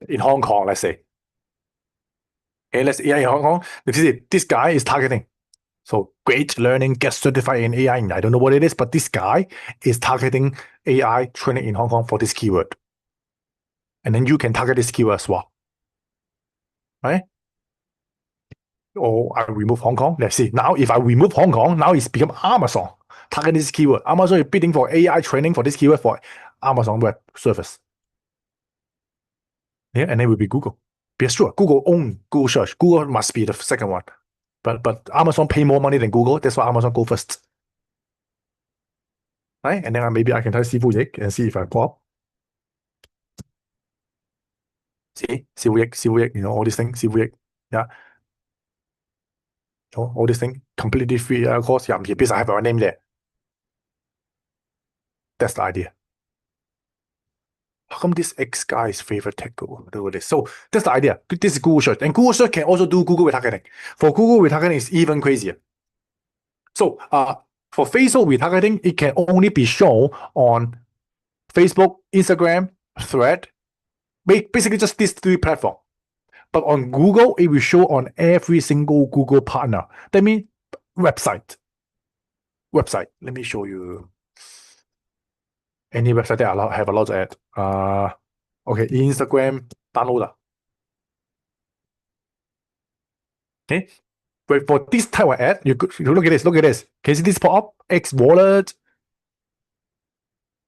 in Hong Kong, let's say. Okay, let's AI in Hong Kong. This guy is targeting. So great learning, get certified in AI. I don't know what it is, but this guy is targeting AI training in Hong Kong for this keyword. And then you can target this keyword as well. Right? Or I remove Hong Kong. Let's see. Now, if I remove Hong Kong, now it's become Amazon targeting this keyword. Amazon is bidding for AI training for this keyword for Amazon Web Service. Yeah, and then will be Google. Be sure, Google own Google search. Google must be the second one. But Amazon pay more money than Google. That's why Amazon go first. Right? And then maybe I can type Zz6wYcVIACg and see if I pop. See, Zz6wYcVIACg, you know, all these things, Zz6wYcVIACg. Yeah. You know, all these things, completely free course. Yeah, because I have our name there. That's the idea. How come this X guy is favorite tech Google? Look at this. So that's the idea. This is Google search. And Google search can also do Google retargeting. For Google retargeting, it's even crazier. So for Facebook retargeting, it can only be shown on Facebook, Instagram, Thread, basically just these three platforms. But on Google, it will show on every single Google partner. That means website. Let me show you any website that have a lot of ad. Okay, Instagram downloader. Okay, but for this type of ad, you look at this. Look at this. Can you see this pop up? X wallet.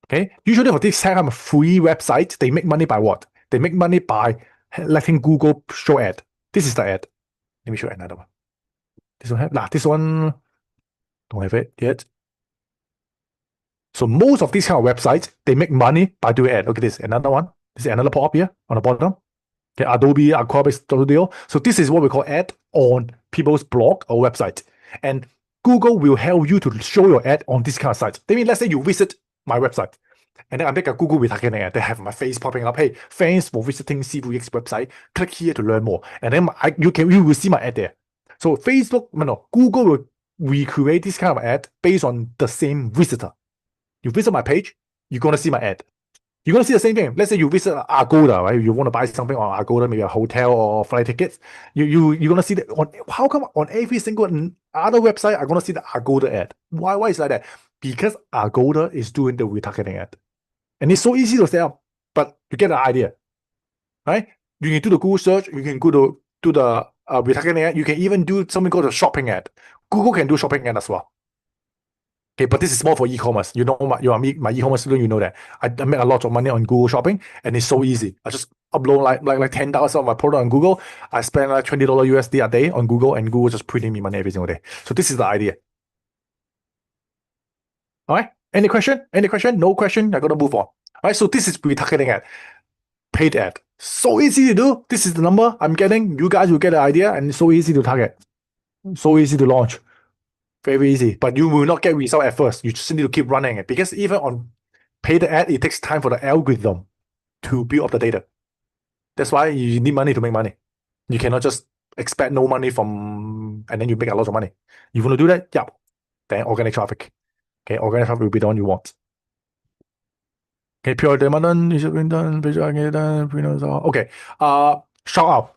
Okay, usually for this type of free website, they make money by what? They make money by letting Google show ad. This is the ad. Let me show another one. This one have this one don't have it yet. So most of these kind of websites, they make money by doing ad. Look at this, another one. This is another pop-up here on the bottom. Okay, Adobe Acrobat Studio. So this is what we call ad on people's blog or website. And Google will help you to show your ad on this kind of site. I mean, let's say you visit my website, and then I make a Google retargeting ad. They have my face popping up. Hey, thanks for visiting Zz6wYcVIACg's website. Click here to learn more. And then you will see my ad there. So Google will we create this kind of ad based on the same visitor. You visit my page, you're gonna see my ad. You're gonna see the same thing. Let's say you visit Agoda, right? You want to buy something on Agoda, maybe a hotel or flight tickets. You're gonna see that on how come on every single other website I'm gonna see the Agoda ad? Why is like that? Because Agoda is doing the retargeting ad. And it's so easy to set up, but you get the idea. Right? You can do the Google search, you can go to do the retargeting ad, you can even do something called a shopping ad. Google can do shopping ad as well. Okay, but this is more for e-commerce. You know, my e-commerce student, you know that. I make a lot of money on Google Shopping, and it's so easy. I just upload like $10 of my product on Google. I spend like $20 USD a day on Google, and Google just printing me money every single day. So this is the idea. All right. Any question? Any question? No question. I'm gonna move on. All right. So this is retargeting ad, paid ad. So easy to do. This is the number I'm getting. You guys will get the idea, and it's so easy to target. So easy to launch. Very easy. But you will not get result at first. You just need to keep running it, because even on paid ad, it takes time for the algorithm to build up the data. That's why you need money to make money. You cannot just expect no money from and then you make a lot of money. You want to do that? Yeah. Then organic traffic. Okay, organic traffic will be the one you want. Okay, pure demand is done, okay. Shout out.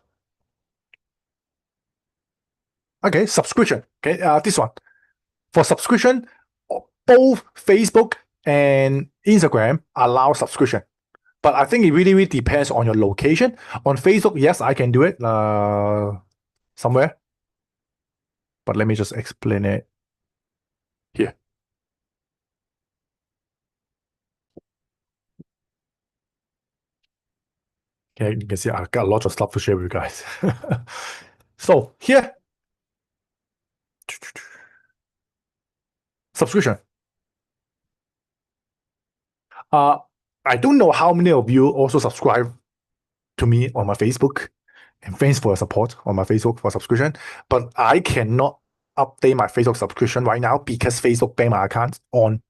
Okay, subscription. Okay, this one. For subscription, both Facebook and Instagram allow subscription. But I think it really depends on your location. On Facebook, yes, I can do it somewhere. But let me just explain it here. Okay, you can see I got a lot of stuff to share with you guys. So here, subscription. I don't know how many of you also subscribe to me on my Facebook, and thanks for your support on my Facebook for subscription. But I cannot update my Facebook subscription right now because Facebook banned my account on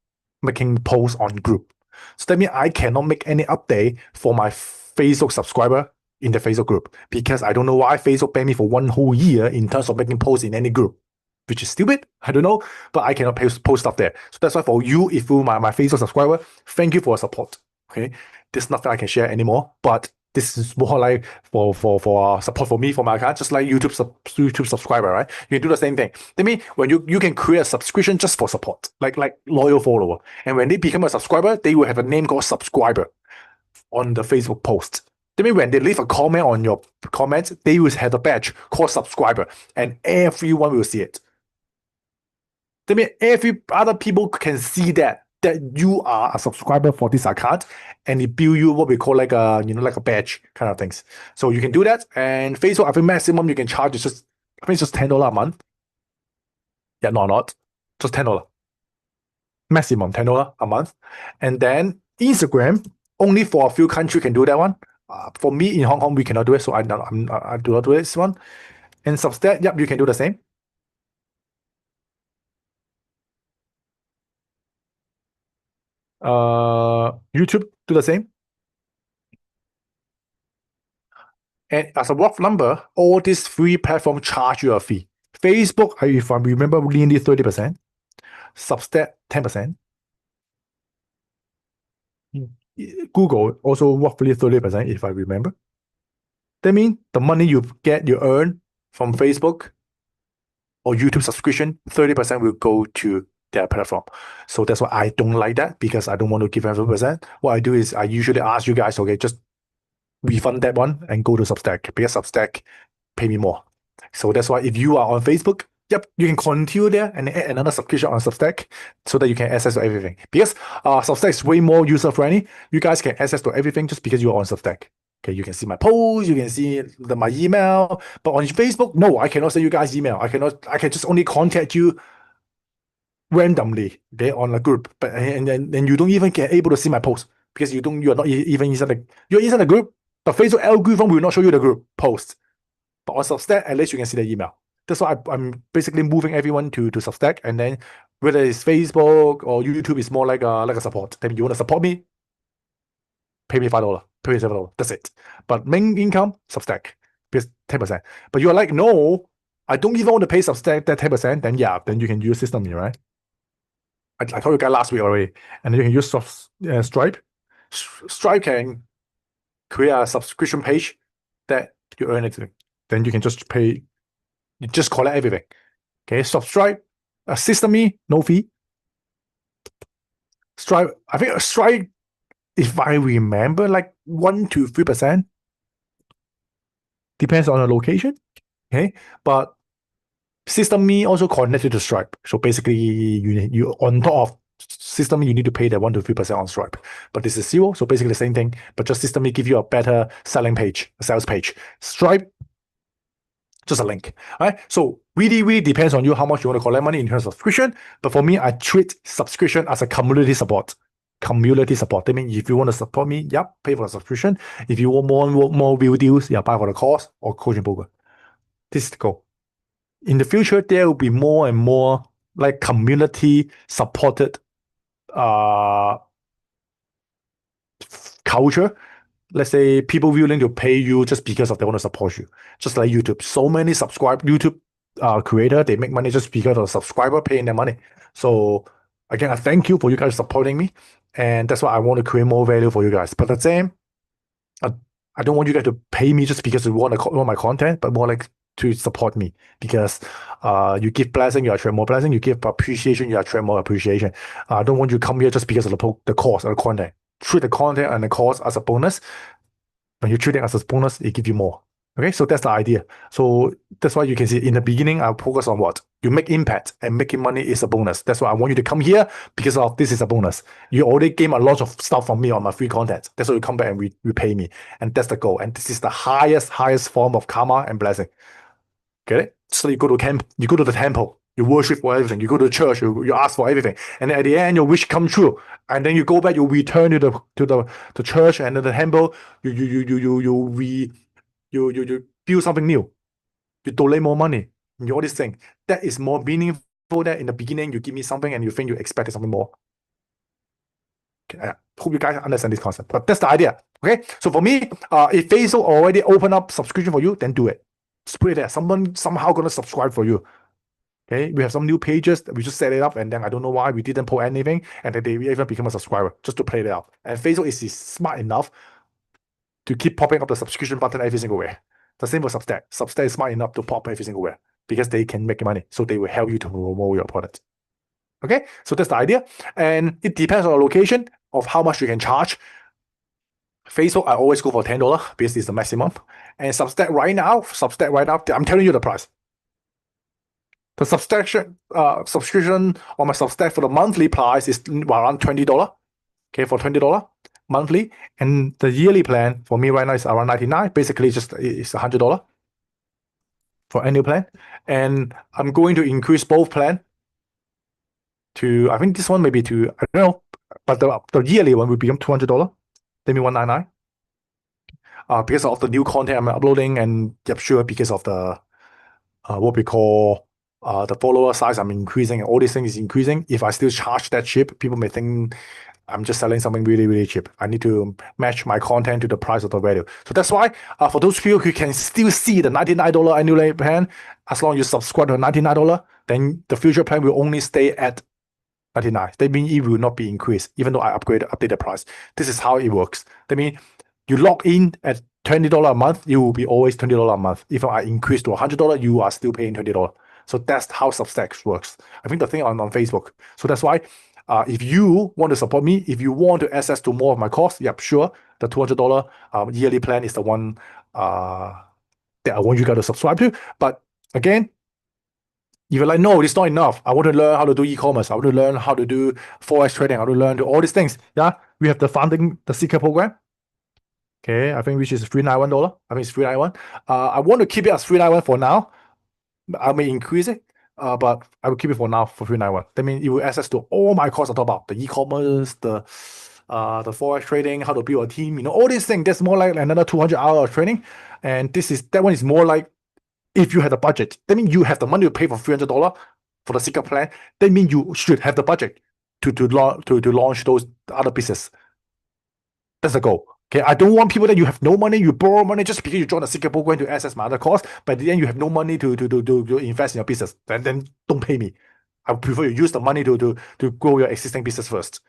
making posts on group. So that means I cannot make any update for my Facebook subscriber in the Facebook group, because I don't know why Facebook banned me for 1 whole year in terms of making posts in any group, which is stupid. I don't know, but I cannot post stuff there. So that's why for you, if you're my Facebook subscriber, thank you for your support. Okay, there's nothing I can share anymore, but this is more like for support for me, for my account, just like YouTube subscriber, right? You can do the same thing. That means when you can create a subscription just for support, like loyal follower, and when they become a subscriber, they will have a name called subscriber on the Facebook post. That means when they leave a comment on your comments, they will have a badge called subscriber, and everyone will see it. That means every other people can see that you are a subscriber for this account, and it build you what we call like a like a badge kind of things. So you can do that. And Facebook, I think maximum you can charge is just, I think it's just $10 a month. Yeah, no, not just $10. Maximum $10 a month. And then Instagram, only for a few countries can do that one. For me in Hong Kong, we cannot do it, so I do not do this one. And Substack, yep, you can do the same. YouTube, do the same. And as a rough number, all these three platforms charge you a fee. Facebook, if I remember, nearly 30%. Substack, 10%. Google, also roughly 30%, if I remember. That means the money you earn from Facebook or YouTube subscription, 30% will go to their platform. So that's why I don't like that, because I don't want to give 100%. What I do is I usually ask you guys, okay, just refund that one and go to Substack, because Substack pay me more. So that's why if you are on Facebook, yep, you can continue there and add another subscription on Substack so that you can access to everything. Because Substack is way more user-friendly. You guys can access to everything just because you're on Substack. Okay, you can see my posts, you can see my email. But on Facebook, no, I cannot send you guys email. I can just only contact you randomly, okay, on a group. But and you don't even get able to see my posts, because you're not even inside you're inside the group, but Facebook algorithm will not show you the group post. But on Substack, at least you can see the email. That's why I'm basically moving everyone to Substack, and then whether it's Facebook or YouTube, is more like a support. Then you want to support me, pay me $5, pay me $7. That's it. But main income, Substack, because 10%. But you're like, no, I don't even want to pay Substack that 10%, then yeah, then you can use System Me, right? I told you guys last week already. And then you can use Stripe. Stripe can create a subscription page that you earn it. Then you can just pay, you just collect everything. Okay, Stripe, System Me, no fee. Stripe, I think Stripe, if I remember, like 1 to 3%. Depends on the location. Okay, but System Me also connected to Stripe. So basically, you on top of System Me, you need to pay that 1 to 3% on Stripe. But this is zero, so basically the same thing. But just System Me give you a better selling page, a sales page. Stripe, just a link. All right. So really depends on you how much you want to collect money in terms of subscription. But for me, I treat subscription as a community support. Community support. I mean, if you want to support me, yep, pay for the subscription. If you want more videos, yeah, buy for the course or coaching program. This is the goal. In the future, there will be more and more like community supported culture. Let's say people willing to pay you just because of they want to support you. Just like YouTube. So many YouTube creator, they make money just because of subscriber paying their money. So again, I thank you for you guys supporting me. And that's why I want to create more value for you guys. But the same, I don't want you guys to pay me just because you want my content, but more like to support me, because you give blessing, you attract more blessing. You give appreciation, you attract more appreciation. I don't want you to come here just because of the course or the content. Treat the content and the course as a bonus. When you treat it as a bonus, it gives you more. Okay, so that's the idea. So that's why you can see in the beginning, I focus on what? You make impact, and making money is a bonus. That's why I want you to come here, because of this is a bonus. You already gain a lot of stuff from me on my free content. That's why you come back and repay me. And that's the goal. And this is the highest form of karma and blessing. Get it? So you go to the temple, you worship for everything. You go to church, you ask for everything, and then at the end your wish come true. And then you go back, you return to the church and then the temple. You build something new. You donate more money. You all this thing. That is more meaningful than in the beginning you give me something and you think you expected something more. Okay, I hope you guys understand this concept. But that's the idea. Okay. So for me, if Facebook already open up subscription for you, then do it. Just put it there. Someone somehow gonna subscribe for you. Okay, we have some new pages that we just set it up, and then I don't know why we didn't put anything, and then they even become a subscriber just to play it out. And Facebook is smart enough to keep popping up the subscription button every single way. The same for Substack. Substack is smart enough to pop every single way because they can make money, so they will help you to promote your product. Okay, so that's the idea, and it depends on the location of how much you can charge. Facebook, I always go for $10 because it's the maximum. And Substack right now, I'm telling you the price. The subscription on my Substack for the monthly price is around $20. Okay, for $20 monthly. And the yearly plan for me right now is around $99. Basically, it's $100 for annual plan. And I'm going to increase both plan to, I think this one maybe to, I don't know, but the yearly one will become $200. Maybe $199. Because of the new content I'm uploading, and yep, sure, because of the what we call the follower size I'm increasing, and all these things is increasing. If I still charge that cheap, people may think I'm just selling something really cheap. I need to match my content to the price of the value. So that's why for those people who can still see the $99 annual plan, as long as you subscribe to $99, then the future plan will only stay at $99. That means it will not be increased, even though I update the price. This is how it works. That means you log in at $20 a month, you will be always $20 a month. If I increase to $100, you are still paying $20. So that's how Substack works. I think the thing on Facebook. So that's why if you want to support me, if you want to access to more of my course, yep, sure, the $200 yearly plan is the one that I want you guys to subscribe to. But again, if you're like, no, it's not enough. I want to learn how to do e-commerce. I want to learn how to do forex trading. I want to learn all these things. Yeah, we have the secret program. Okay, I think which is $391. I think it's $391. I want to keep it as $391 for now. I may increase it, but I will keep it for now for $391. That means you will access to all my courses I talk about, the e-commerce, the forex trading, how to build a team, all these things. That's more like another 200 hours of training. And that one is more like if you have the budget. That means you have the money to pay for $300 for the secret plan. That means you should have the budget to launch those other business. That's the goal. Okay, I don't want people that you have no money, you borrow money just because you join a secret program to access my other course, but at the end you have no money to invest in your business. Then don't pay me. I prefer you use the money to grow your existing business first.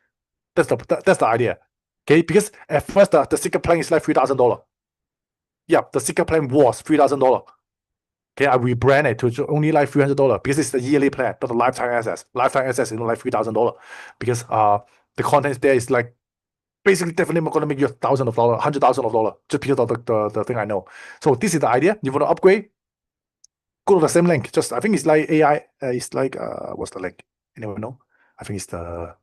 That's the idea. Okay, because at first the secret plan is like $3,000. Yeah, the secret plan was $3,000. Okay, I rebranded to only like $300 because it's the yearly plan, not the lifetime access. Lifetime access is like $3,000 because the content there is like basically definitely going to make you $1,000, $100,000 just because of the thing I know. So this is the idea. You want to upgrade? Go to the same link. Just I think it's like AI. It's like what's the link? Anyone know? I think it's the.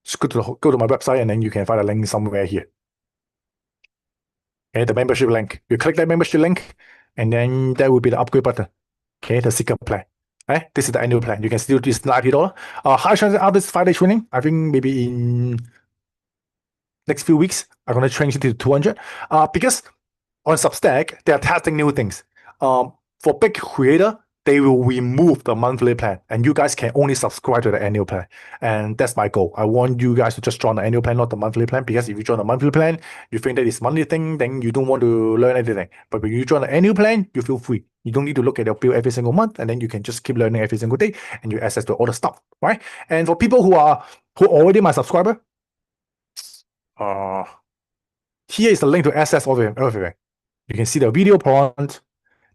Just go to my website and then you can find a link somewhere here. Okay, the membership link. You click that membership link, and then that will be the upgrade button. Okay, the secret plan. Okay, this is the annual plan. You can still do this $90. High chance after this 5-day training. I think maybe in next few weeks, I'm gonna change it to 200. Because on Substack, they are testing new things. For big creator, they will remove the monthly plan, and you guys can only subscribe to the annual plan. And that's my goal. I want you guys to just join the annual plan, not the monthly plan, because if you join the monthly plan, you think that it's monthly thing, then you don't want to learn anything. But when you join the annual plan, you feel free. You don't need to look at your bill every single month, and then you can just keep learning every single day, and you access to all the stuff, right? And for people who are already my subscriber, here is the link to access everything. You can see the video prompt.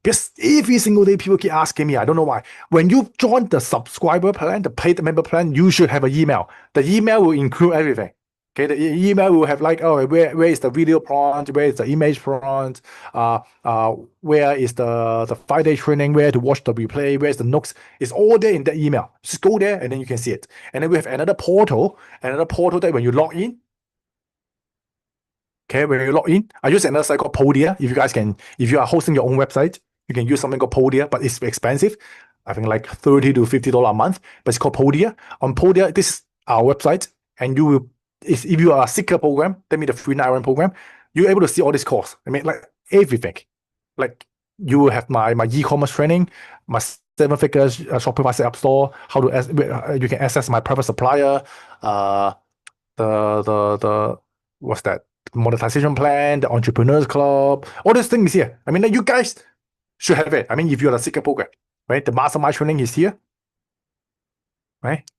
Because every single day people keep asking me, I don't know why. When you join the subscriber plan, the paid member plan, you should have an email. The email will include everything. Okay, the email will have like, oh, where is the video prompt, where is the image prompt, where is the 5-day training, where to watch the replay, where's the notes. It's all there in the email. Just go there and then you can see it. And then we have another portal that when you log in, okay, when you log in, I use another site called Podia. If you are hosting your own website, you can use something called Podia, but it's expensive. I think like $30 to $50 a month, but it's called Podia. On Podia, this is our website, and if you are a secret program, that means the free 9 program, you're able to see all this course. I mean, like everything. Like you will have my e-commerce training, my 7-figure Shopify setup store, you can access my private supplier, the what's that? Monetization plan, the entrepreneurs club, all these things here. I mean, you guys should have it. I mean, if you're a secret program, right? The mastermind training is here, right?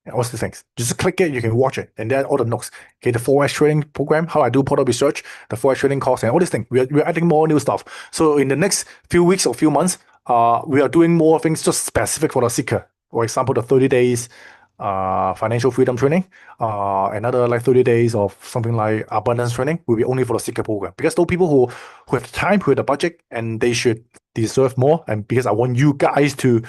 And all these things. Just click it, you can watch it, and then all the notes. Okay, the 4S training program, how I do product research, the 4S training course, and all these things. We're adding more new stuff. So in the next few weeks or few months, we are doing more things just specific for the seeker. For example, the 30 days financial freedom training, another like 30 days of something like abundance training will be only for the secret program, because those people who have time, who have the budget, and they should deserve more. And because I want you guys to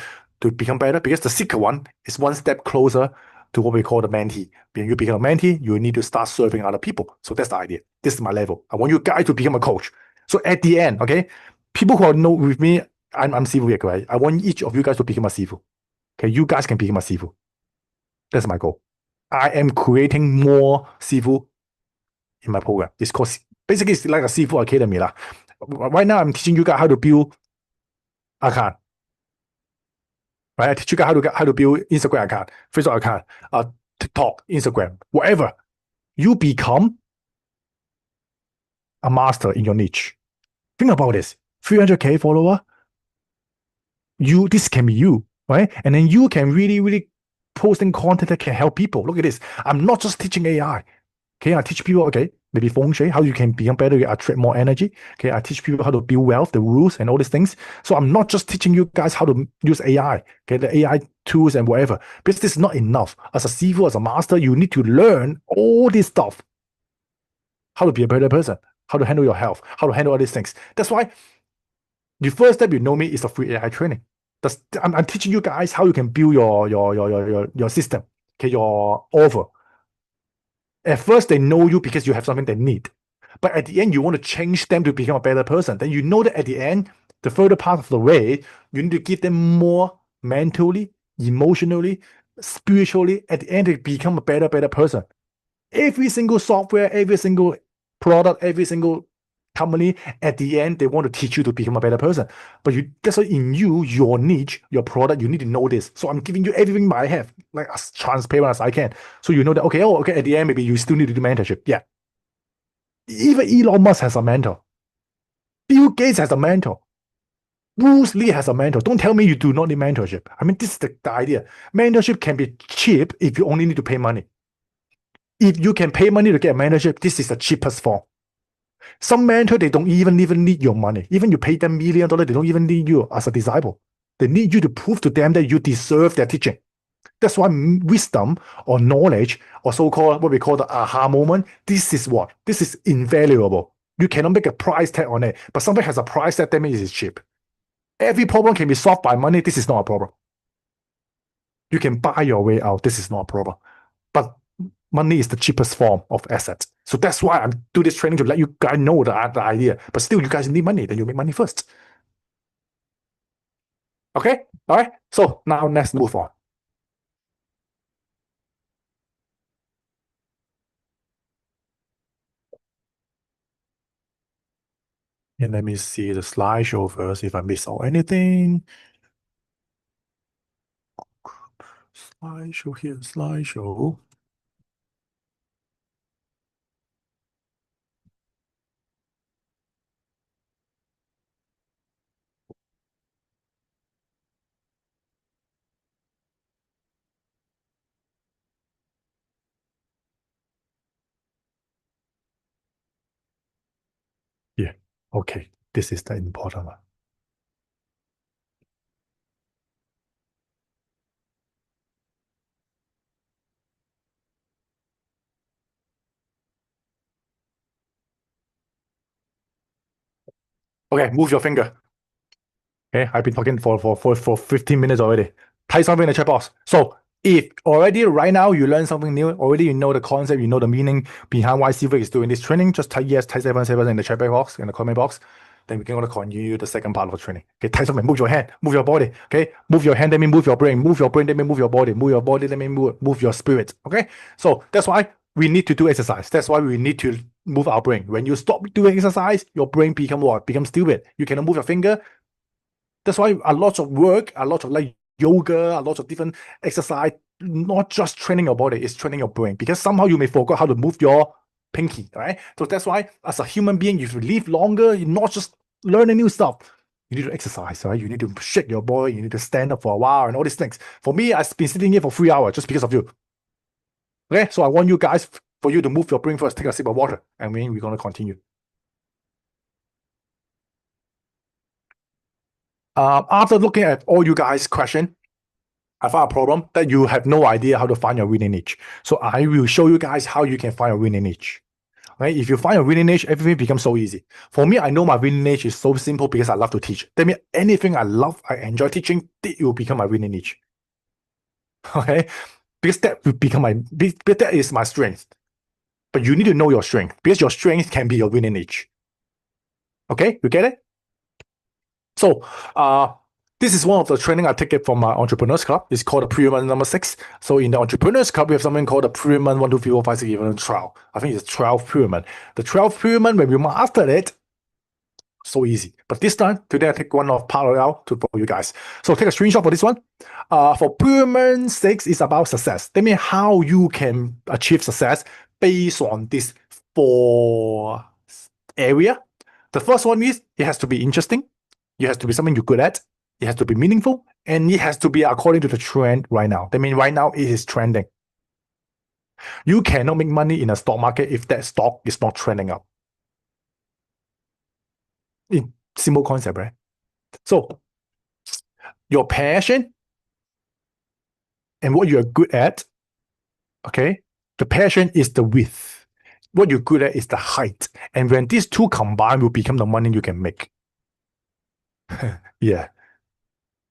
become better, because the secret one is one step closer to what we call the mentee. When you become a mentee, you need to start serving other people. So that's the idea. This is my level. I want you guys to become a coach. So at the end, okay, people who are know with me, I'm Zz6wYcVIACg, right? I want each of you guys to become a Zz6w. Okay, you guys can become a Zz6w. That's my goal. I am creating more Zz6w in my program. It's called, basically it's like a Zz6w Academy lah. Right now I'm teaching you guys how to build account. Right? I teach you guys how to build Instagram account, Facebook account, TikTok, Instagram, whatever. You become a master in your niche. Think about this. 300K follower. This can be you, right? And then you can really posting content that can help people. Look at this. I'm not just teaching AI. Okay, I teach people, okay, maybe feng shui, how you can become better, you attract more energy. Okay, I teach people how to build wealth, the rules and all these things. So I'm not just teaching you guys how to use AI, okay, the AI tools and whatever, because this is not enough. As a Zz6w, as a master, you need to learn all this stuff. How to be a better person, how to handle your health, how to handle all these things. That's why the first step you know me is a free AI training. I'm teaching you guys how you can build your system, okay, your offer. At first, they know you because you have something they need. But at the end, you want to change them to become a better person. Then you know that at the end, the further part of the way, you need to give them more mentally, emotionally, spiritually. At the end, to become a better person. Every single software, every single product, every single company, at the end, they want to teach you to become a better person. But that's why in you, your niche, your product, you need to know this. So I'm giving you everything I have, like as transparent as I can. So you know that, okay, at the end, maybe you still need to do mentorship. Yeah. Even Elon Musk has a mentor. Bill Gates has a mentor. Bruce Lee has a mentor. Don't tell me you do not need mentorship. I mean, this is the idea. Mentorship can be cheap if you only need to pay money. If you can pay money to get a mentorship, this is the cheapest form. Some mentor, they don't even need your money. Even you pay them $1 million, they don't even need you as a disciple. They need you to prove to them that you deserve their teaching. That's why wisdom or knowledge or so-called what we call the aha moment, this is what? This is invaluable. You cannot make a price tag on it, but something has a price tag, that means it's cheap. Every problem can be solved by money. This is not a problem. You can buy your way out. This is not a problem. But money is the cheapest form of asset. So that's why I do this training, to let you guys know the idea. But still, you guys need money. Then you make money first. Okay? All right? So now let's move on. And let me see the slideshow first if I miss out anything. Slideshow here, slideshow. Yeah. Okay. This is the important one. Okay, move your finger. Okay, I've been talking for 15 minutes already. Type something in the chat box. So if already right now you learn something new, already you know the concept, you know the meaning behind why YcVic is doing this training, just type yes, type 7 in the chat box, in the comment box. Then we can going to continue the second part of the training. Okay, type something, move your hand, move your body. Okay, move your hand, that means move your brain. Move your brain, that means move your body. Move your body, that means move your spirit. Okay, so that's why we need to do exercise. That's why we need to move our brain. When you stop doing exercise, your brain become what? Become stupid. You cannot move your finger. That's why a lot of work, a lot of like yoga, a lot of different exercise, not just training your body, it's training your brain. Because somehow you may forget how to move your pinky, right? So that's why as a human being, if you live longer, you not just learning new stuff. You need to exercise, right? You need to shake your body, you need to stand up for a while and all these things. For me, I've been sitting here for 3 hours just because of you. Okay, so I want you guys, for you to move your brain first, take a sip of water, and then we're going to continue. After looking at all you guys' questions, I found a problem that you have no idea how to find your winning niche. So I will show you guys how you can find a winning niche. Right? If you find a winning niche, everything becomes so easy. For me, I know my winning niche is so simple because I love to teach. That means anything I love, I enjoy teaching, it will become my winning niche. Okay? Because that will become that is my strength. But you need to know your strength, because your strength can be your winning niche. Okay? You get it? So, this is one of the training I take it from my Entrepreneurs Club. It's called the Pyramid number 6. So in the Entrepreneurs Club, we have something called the Pyramid 1, 2, 3, 4, 5, 6, 7, 12. I think it's 12 pyramid. The 12 pyramid, when we mastered it, so easy. But this time, today I take one of parallel for you guys. So take a screenshot for this one. For Pyramid 6, it's about success. That means how you can achieve success based on this 4 area. The first one is it has to be interesting. It has to be something you're good at. It has to be meaningful. And it has to be according to the trend right now. That means right now it is trending. You cannot make money in a stock market if that stock is not trending up. Simple concept, right? So your passion and what you're good at, okay? The passion is the width. What you're good at is the height. And when these two combine, will become the money you can make. Yeah.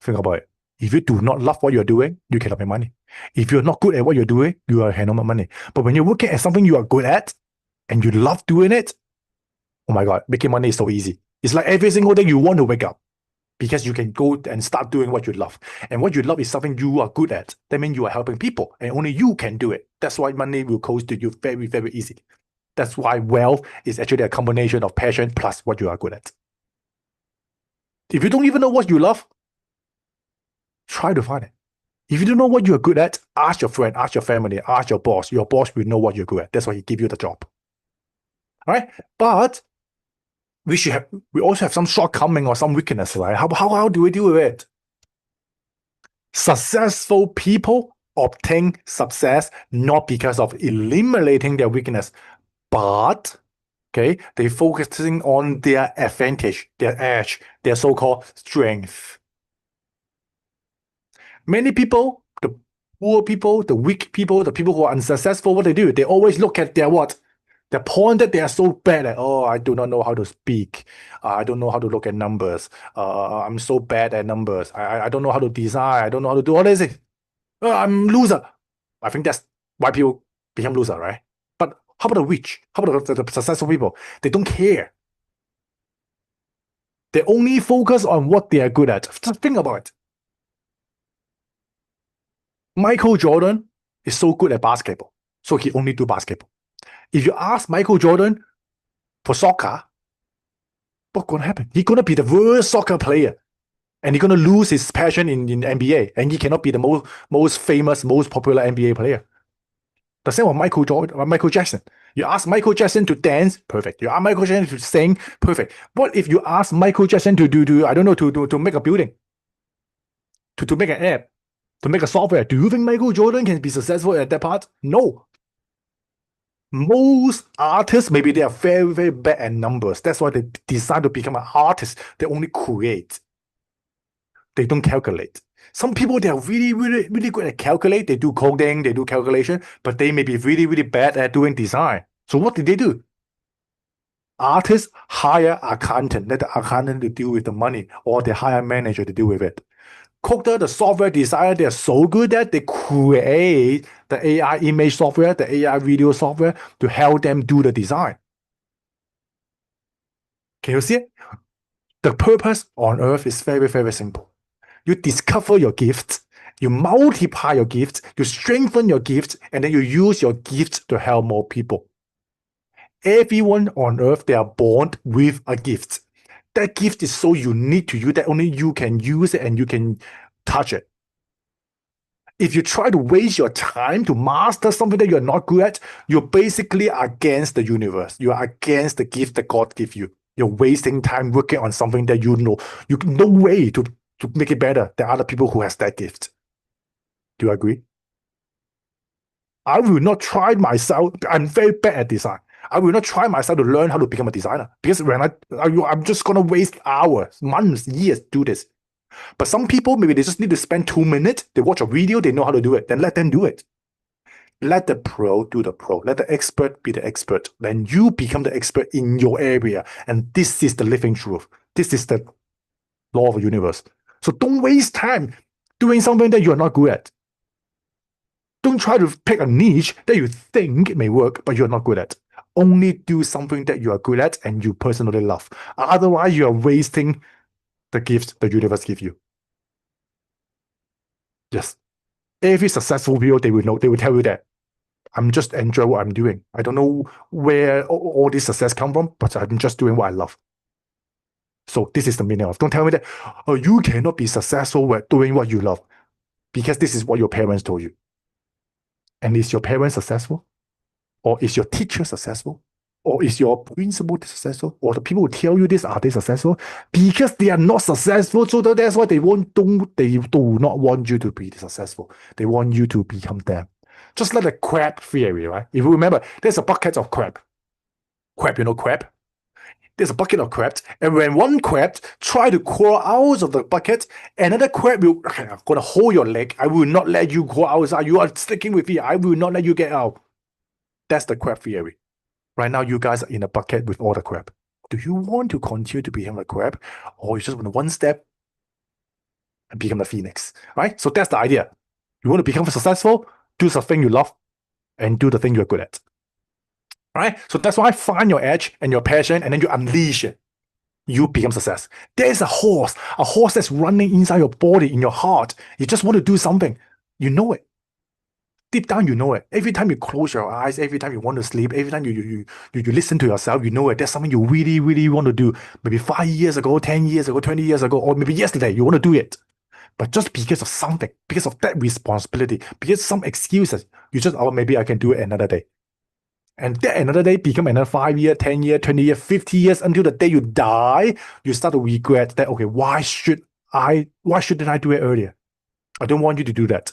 Think about it. If you do not love what you're doing, you cannot make money. If you're not good at what you're doing, you cannot make money. But when you're working at something you are good at and you love doing it, oh my God, making money is so easy. It's like every single day you want to wake up because you can go and start doing what you love. And what you love is something you are good at. That means you are helping people and only you can do it. That's why money will come to you very, very easy. That's why wealth is actually a combination of passion plus what you are good at. If you don't even know what you love, try to find it. If you don't know what you're good at, ask your friend, ask your family, ask your boss. Your boss will know what you're good at. That's why he give you the job. All right? But we also have some shortcoming or some weakness, right? How do we deal with it? Successful people obtain success not because of eliminating their weakness, but they focusing on their advantage, their edge, their so-called strength. Many people, the poor people, the weak people, the people who are unsuccessful, what they do, they always look at their what? The point that they are so bad at. Oh, I do not know how to speak. I don't know how to look at numbers. I'm so bad at numbers. I don't know how to design. I don't know how to do all this. I'm loser. I think that's why people become loser, right? But how about the rich? How about the successful people? They don't care. They only focus on what they are good at. Just think about it. Michael Jordan is so good at basketball, so he only do basketball. If you ask Michael Jordan for soccer, what's going to happen? He's going to be the worst soccer player, and he's going to lose his passion in NBA, and he cannot be the most famous, most popular NBA player. The same with Michael Jackson. You ask Michael Jackson to dance, perfect. You ask Michael Jackson to sing, perfect. What if you ask Michael Jackson to I don't know, to make a building, to make an app, to make a software? Do you think Michael Jordan can be successful at that part? No. Most artists, maybe they are very, very bad at numbers. That's why they decide to become an artist. They only create. They don't calculate. Some people, they are really, really, really good at calculate. They do coding, they do calculation, but they may be really, really bad at doing design. So what did they do? Artists hire accountant, let the accountant to deal with the money, or they hire manager to deal with it. Coder, the software designer, they're so good that they create the AI image software, the AI video software to help them do the design. Can you see it? The purpose on earth is very, very simple. You discover your gifts, you multiply your gifts, you strengthen your gifts, and then you use your gifts to help more people. Everyone on earth, they are born with a gift. That gift is so unique to you that only you can use it and you can touch it. If you try to waste your time to master something that you're not good at, you're basically against the universe. You are against the gift that God gives you. You're wasting time working on something that you know no way to make it better than other people who has that gift. Do you agree? I will not try myself. I'm very bad at design. I will not try myself to learn how to become a designer because when I'm just going to waste hours, months, years to do this. But some people, maybe they just need to spend 2 minutes. They watch a video, they know how to do it. Then let them do it. Let the pro do the pro. Let the expert be the expert. Then you become the expert in your area. And this is the living truth. This is the law of the universe. So don't waste time doing something that you're not good at. Don't try to pick a niche that you think may work, but you're not good at. Only do something that you are good at and you personally love. Otherwise, you are wasting the gifts the universe gives you. Yes. Every successful people, they will tell you that I'm just enjoying what I'm doing. I don't know where all this success come from, but I'm just doing what I love. So this is the meaning of, don't tell me that you cannot be successful with doing what you love, because this is what your parents told you. And is your parents successful? Or is your teacher successful? Or is your principal successful? Or the people who tell you this, are they successful? Because they are not successful, so that's why they do not want you to be successful. They want you to become them. Just like the crab theory, right? If you remember, there's a bucket of crab. Crab, you know crab? There's a bucket of crabs, and when one crab try to crawl out of the bucket, another crab will, okay, I'm going to hold your leg. I will not let you crawl outside. You are sticking with me. I will not let you get out. That's the crab theory. Right now, you guys are in a bucket with all the crab. Do you want to continue to become a crab, or you just want to one step and become the phoenix, right? So that's the idea. You want to become successful, do something you love, and do the thing you're good at. Right? So that's why find your edge and your passion, and then you unleash it. You become success. There's a horse that's running inside your body, in your heart. You just want to do something. You know it. Deep down, you know it. Every time you close your eyes, every time you want to sleep, every time you listen to yourself, you know it. There's something you really, really want to do. Maybe 5 years ago, 10 years ago, 20 years ago, or maybe yesterday, you want to do it. But just because of something, because of that responsibility, because some excuses, you just, oh, maybe I can do it another day. And that another day become another 5 year, 10 year, 20 year, 50 years until the day you die, you start to regret that, okay, why shouldn't I do it earlier? I don't want you to do that.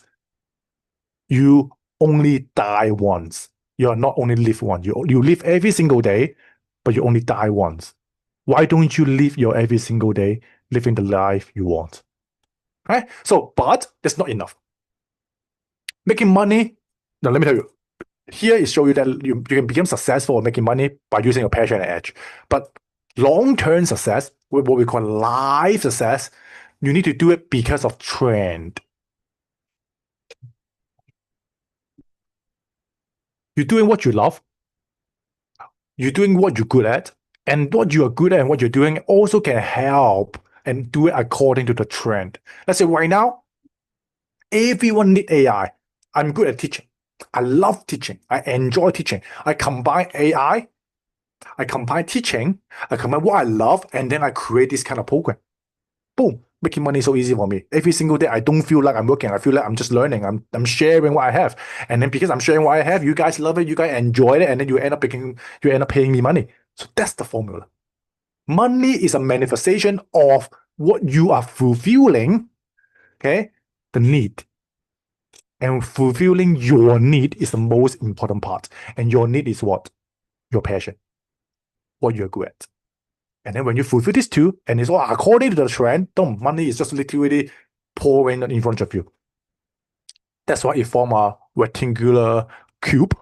You only die once. You are not only live once. You live every single day, but you only die once. Why don't you live your every single day living the life you want? Right? So, but that's not enough. Making money, now let me tell you, here is show you that you can become successful at making money by using your passion and edge. But long-term success, what we call life success, you need to do it because of trend. You're doing what you love. You're doing what you're good at. And what you are good at and what you're doing also can help and do it according to the trend. Let's say right now, everyone needs AI. I'm good at teaching. I love teaching. I enjoy teaching. I combine AI, I combine teaching, I combine what I love, and then I create this kind of program. Boom. Making money is so easy for me. Every single day, I don't feel like I'm working. I feel like I'm just learning. I'm sharing what I have. And then because I'm sharing what I have, you guys love it, you guys enjoy it, and then you end up paying me money. So that's the formula. Money is a manifestation of what you are fulfilling, okay? The need. And fulfilling your need is the most important part. And your need is what? Your passion. What you're good at. And then when you fulfill these two, and it's all according to the trend, money is just literally pouring in front of you. That's why it forms a rectangular cube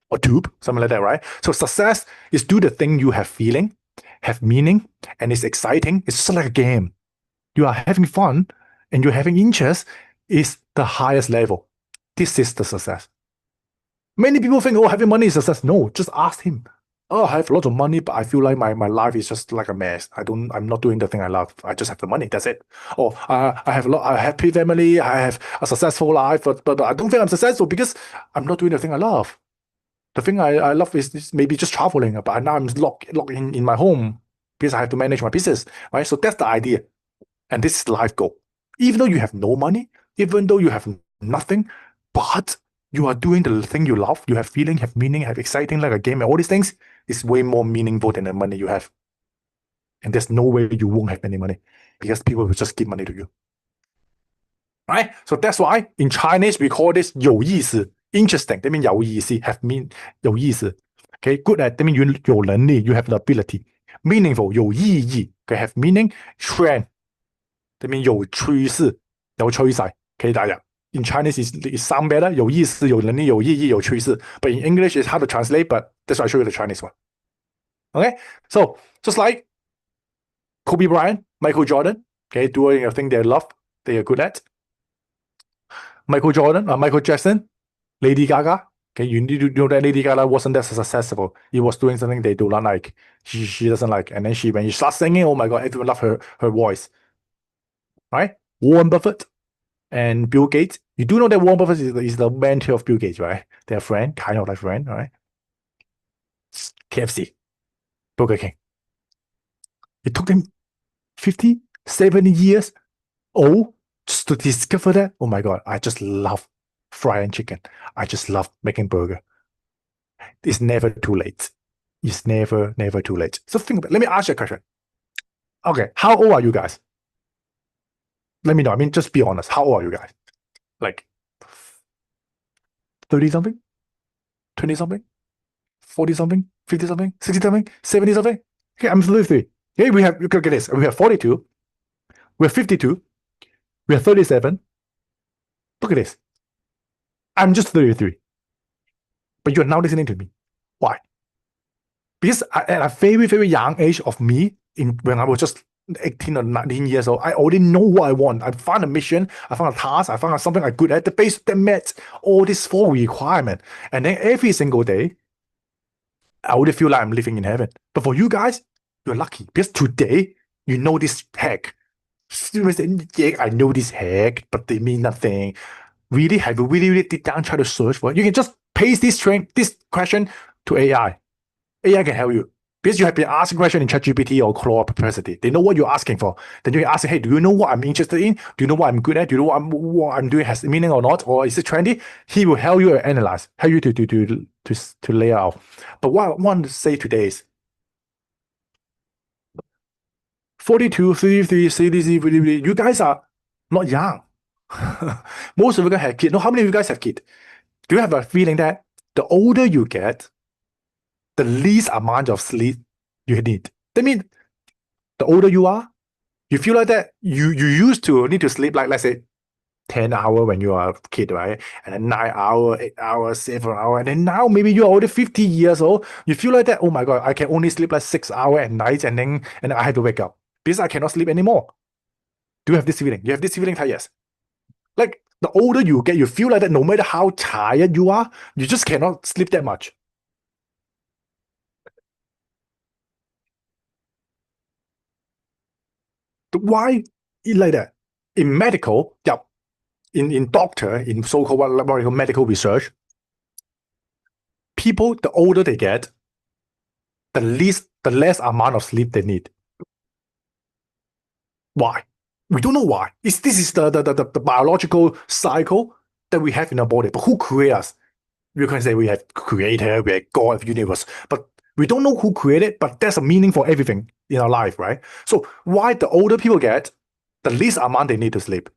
or tube, something like that, right? So success is do the thing you have feeling, have meaning, and it's exciting. It's just like a game. You are having fun and you're having interest is the highest level. This is the success. Many people think, oh, having money is success. No, just ask him. Oh, I have lots of money, but I feel like my life is just like a mess. I'm not doing the thing I love. I just have the money. That's it. Or I have a happy family. I have a successful life, but I don't think I'm successful because I'm not doing the thing I love. The thing I love is maybe just traveling, but now I'm locked in my home because I have to manage my business, right? So that's the idea. And this is the life goal. Even though you have no money, even though you have nothing, but you are doing the thing you love, you have feeling, have meaning, have exciting like a game, and all these things is way more meaningful than the money you have. And there's no way you won't have any money because people will just give money to you. Right? So that's why in Chinese we call this 有意思, interesting. That means 有意思, have mean 有意思. Okay, good at that means you 有能力, you have the ability. Meaningful, 有意义, okay, have meaning. Trend, that means 有趋势, 有趋勢. Okay, 大家. In Chinese it sound better, 有意思, 有能力, 有意义, 有趋勢. But in English it's hard to translate, but that's why I show you the Chinese one. Okay, so just like Kobe Bryant, Michael Jordan, okay, doing a thing they love, they are good at. Michael Jackson, Lady Gaga. Okay, you need to know that Lady Gaga wasn't that successful. He was doing something they do not like. She doesn't like. And then when she starts singing, oh my God, everyone loves her voice. Right? Warren Buffett and Bill Gates. You do know that Warren Buffett is the mentor of Bill Gates, right? They're a friend, kind of like friend, right? KFC, Burger King. It took them 50, 70 years old just to discover that. Oh my God, I just love frying chicken. I just love making burger. It's never too late. It's never too late. So think about it. Let me ask you a question. Okay, how old are you guys? Let me know. I mean, just be honest. How old are you guys? Like 30 something? 20 something? 40 something? 50 something? 60 something? 70 something? Okay, I'm 33. Okay, look at this. We have 42. We have 52. We have 37. Look at this. I'm just 33. But you're now listening to me. Why? Because at a very young age of me, when I was just 18 or 19 years old, I already know what I want. I found a mission, I found a task, I found something I'm good at, the base that met all these 4 requirements. And then every single day, I already feel like I'm living in heaven. But for you guys, you're lucky because today, you know this hack. I know this hack, but they mean nothing. really have you really deep down try to search for it, you can just paste this question to AI. AI can help you. Because you have been asking question in ChatGPT or Claude Perplexity. They know what you're asking for. Then you can ask, hey, do you know what I'm interested in? Do you know what I'm good at? Do you know what I'm doing has meaning or not? Or is it trendy? He will help you analyze, help you to lay out. But what I want to say today is 42, 33, CDC, you guys are not young. Most of you guys have kids. No, how many of you guys have kids? Do you have a feeling that the older you get, the least amount of sleep you need? That means the older you are, you feel like that you used to need to sleep like, let's say, 10 hours when you are a kid, right? And then 9 hours, 8 hours, 7 hours. And then now maybe you're already 50 years old. You feel like that, oh my God, I can only sleep like 6 hours at night and then I have to wake up because I cannot sleep anymore. Do you have this feeling? You have this feeling, yes. Like the older you get, you feel like that no matter how tired you are, you just cannot sleep that much. Why like that? In medical, yeah, in doctor, in so-called what we call medical research, people, the older they get, the less amount of sleep they need. Why? We don't know why. This is the biological cycle that we have in our body. But who created us? You can say we have creator, we have God of the universe. But we don't know who created, but there's a meaning for everything in our life, right? So why the older people get, the least amount they need to sleep?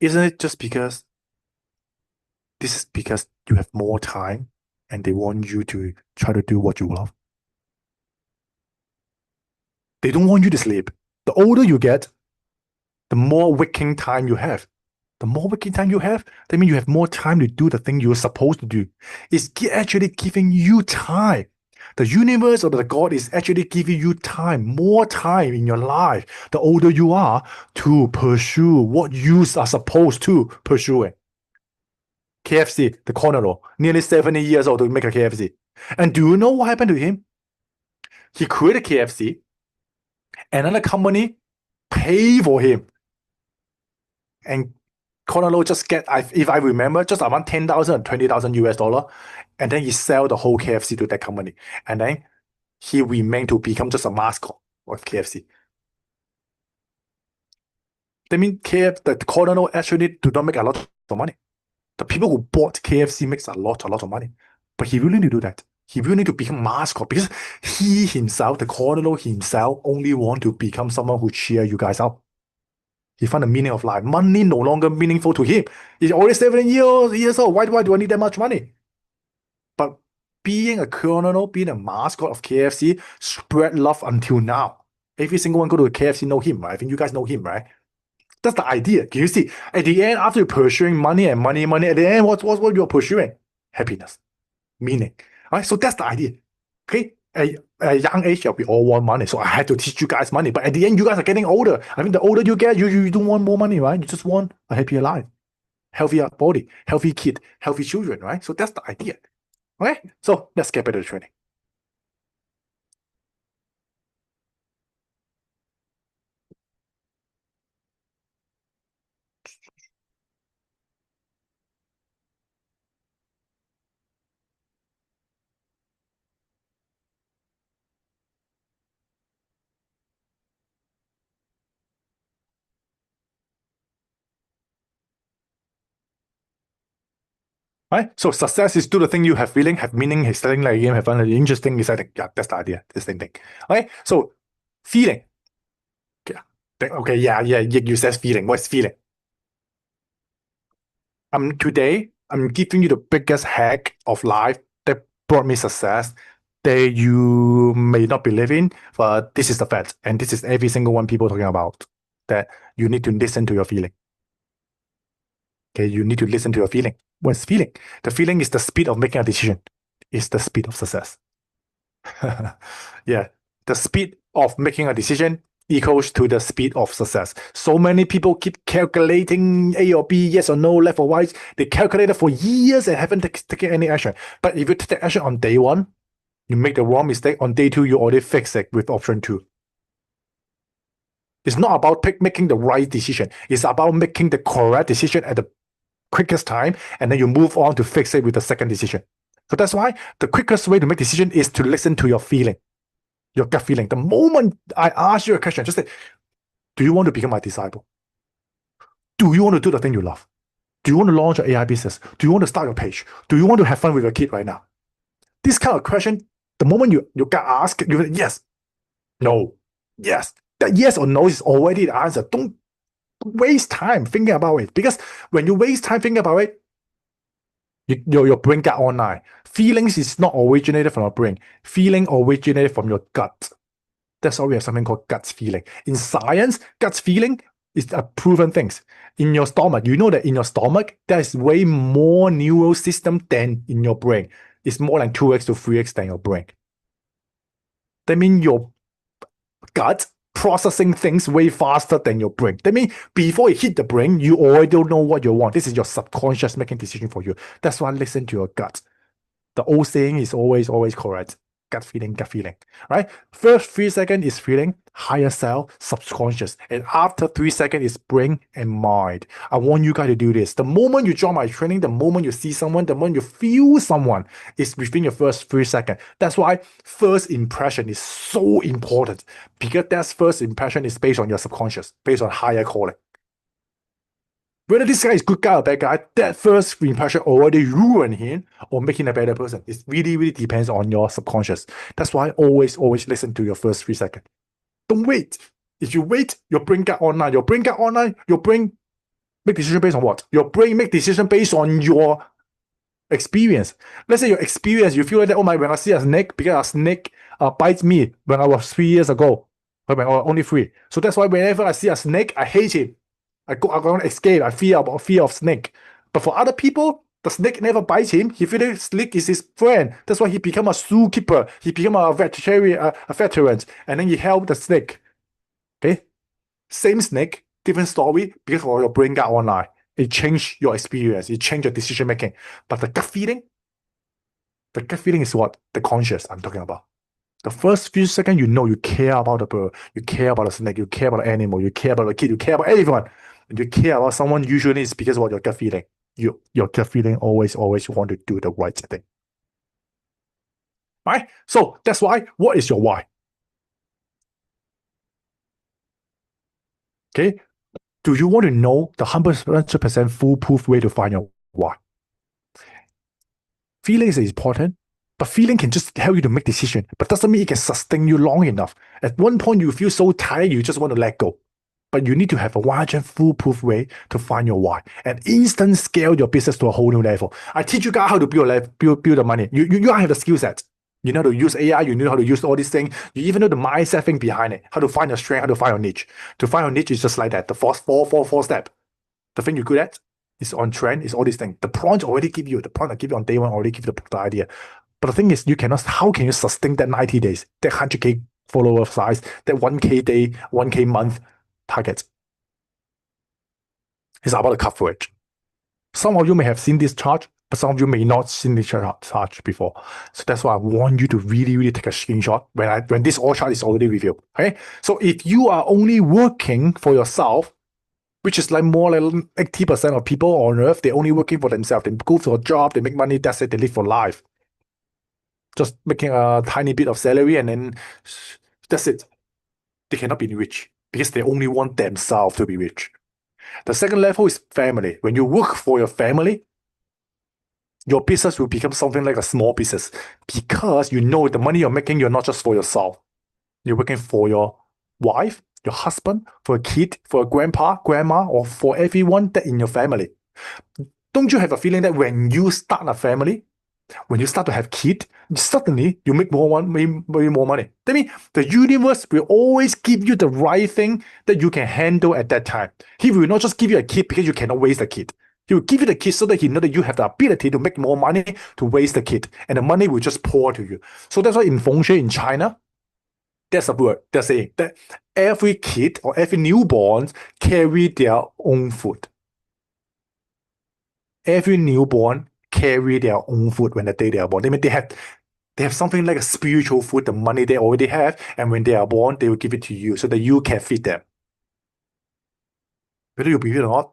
Isn't it just because this is because you have more time and they want you to try to do what you love? They don't want you to sleep. The older you get, the more waking time you have. The more waking time you have, that means you have more time to do the thing you're supposed to do. It's actually giving you time. The universe or the God is actually giving you time, more time in your life, the older you are, to pursue what you are supposed to pursue. KFC, the Colonel, nearly 70 years old to make a KFC. And do you know what happened to him? He created KFC. Another company paid for him. And Colonel just get, if I remember, just around 10,000 or 20,000 US dollar. And then he sell the whole KFC to that company. And then he remained to become just a mascot of KFC. That means the Colonel actually do not make a lot of money. The people who bought KFC makes a lot of money. But he really need to do that. He really need to become mascot because he himself, the Colonel himself, only want to become someone who cheer you guys up. He found the meaning of life. Money no longer meaningful to him. He's already 7 years old. Why do I need that much money? But being a colonel, being a mascot of KFC, spread love until now. Every single one go to KFC know him, right? I think you guys know him, right? That's the idea. Can you see? At the end, after you're pursuing money, at the end, what you're pursuing? Happiness, meaning. All right? So that's the idea. Okay? At a young age, we all want money. So I had to teach you guys money. But at the end, you guys are getting older. I mean, the older you get, you don't want more money, right? You just want a happier life, healthier body, healthy kid, healthy children, right? So that's the idea. Okay? So let's get back to the training. Right? So success is do the thing you have feeling, have meaning, is selling like a game, have fun, interesting, exciting. Yeah, that's the idea. The same thing. Okay? So feeling. Okay, yeah. You said feeling. What's feeling? Today, I'm giving you the biggest hack of life that brought me success that you may not believe in, but this is the fact. And this is every single one people talking about. That you need to listen to your feeling. Okay, you need to listen to your feeling. What's feeling? The feeling is the speed of making a decision. It's the speed of success. Yeah, the speed of making a decision equals to the speed of success. So many people keep calculating A or B, yes or no, left or right. They calculate it for years and haven't taken any action. But if you take the action on day one, you make the wrong mistake. On day two, you already fix it with option two. It's not about making the right decision. It's about making the correct decision at the quickest time, and then you move on to fix it with the second decision. So that's why the quickest way to make decision is to listen to your feeling, your gut feeling. The moment I ask you a question, just say, do you want to become my disciple? Do you want to do the thing you love? Do you want to launch an AI business? Do you want to start your page? Do you want to have fun with your kid right now? This kind of question, the moment you get asked, you say yes, no, yes. That yes or no is already the answer. Don't waste time thinking about it, because when you waste time thinking about it, your brain got online. Feelings is not originated from your brain. Feeling originated from your gut. That's why we have something called gut feeling. In science, gut feeling is a proven thing. In your stomach, you know that in your stomach, there's way more neural system than in your brain. It's more than 2x to 3x than your brain. That means your gut processing things way faster than your brain. That means before it hit the brain, you already don't know what you want. This is your subconscious making decision for you. That's why listen to your gut. The old saying is always correct. Gut feeling, right? First 3 seconds is feeling, higher self, subconscious. And after 3 seconds is brain and mind. I want you guys to do this. The moment you join my training, the moment you see someone, the moment you feel someone, is within your first 3 seconds. That's why first impression is so important, because that first impression is based on your subconscious, based on higher calling. Whether this guy is good guy or bad guy, that first impression already ruined him or make him a better person. It really depends on your subconscious. That's why always listen to your first 3 seconds. Don't wait. If you wait, your brain get online. Your brain make decision based on what? Your brain make decision based on your experience. Let's say your experience, you feel like that, oh my, when I see a snake, because a snake bites me when I was 3 years ago, when I was only 3. So that's why whenever I see a snake, I hate it. I'm going to escape. I fear of snake. But for other people, the snake never bites him. He feels the snake is his friend. That's why he become a zookeeper. He become a vegetarian, a veteran, and then he help the snake. Okay, same snake, different story, because of your brain got online. It changed your experience. It changed your decision making. But the gut feeling is what? The conscious I'm talking about. The first few seconds, you care about the bird, you care about the snake, you care about the animal, you care about the kid, you care about everyone. And you care about someone, usually it's because of your gut feeling. Your gut feeling always want to do the right thing. Right? So that's why, what is your why? Okay? Do you want to know the 100% foolproof way to find your why? Feelings is important, but feeling can just help you to make decision, but doesn't mean it can sustain you long enough. At one point, you feel so tired, you just want to let go. But you need to have a 100% foolproof way to find your why and instant scale your business to a whole new level. I teach you guys how to build the money. You have the skill set. You know how to use AI. You know how to use all these things. You even know the mindset thing behind it. How to find your strength. How to find your niche. To find your niche is just like that. The four step. The thing you're good at is on trend. Is all these things. The prompt already give you. The prompt I give you on day one already give you the idea. But the thing is, how can you sustain that 90 days, that 100K follower size, that 1K day, 1K month targets? It's about the coverage. Some of you may have seen this chart, but some of you may not seen this chart before. So that's why I want you to really take a screenshot when this all chart is already reviewed. Okay. So if you are only working for yourself, which is like more like 80% of people on earth, they're only working for themselves. They go to a job, they make money, that's it, they live for life. Just making a tiny bit of salary and then that's it. They cannot be rich because they only want themselves to be rich. The second level is family. When you work for your family, your business will become something like a small business because you know the money you're making, you're not just for yourself. You're working for your wife, your husband, for a kid, for a grandpa, grandma, or for everyone that in your family. Don't you have a feeling that when you start a family, when you start to have kids, suddenly you make more money? That means the universe will always give you the right thing that you can handle at that time. He will not just give you a kid because you cannot raise the kid. He will give you the kid so that he know that you have the ability to make more money to raise the kid, and the money will just pour to you. So that's why in Feng Shui in China, there's a word, they're saying that every kid or every newborn carry their own food. Every newborn carry their own food when the day they are born. They mean they have something like a spiritual food, the money they already have, and when they are born, they will give it to you so that you can feed them. Whether you believe it or not,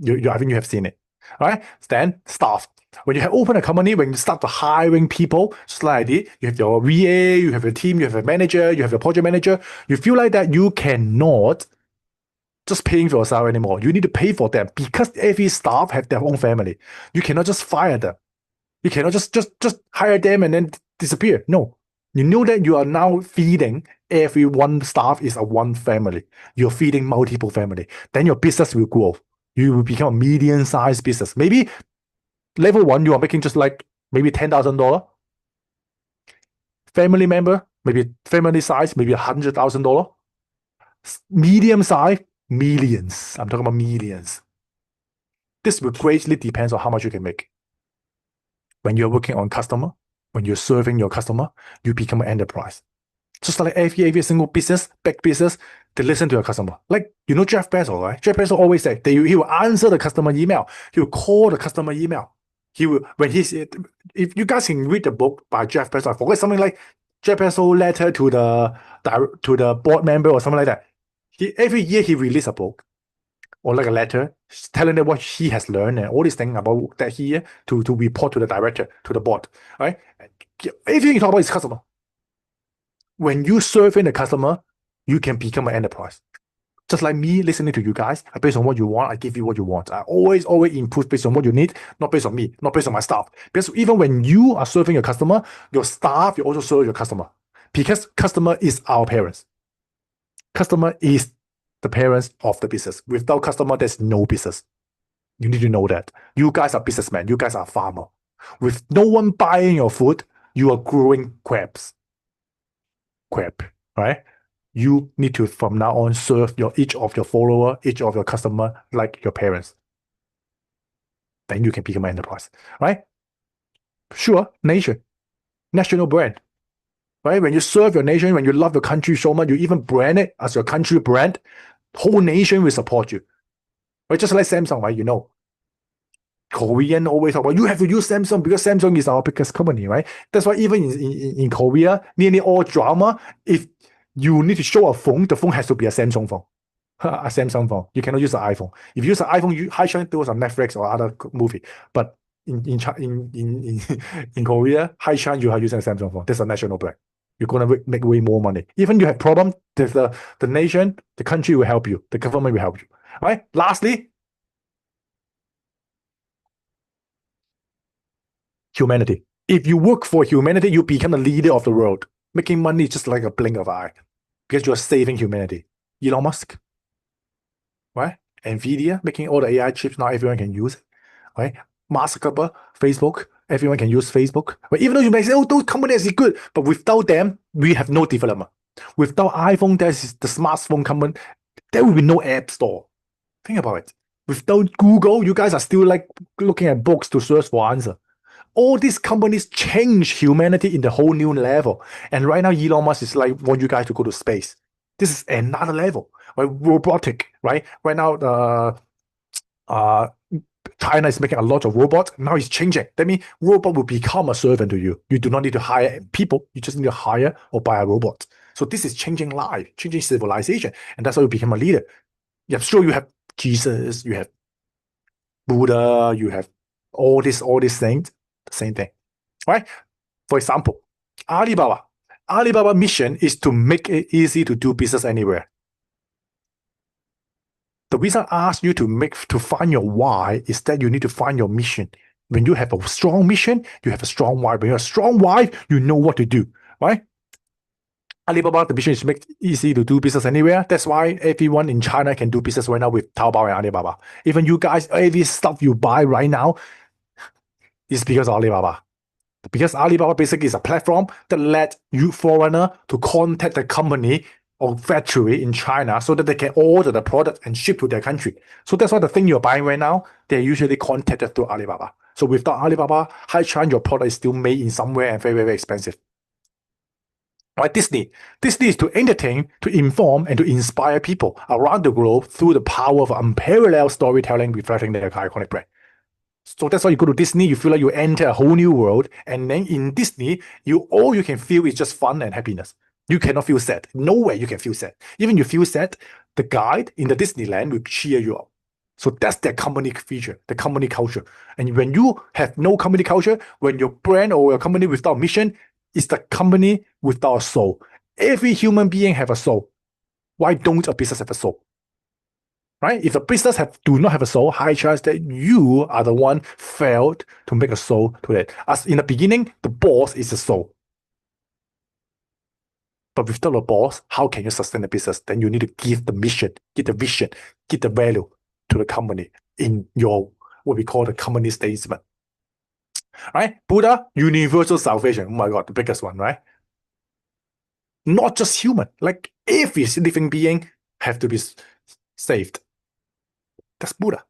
I think you have seen it. right? Then staff. When you have open a company, when you start to hiring people, just like I did, you have your VA, you have your team, you have a manager, you have your project manager. You feel like that you cannot just paying for yourself anymore. You need to pay for them because every staff have their own family. You cannot just fire them. You cannot just hire them and then disappear. No. You know that you are now feeding every one staff is a one family. You're feeding multiple family. Then your business will grow. You will become a medium-sized business. Maybe level one, you are making just like maybe $10,000. Family member, maybe family size, maybe $100,000. Medium size, millions. I'm talking about millions. This will greatly depend on how much you can make. When you're working on customer, when you're serving your customer, you become an enterprise. Just like every single business, big business, they listen to your customer. Like, you know Jeff Bezos, right? Jeff Bezos always say he will answer the customer email. He will call the customer email. He will, if you guys can read the book by Jeff Bezos, I forget something like Jeff Bezos letter to the board member or something like that. Every year he release a book or like a letter telling them what he has learned and all these things about that year to report to the director, to the board, right? Everything you talk about is customer. When you serve in the customer, you can become an enterprise. Just like me listening to you guys, based on what you want, I give you what you want. I always improve based on what you need, not based on me, not based on my staff. Because even when you are serving your customer, your staff, you also serve your customer. Because customer is our parents. Customer is the parents of the business. Without customer, there's no business. You need to know that. You guys are businessmen. You guys are farmer. With no one buying your food, you are growing crabs. Crab, right? You need to, from now on, serve each of your follower, each of your customer like your parents. Then you can become an enterprise, right? Sure, national brand, right? When you serve your nation, when you love your country so much, you even brand it as your country brand, whole nation will support you. Right? Just like Samsung, right? You know, Korean always talk about you have to use Samsung because Samsung is our biggest company, right? That's why even in Korea, nearly all drama, if you need to show a phone, the phone has to be a Samsung phone. A Samsung phone. You cannot use an iPhone. If you use an iPhone, high chance there was on Netflix or other movie. But in Korea, high chance you are using a Samsung phone. That's a national brand. You're gonna make way more money. Even you have problem, the nation, the country will help you. The government will help you. Right? Lastly, humanity. If you work for humanity, you become the leader of the world. Making money is just like a blink of an eye because you're saving humanity. Elon Musk, right? NVIDIA making all the AI chips now, everyone can use it, right? Mark Zuckerberg, Facebook, everyone can use Facebook. But even though you may say, oh, those companies are good, but without them, we have no development. Without iPhone, there's the smartphone company, there will be no app store. Think about it. Without Google, you guys are still like looking at books to search for answer. All these companies change humanity in the whole new level. And right now, Elon Musk is like, want you guys to go to space. This is another level, right? Robotic, right? Right now, China is making a lot of robots. Now it's changing. That means robot will become a servant to you. You do not need to hire people. You just need to hire or buy a robot. So this is changing life, changing civilization. And that's how you become a leader. Yeah, sure, you have Jesus, you have Buddha, you have all these things. The same thing, right? For example, Alibaba. Alibaba mission is to make it easy to do business anywhere. The reason I ask you to find your why is that you need to find your mission. When you have a strong mission, you have a strong why. When you have a strong why, you know what to do, right? Alibaba, the mission is to make it easy to do business anywhere. That's why everyone in China can do business right now with Taobao and Alibaba. Even you guys, every stuff you buy right now is because of Alibaba. Because Alibaba basically is a platform that let you foreigner to contact the company or factory in China so that they can order the product and ship to their country. So that's why the thing you're buying right now, they're usually contacted through Alibaba. So without Alibaba, high chance your product is still made in somewhere and very, very expensive. Right, Disney. Disney is to entertain, to inform, and to inspire people around the globe through the power of unparalleled storytelling reflecting their iconic brand. So that's why you go to Disney, you feel like you enter a whole new world. And then in Disney, all you can feel is just fun and happiness. You cannot feel sad. Nowhere you can feel sad. Even you feel sad, the guide in the Disneyland will cheer you up. So that's their company feature, the company culture. And when you have no company culture, when your brand or your company without mission is the company without a soul. Every human being have a soul. Why don't a business have a soul? Right? If a business do not have a soul, high chance that you are the one failed to make a soul to it. As in the beginning, the boss is the soul. But without a boss, how can you sustain the business? Then you need to give the mission, give the vision, give the value to the company in your what we call the company statement. Right? Buddha, universal salvation. Oh my God, the biggest one, right? Not just human, like every living being have to be saved. That's Buddha,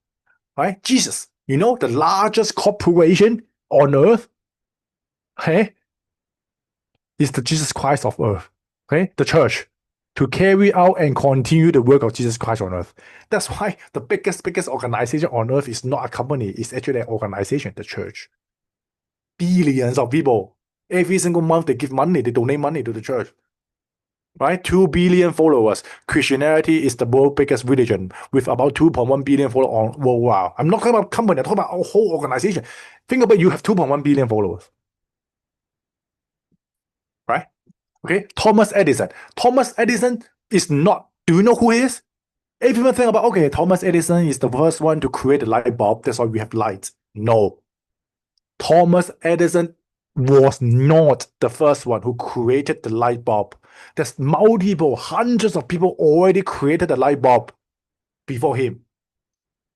right? Jesus, the largest corporation on earth, okay, is the Jesus Christ of earth, okay, the church, to carry out and continue the work of Jesus Christ on earth. That's why the biggest organization on earth is not a company, it's actually an organization, the church. Billions of people. Every single month they give money, they donate money to the church. Right? 2 billion followers. Christianity is the world's biggest religion with about 2.1 billion followers on worldwide. I'm not talking about company, I'm talking about a whole organization. Think about it, you have 2.1 billion followers. Right? Okay, Thomas Edison. Thomas Edison is not, do you know who he is? Everyone think about, okay, Thomas Edison is the first one to create the light bulb, that's why we have lights. No. Thomas Edison was not the first one who created the light bulb. There's multiple, hundreds of people already created the light bulb before him.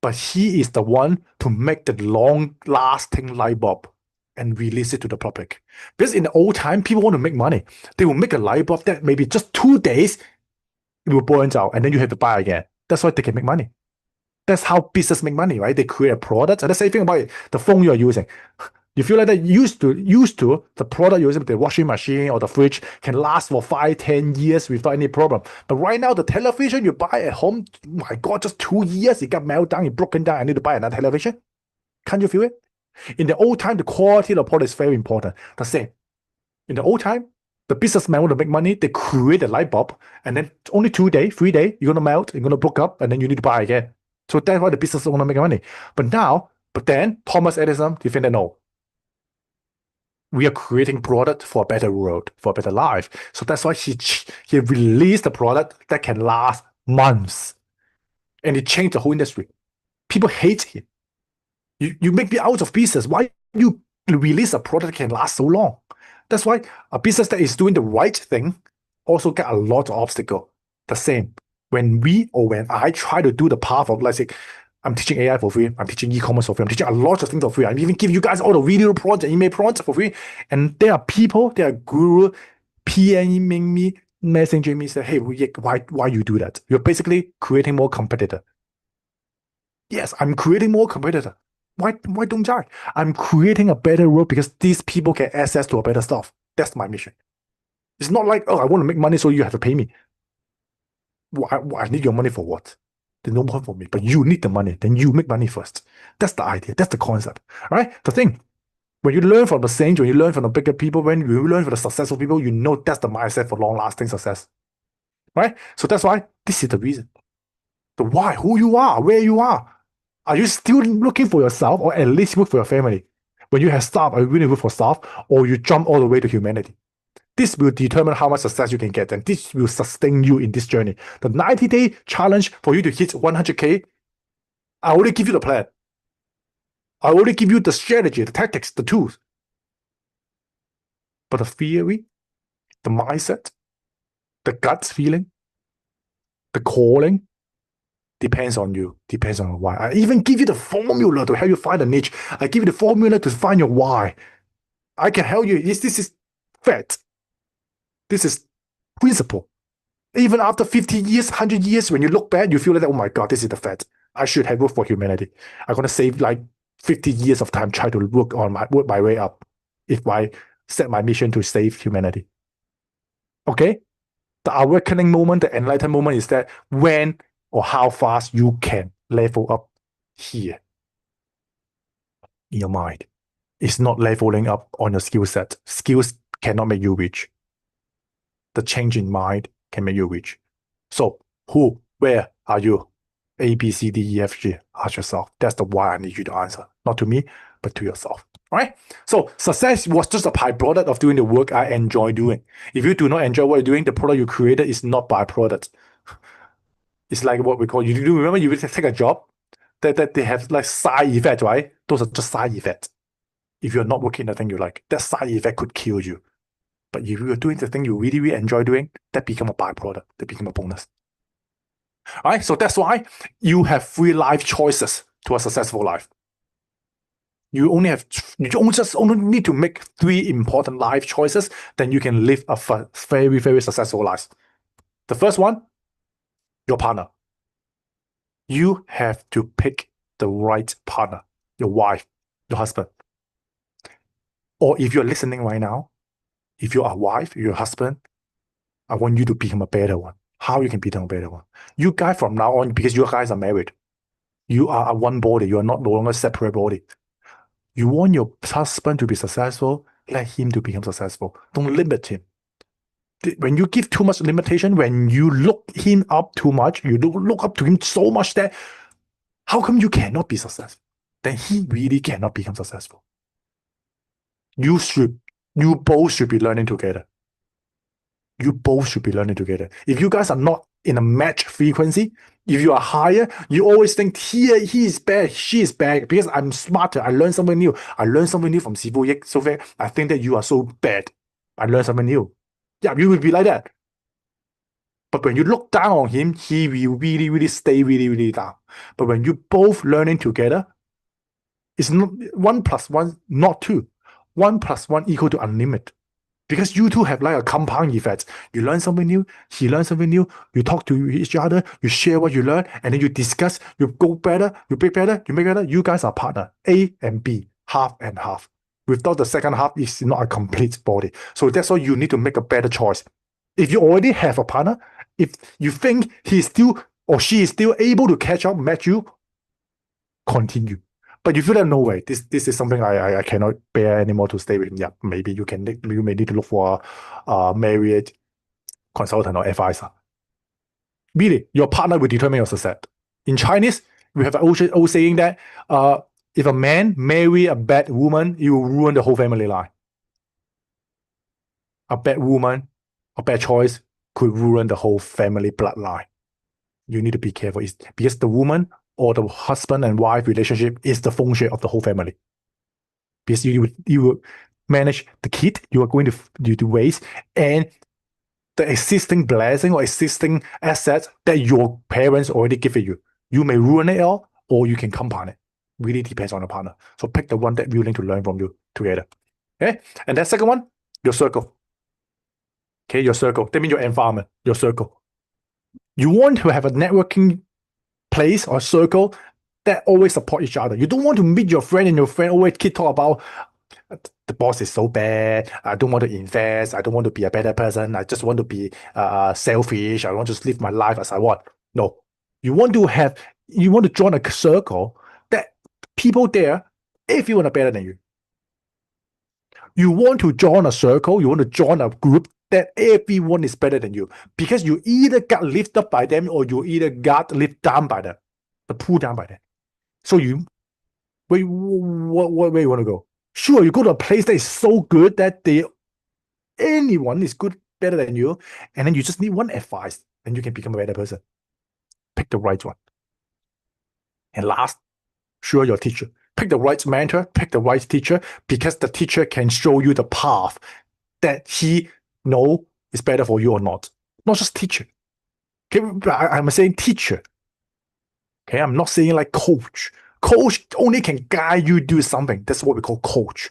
But he is the one to make the long-lasting light bulb and release it to the public. Because in the old time, people want to make money. They will make a light bulb that maybe just 2 days, it will burn out, and then you have to buy again. That's why they can make money. That's how business make money, right? They create a product. And the same thing about it, the phone you are using. You feel like that used to the product you're using, the washing machine or the fridge can last for 5-10 years without any problem. But right now, the television you buy at home, oh my God, just 2 years, it got melted down, it broken down, I need to buy another television. Can't you feel it? In the old time, the quality of the product is very important. The same. In the old time, the businessman want to make money, they create a light bulb, and then only 2 days, 3 days, you're gonna melt, you're gonna broke up, and then you need to buy again. So that's why the business want to make money. But then Thomas Edison, he think that no, we are creating product for a better world, for a better life. So that's why he released a product that can last months. And it changed the whole industry. People hate him. You make me out of business. Why you release a product that can last so long? That's why a business that is doing the right thing also get a lot of obstacle. The same. When I try to do the path of, let's say, I'm teaching AI for free, I'm teaching e-commerce for free, I'm teaching a lot of things for free, I'm even giving you guys all the video projects, email projects for free, and there are people, there are guru PMing me, messaging me, say, hey, why you do that? You're basically creating more competitor. Yes, I'm creating more competitor. Why don't I? I'm creating a better world because these people get access to a better stuff. That's my mission. It's not like, oh, I want to make money, so you have to pay me. I need your money for what? There's no point for me, but you need the money, then you make money first. That's the idea, that's the concept, right? The thing, when you learn from the saints, when you learn from the bigger people, when you learn from the successful people, you know that's the mindset for long-lasting success, right? So that's why this is the reason. The why, who you are, where you are. Are you still looking for yourself, or at least work for your family? When you have staff, are you really work for staff, or you jump all the way to humanity? This will determine how much success you can get, and this will sustain you in this journey. The 90-day challenge for you to hit 100K, I already give you the plan. I already give you the strategy, the tactics, the tools. But the theory, the mindset, the gut feeling, the calling, depends on you, depends on why. I even give you the formula to help you find a niche. I give you the formula to find your why. I can help you. This is fact. This is principle. Even after 50 years, 100 years, when you look back, you feel like, oh my God, this is the fact. I should have worked for humanity. I'm going to save like 50 years of time trying to work my way up if I set my mission to save humanity. Okay? The awakening moment, the enlightened moment is that when or how fast you can level up here in your mind. It's not leveling up on your skill set. Skills cannot make you rich. The change in mind can make you rich. So who, where are you? A, B, C, D, E, F, G. Ask yourself. That's the why I need you to answer. Not to me, but to yourself. All right? So success was just a byproduct of doing the work I enjoy doing. If you do not enjoy what you're doing, the product you created is not byproduct. It's like what we call, you do remember you take a job that they have like side effects, right? Those are just side effects. If you're not working the thing you like, that side effect could kill you. But if you're doing the thing you really, really enjoy doing, that become a byproduct. That become a bonus. All right, so that's why you have 3 life choices to a successful life. You only need to make 3 important life choices, then you can live a very, very successful life. The first one, your partner. You have to pick the right partner, your wife, your husband. Or if you're listening right now, if you're a wife, you're a husband, I want you to become a better one. How you can become a better one? You guys from now on, because you guys are married, you are a one body. You are not no longer separate body. You want your husband to be successful, let him to become successful. Don't limit him. When you give too much limitation, when you look him up too much, you look up to him so much that how come you cannot be successful? Then he really cannot become successful. You both should be learning together. You both should be learning together. If you guys are not in a match frequency, if you are higher, you always think he is bad, she is bad, because I'm smarter, I learned something new. I learned something new from Zz6wYcVIACg. I think that you are so bad. I learned something new. Yeah, you will be like that. But when you look down on him, he will really, really stay really, really down. But when you both learning together, it's not 1 + 1, not 2. 1 + 1 equal to unlimited. Because you two have like a compound effect. You learn something new, he learns something new, you talk to each other, you share what you learn, and then you discuss, you go better, you make better, you make better. You guys are partner, A and B, half and half. Without the second half, it's not a complete body. So that's why you need to make a better choice. If you already have a partner, if you think he's still or she is still able to catch up, match you, continue. But you feel that no way, this is something I cannot bear anymore to stay with him. Yeah, maybe you may need to look for a marriage consultant or advisor. Really, your partner will determine your success. In Chinese, we have an old saying that if a man marry a bad woman, he will ruin the whole family line. A bad woman, a bad choice could ruin the whole family bloodline. You need to be careful. It's because the woman or the husband and wife relationship is the feng shui of the whole family. Because you will manage the kid you are going to raise and the existing blessing or existing assets that your parents already given you. You may ruin it all or you can compound it. Really depends on the partner. So pick the one that willing to learn from you together. Okay? And that second one, your circle. Okay, your circle. That means your environment, your circle. You want to have a networking place or circle that always support each other. You don't want to meet your friend and your friend always keep talk about the boss is so bad. I don't want to invest. I don't want to be a better person. I just want to be selfish. I want to just live my life as I want. No, you want to join a circle that people there, everyone are better than you. You want to join a circle. You want to join a group that everyone is better than you, because you either got lifted up by them or you either got lifted down by them, but pulled down by them. So where you want to go? Sure, you go to a place that is so good that anyone is good, better than you, and then you just need one advice, and you can become a better person. Pick the right one. And last, sure, your teacher. Pick the right mentor, pick the right teacher, because the teacher can show you the path that he know is better for you or not. Not just teacher. Okay, I'm saying teacher. Okay, I'm not saying like coach. Coach only can guide you do something. That's what we call coach.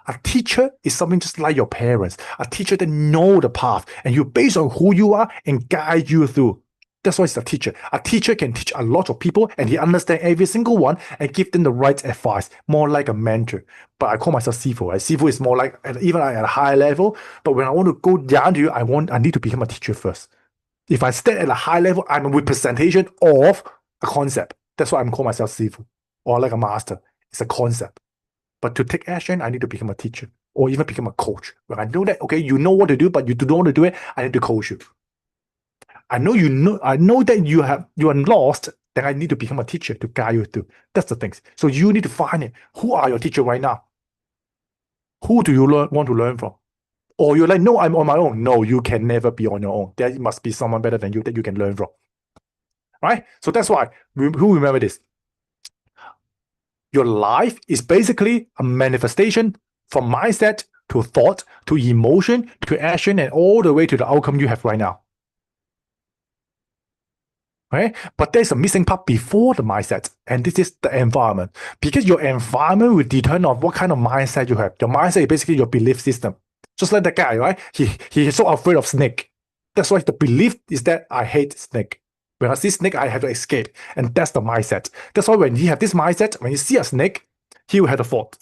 A teacher is something just like your parents. A teacher that know the path and you based on who you are and guide you through. That's why it's a teacher. A teacher can teach a lot of people and he understands every single one and give them the right advice, more like a mentor. But I call myself Zz6w. Right? Zz6w is more like, even at a higher level, but when I want to go down to you, I need to become a teacher first. If I stay at a high level, I'm a representation of a concept. That's why I'm calling myself Zz6w, or like a master. It's a concept. But to take action, I need to become a teacher or even become a coach. When I know that, okay, you know what to do, but you don't want to do it, I need to coach you. I know that you are lost then I need to become a teacher to guide you through. That's the things. So you need to find it. Who are your teacher right now? Who do you want to learn from? Or you're like, no, I'm on my own. No, you can never be on your own. There must be someone better than you that you can learn from. Right? So that's why, who remember this? Your life is basically a manifestation from mindset to thought to emotion to action and all the way to the outcome you have right now. Right? But there's a missing part before the mindset, and this is the environment. Because your environment will determine on what kind of mindset you have. Your mindset is basically your belief system. Just like that guy, right? He is so afraid of snake. That's why the belief is that I hate snake. When I see snake, I have to escape. And that's the mindset. That's why when he have this mindset, when you see a snake, he will have the thought.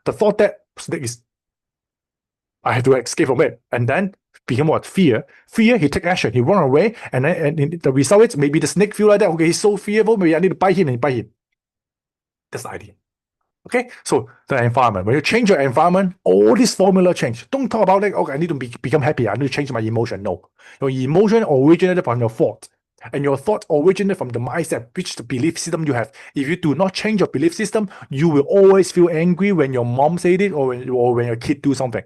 The thought that snake is, I have to escape from it. And then become what? Fear. Fear, he take action. He run away. And then the result is maybe the snake feel like that. Okay, he's so fearful. Maybe I need to bite him and bite him. That's the idea. Okay, so the environment. When you change your environment, all this formula change. Don't talk about like, okay, I need to become happy. I need to change my emotion. No. Your emotion originated from your thought. And your thought originated from the mindset, which is the belief system you have. If you do not change your belief system, you will always feel angry when your mom said it or when your kid do something.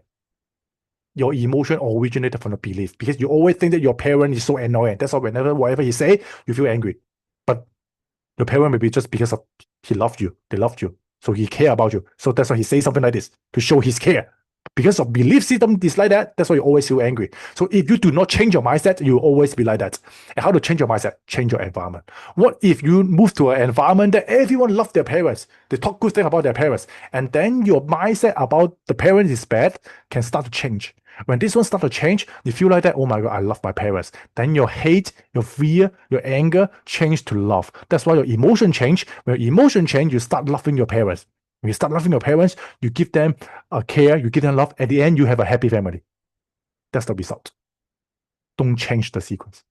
Your emotion originated from the belief because you always think that your parent is so annoying. That's why whatever he say, you feel angry. But your parent may be just because of he loved you. They loved you. So he care about you. So that's why he says something like this to show his care. Because of belief system is like that, that's why you always feel angry. So if you do not change your mindset, you will always be like that. And how to change your mindset? Change your environment. What if you move to an environment that everyone loves their parents? They talk good things about their parents. And then your mindset about the parents is bad can start to change. When this one starts to change, you feel like that, oh my God, I love my parents. Then your hate, your fear, your anger change to love. That's why your emotion change. When your emotion change, you start loving your parents. When you start loving your parents, you give them care, you give them love. At the end, you have a happy family. That's the result. Don't change the sequence.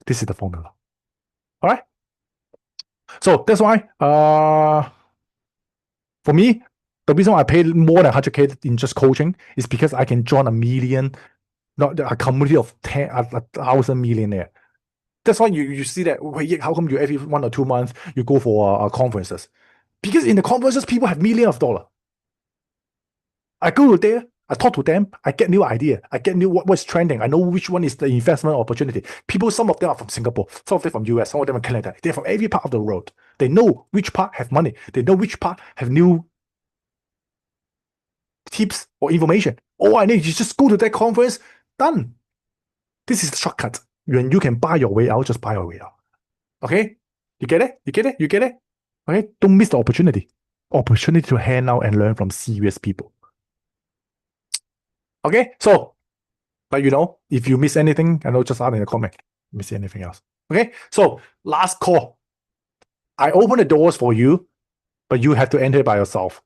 This is the formula. All right? So that's why, for me, the reason why I paid more than 100K in just coaching is because I can join a million, not a community of 1,000 millionaire. That's why you see that, how come you every 1 or 2 months you go for conferences? Because in the conferences, people have millions of dollars. I go there, I talk to them, I get new idea, I get new what's trending, I know which one is the investment opportunity. People, some of them are from Singapore, some of them from US, some of them from Canada. They're from every part of the world. They know which part have money. They know which part have new tips or information. All I need is just go to that conference, done. This is the shortcut. When you can buy your way out, just buy your way out. Okay? You get it? You get it? You get it? Okay? Don't miss the opportunity. Opportunity to hang out and learn from serious people. Okay? So, but if you miss anything, I know, just add in the comment. Miss anything else. Okay? So, last call. I open the doors for you, but you have to enter by yourself.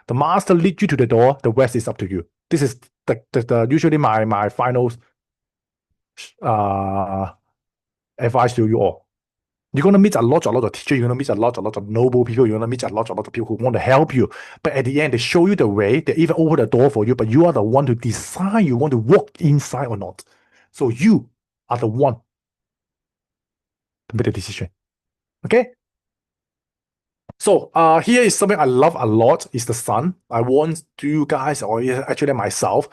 The master leads you to the door. The rest is up to you. This is usually my final advice to you all. You're going to meet a lot of teachers. You're going to meet a lot of noble people. You're going to meet a lot of people who want to help you. But at the end, they show you the way. They even open the door for you. But you are the one to decide you want to walk inside or not. So you are the one to make the decision. Okay? So here is something I love a lot is the sun. I want you guys, or actually myself,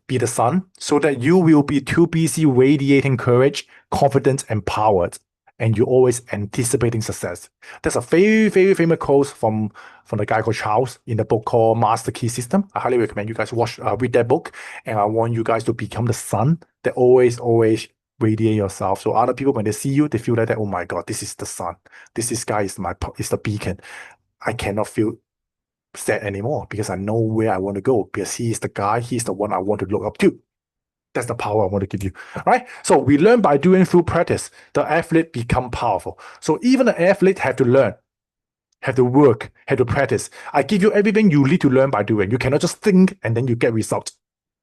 be the sun so that you will be too busy radiating courage, confidence, empowered, and you're always anticipating success. There's a very, very famous quote from the guy called Charles in the book called Master Key System. I highly recommend you guys read that book, and I want you guys to become the sun that always radiate yourself. So other people, when they see you, they feel like that, oh my God, this is the sun. This guy is the beacon. I cannot feel sad anymore because I know where I want to go because he is the guy, he's the one I want to look up to. That's the power I want to give you. All right. So we learn by doing through practice. The athlete become powerful. So even the athlete have to learn, have to work, have to practice. I give you everything you need to learn by doing. You cannot just think and then you get results.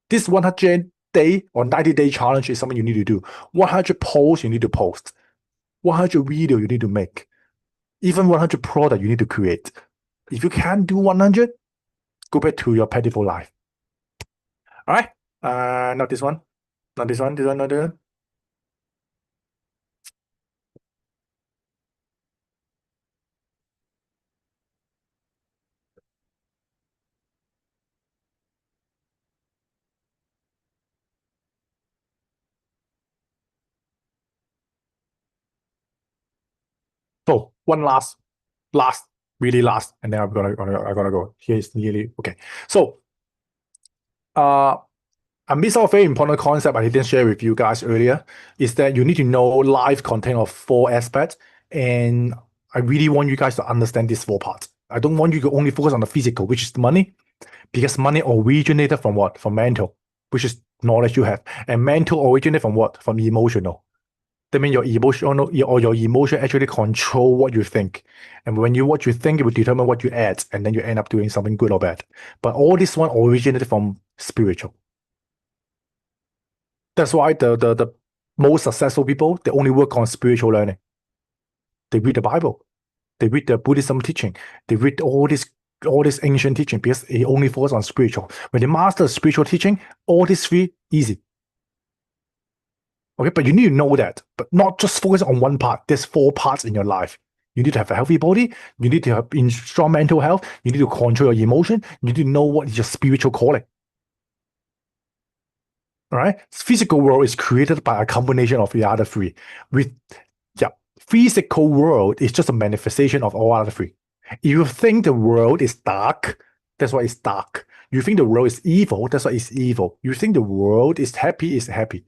This 100-day or 90-day challenge is something you need to do. 100 posts you need to post. 100 video you need to make. Even 100 product you need to create. If you can't do 100, go back to your pitiful life. All right. Not this one. Not this one. This one, not this one. one last, really last, and then I'm gonna go. Here's nearly okay. So, I missed out a very important concept I didn't share with you guys earlier, is that you need to know life contains of 4 aspects, and I really want you guys to understand these 4 parts. I don't want you to only focus on the physical, which is the money, because money originated from what? From mental, which is knowledge you have, and mental originated from what? From emotional. That means your emotion actually control what you think, and what you think, it will determine what you add, and then you end up doing something good or bad. But all this one originated from spiritual. That's why the most successful people, they only work on spiritual learning. They read the Bible, they read the Buddhism teaching, they read all this ancient teaching, because they only focus on spiritual. When they master spiritual teaching, all these 3 easy. Okay, but you need to know that, but not just focus on one part. There's 4 parts in your life. You need to have a healthy body. You need to have strong mental health. You need to control your emotion. You need to know what is your spiritual calling. All right, physical world is created by a combination of the other 3. Physical world is just a manifestation of all other 3. If you think the world is dark, that's why it's dark. You think the world is evil, that's why it's evil. You think the world is happy, it's happy.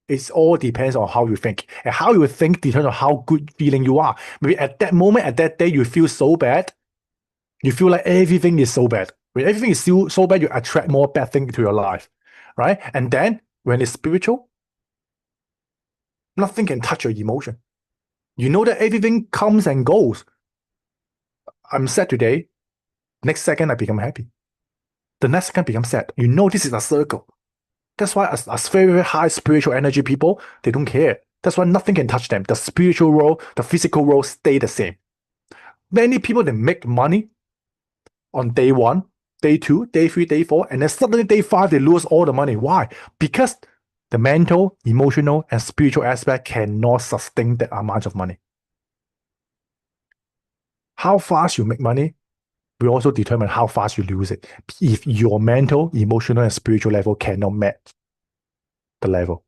It all depends on how you think, and how you think determines on how good feeling you are. Maybe at that moment, at that day, you feel so bad. You feel like everything is so bad. When everything is still so bad, you attract more bad things to your life, right? And then when it's spiritual, nothing can touch your emotion. You know that everything comes and goes. I'm sad today. Next second, I become happy. The next second, become sad. You know this is a circle. That's why as very, very high spiritual energy people, they don't care. That's why nothing can touch them. The spiritual world, the physical world stay the same. Many people, they make money on day 1, day 2, day 3, day 4, and then suddenly day 5, they lose all the money. Why? Because the mental, emotional, and spiritual aspect cannot sustain that amount of money. How fast you make money will also determine how fast you lose it. If your mental, emotional, and spiritual level cannot match the level.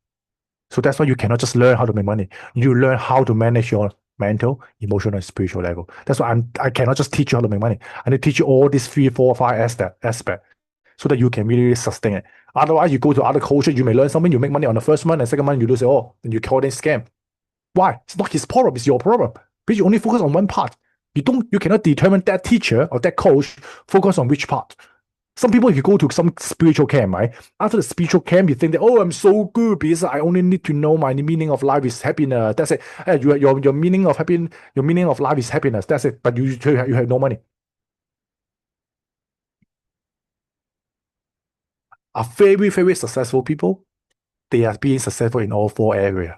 So that's why you cannot just learn how to make money. You learn how to manage your mental, emotional, and spiritual level. That's why I cannot just teach you how to make money. I need to teach you all these 3, 4, 5 aspects so that you can really sustain it. Otherwise, you go to other culture, you may learn something, you make money on the first month, and second month you lose it all, and you call it scam. Why? It's not his problem, it's your problem. Because you only focus on one part. You cannot determine that teacher or that coach focus on which part. Some people, if you go to some spiritual camp, right? After the spiritual camp, you think that, oh, I'm so good because I only need to know my meaning of life is happiness. That's it. Your meaning of life is happiness. That's it. But you have no money. Are very, very successful people. They are being successful in all 4 areas.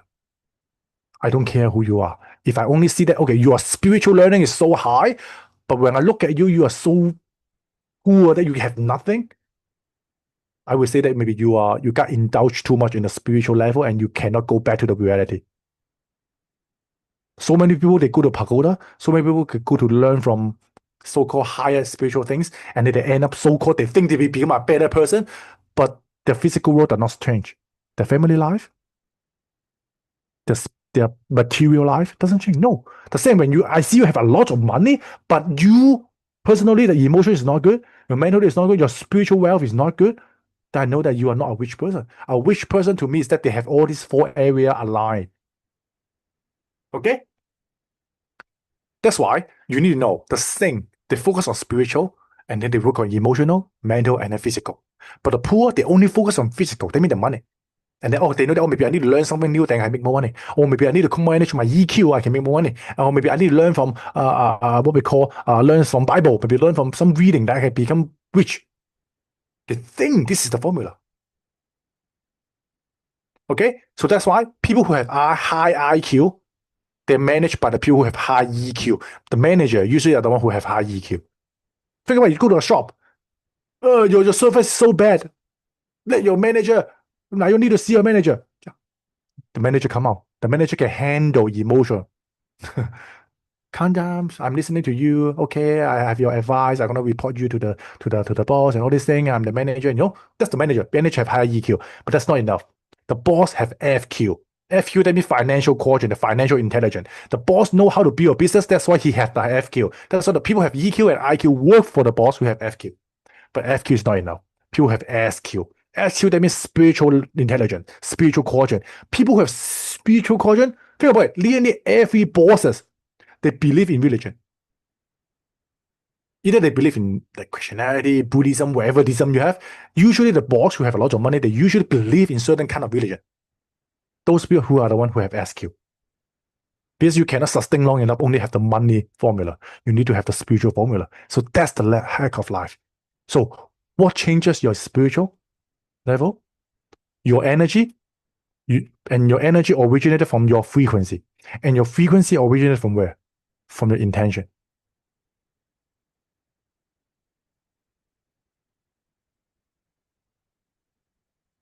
I don't care who you are. If I only see that, okay, your spiritual learning is so high, but when I look at you, you are so poor that you have nothing, I would say that maybe you got indulged too much in the spiritual level and you cannot go back to the reality. So many people, they go to pagoda. So many people could go to learn from so-called higher spiritual things, and then they end up so-called, they think they will become a better person, but their physical world does not change. Their family life, their material life doesn't change. No. The same when I see you have a lot of money, but you personally, the emotion is not good, your mental is not good, your spiritual wealth is not good, then I know that you are not a rich person. A rich person to me is that they have all these 4 areas aligned. Okay? That's why you need to know the thing. They focus on spiritual, and then they work on emotional, mental, and then physical. But the poor, they only focus on physical. They mean the money. And then, they know that, maybe I need to learn something new, then I make more money. Or maybe I need to manage my EQ, I can make more money. Or maybe I need to learn from what we call learn from Bible. Maybe learn from some reading that I can become rich. They think this is the formula. Okay, so that's why people who have high IQ, they're managed by the people who have high EQ. The manager usually are the one who have high EQ. Think about it, you go to a shop. Your service is so bad. Let your manager. Now you need to see your manager. The manager come out. The manager can handle emotion. Calm down. I'm listening to you. Okay, I have your advice. I'm gonna report you to the boss and all this thing. I'm the manager. That's the manager. Manager have high EQ, but that's not enough. The boss have FQ. FQ, that means financial quotient, the financial intelligence. The boss know how to build a business. That's why he has the FQ. That's why the people have EQ and IQ work for the boss who have FQ. But FQ is not enough. People have SQ. SQ, that means spiritual intelligence, spiritual quotient. People who have spiritual quotient, think about it, nearly every bosses, they believe in religion. Either they believe in like Christianity, Buddhism, whatever Buddhism you have. Usually the boss who have a lot of money, they usually believe in certain kind of religion. Those people who are the ones who have SQ. Because you cannot sustain long enough, only have the money formula. You need to have the spiritual formula. So that's the hack of life. So what changes your spiritual level? Your energy. And your energy originated from your frequency. And your frequency originated from where? From your intention.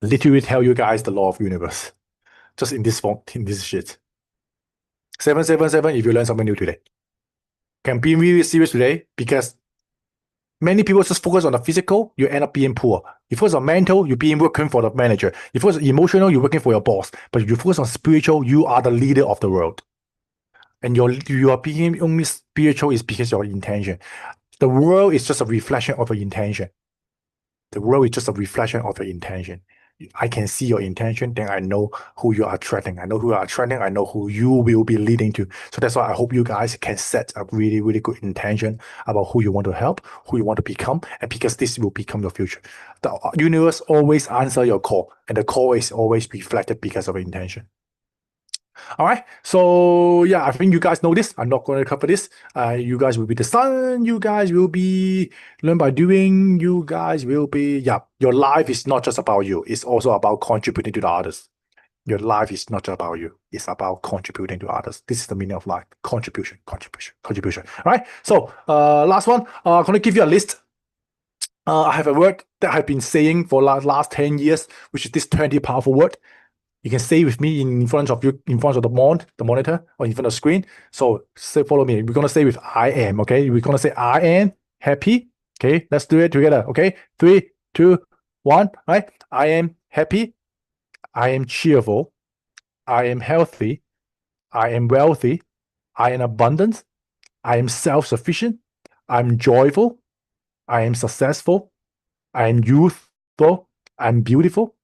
Literally tell you guys the law of universe. Just in this form, in this shit. 777 if you learn something new today. Can be really serious today because many people just focus on the physical, you end up being poor. You focus on mental, you're being working for the manager. You focus on emotional, you're working for your boss. But if you focus on spiritual, you are the leader of the world. And you are being only spiritual is because of your intention. The world is just a reflection of your intention. The world is just a reflection of your intention. I can see your intention, then I know who you are attracting. I know who you are attracting. I know who you will be leading to. So that's why I hope you guys can set a really, really good intention about who you want to help, who you want to become, and because this will become your future. The universe always answers your call, and the call is always reflected because of your intention. All right, so yeah, I think you guys know this. I'm not going to cover this. You guys will be the sun. You guys will be learn by doing. You guys will be, yeah, your life is not just about you. It's also about contributing to the others. Your life is not just about you. It's about contributing to others. This is the meaning of life. Contribution, contribution, contribution. All right, so last one. I'm going to give you a list. I have a word that I've been saying for last 10 years, which is this 20 powerful word. You can say with me in front of you, in front of the monitor, or in front of the screen. So say, follow me. We're gonna say with I am. Okay, we're gonna say I am happy. Okay, let's do it together. Okay, 3, 2, 1. Right. I am happy. I am cheerful. I am healthy. I am wealthy. I am abundant. I am self-sufficient. I'm joyful. I am successful. I am youthful. I'm beautiful.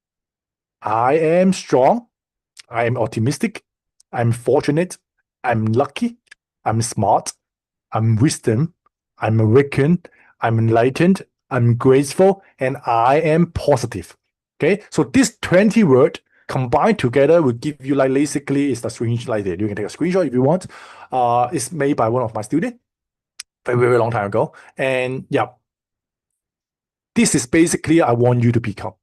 I am strong. I am optimistic. I'm fortunate. I'm lucky. I'm smart. I'm wisdom. I'm awakened. I'm enlightened. I'm graceful. And I am positive. Okay, so this 20 word combined together will give you like basically it's the screenshot like that. You can take a screenshot if you want. It's made by one of my students very, very long time ago. And yeah, this is basically I want you to become.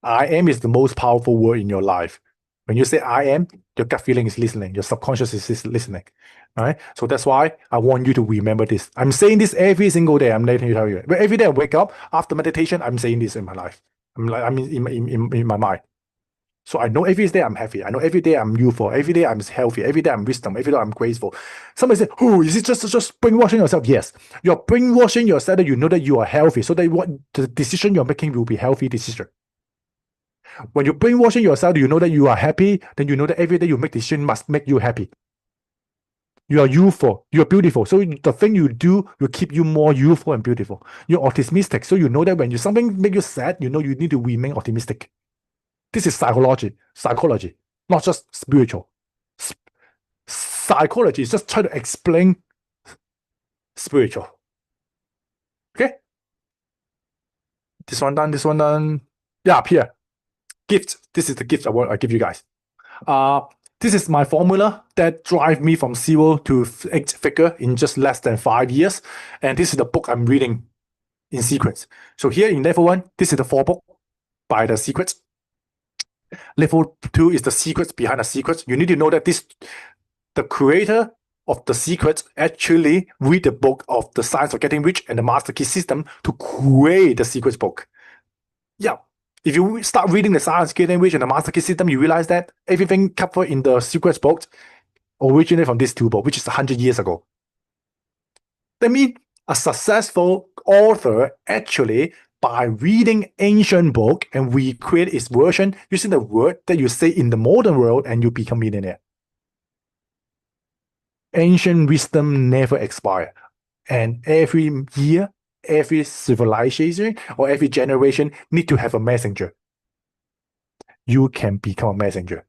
I am is the most powerful word in your life. When you say I am, your gut feeling is listening. Your subconscious is listening. All right. So that's why I want you to remember this. I'm saying this every single day. I'm letting you tell you. But every day I wake up after meditation, I'm saying this in my life. I'm in my mind. So I know every day I'm happy. I know every day I'm youthful. Every day I'm healthy. Every day I'm wisdom. Every day I'm graceful. Somebody say, "Oh, is it just brainwashing yourself?" Yes, you're brainwashing yourself that you know that you are healthy, so that what the decision you're making will be healthy decision. When you're brainwashing yourself, you know that you are happy, then you know that every day you make decision must make you happy. You are youthful, you are beautiful. So the thing you do will keep you more youthful and beautiful. You're optimistic. So you know that when something make you sad, you know you need to remain optimistic. This is psychology, not just spiritual. Psychology is just try to explain spiritual. Okay? This one done. Yeah, up here. Gift. This is the gift I give you guys. This is my formula that drive me from 0 to 8 figure in just less than 5 years. And this is the book I'm reading in sequence. So here in level 1, this is the 4 book by the secrets. Level 2 is the secrets behind the secrets. You need to know that the creator of the secrets actually read the book of the Science of Getting Rich and the Master Key System to create the secrets book. Yeah. If you start reading the Science of Getting Rich and the Master Key System, you realize that everything covered in the secrets book originated from this 2 books, which is 100 years ago. That means a successful author actually by reading ancient book and recreate its version using the word that you say in the modern world, and you become millionaire. Ancient wisdom never expire. And every year, every civilization or every generation need to have a messenger. You can become a messenger.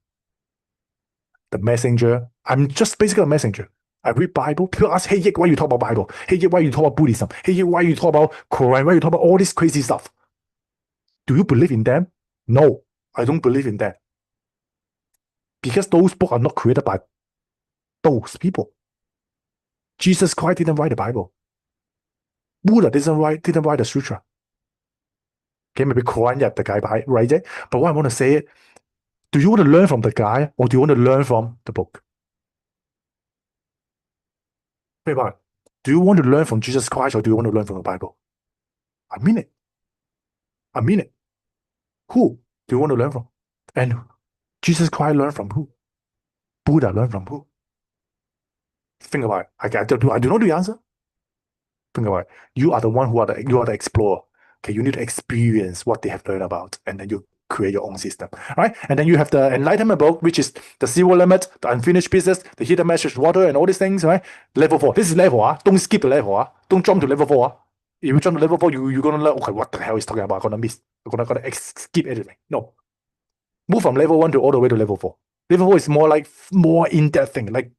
The messenger, I'm just basically a messenger. I read Bible. People ask, hey, Yik, why you talk about Bible? Hey, Yik, why you talk about Buddhism? Hey, Yik, why you talk about Quran? Why you talk about all this crazy stuff? Do you believe in them? No, I don't believe in them. Because those books are not created by those people. Jesus Christ didn't write the Bible. Buddha didn't write the Sutra. Okay, maybe Quran, yeah, the guy right there. But what I want to say is, do you want to learn from the guy or do you want to learn from the book? Wait, do you want to learn from Jesus Christ or do you want to learn from the Bible? I mean it. I mean it. Who do you want to learn from? And Jesus Christ learned from who? Buddha learned from who? Think about it. I do not know the answer. Think about it. You are the one you are the explorer. Okay, you need to experience what they have learned about, and then you create your own system, right? And then you have the Enlightenment book, which is the zero limit, the unfinished business, the hidden message, water, and all these things, right? Level 4. This is level, Don't skip the level, Don't jump to level 4, If you jump to level 4, you're gonna learn, okay, what the hell is talking about? I'm gonna miss. I'm gonna skip everything. No. Move from level 1 to all the way to level 4. Level 4 is more in-depth thing, like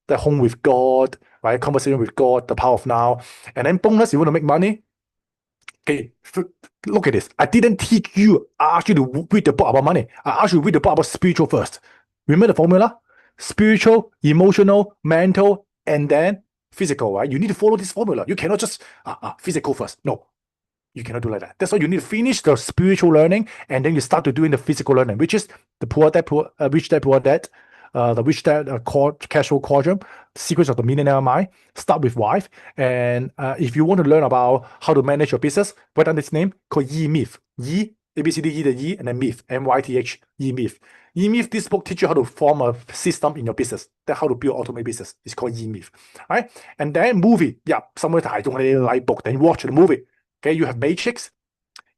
the home with God, right? Conversation with God, the power of now. And then bonus, you want to make money? Okay, look at this. I didn't teach you, I asked you to read the book about money. I asked you to read the book about spiritual first. Remember the formula? Spiritual, emotional, mental, and then physical, right? You need to follow this formula. You cannot just physical first. No, you cannot do like that. That's why you need to finish the spiritual learning, and then you start to doing the physical learning, which is the poor dad, rich dad, poor dad, the rich dad cash flow quadrant, secrets of the millionaire mind. Start with wife, and if you want to learn about how to manage your business, write down this name called Myth. ABCD, the E, and then Myth, MYTH, Myth. Myth, this book teaches you how to form a system in your business. That's how to build automate business. It's called Myth, right? And then movie, yeah, somewhere I don't really like book. Then watch the movie. Okay, you have Matrix,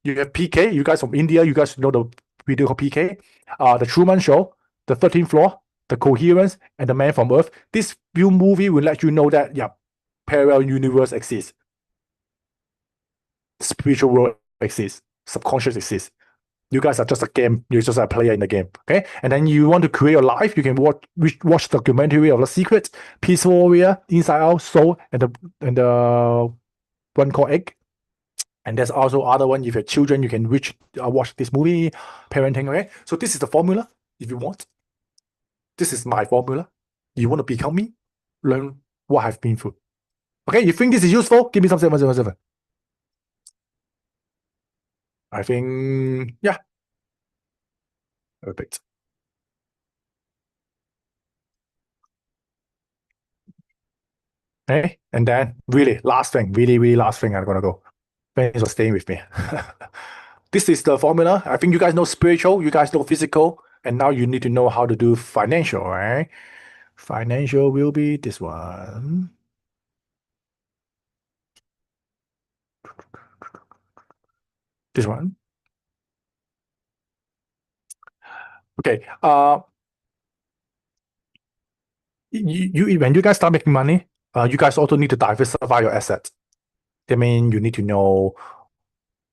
you have PK. You guys from India, you guys know the video called PK. The Truman Show, the 13th Floor, the Coherence, and the Man from Earth. This few movie will let you know that, yeah, parallel universe exists. Spiritual world exists. Subconscious exists. You guys are just a game. You're just a player in the game. Okay? And then you want to create your life, you can watch documentary of The Secret, Peace Warrior, Inside Out, Soul, and the one called Egg. And there's also other one. If you have children, you can watch this movie, parenting. Okay? So this is the formula. If you want, this is my formula. You want to become me? Learn what I've been through. Okay, you think this is useful? Give me some 777. I think, yeah. Perfect. Okay, and then really last thing, really last thing I'm gonna go. Thanks for staying with me. This is the formula. I think you guys know spiritual, you guys know physical, and now you need to know how to do financial, right? Financial will be this one. This one. Okay. When you guys start making money, you guys also need to diversify your assets. That means you need to know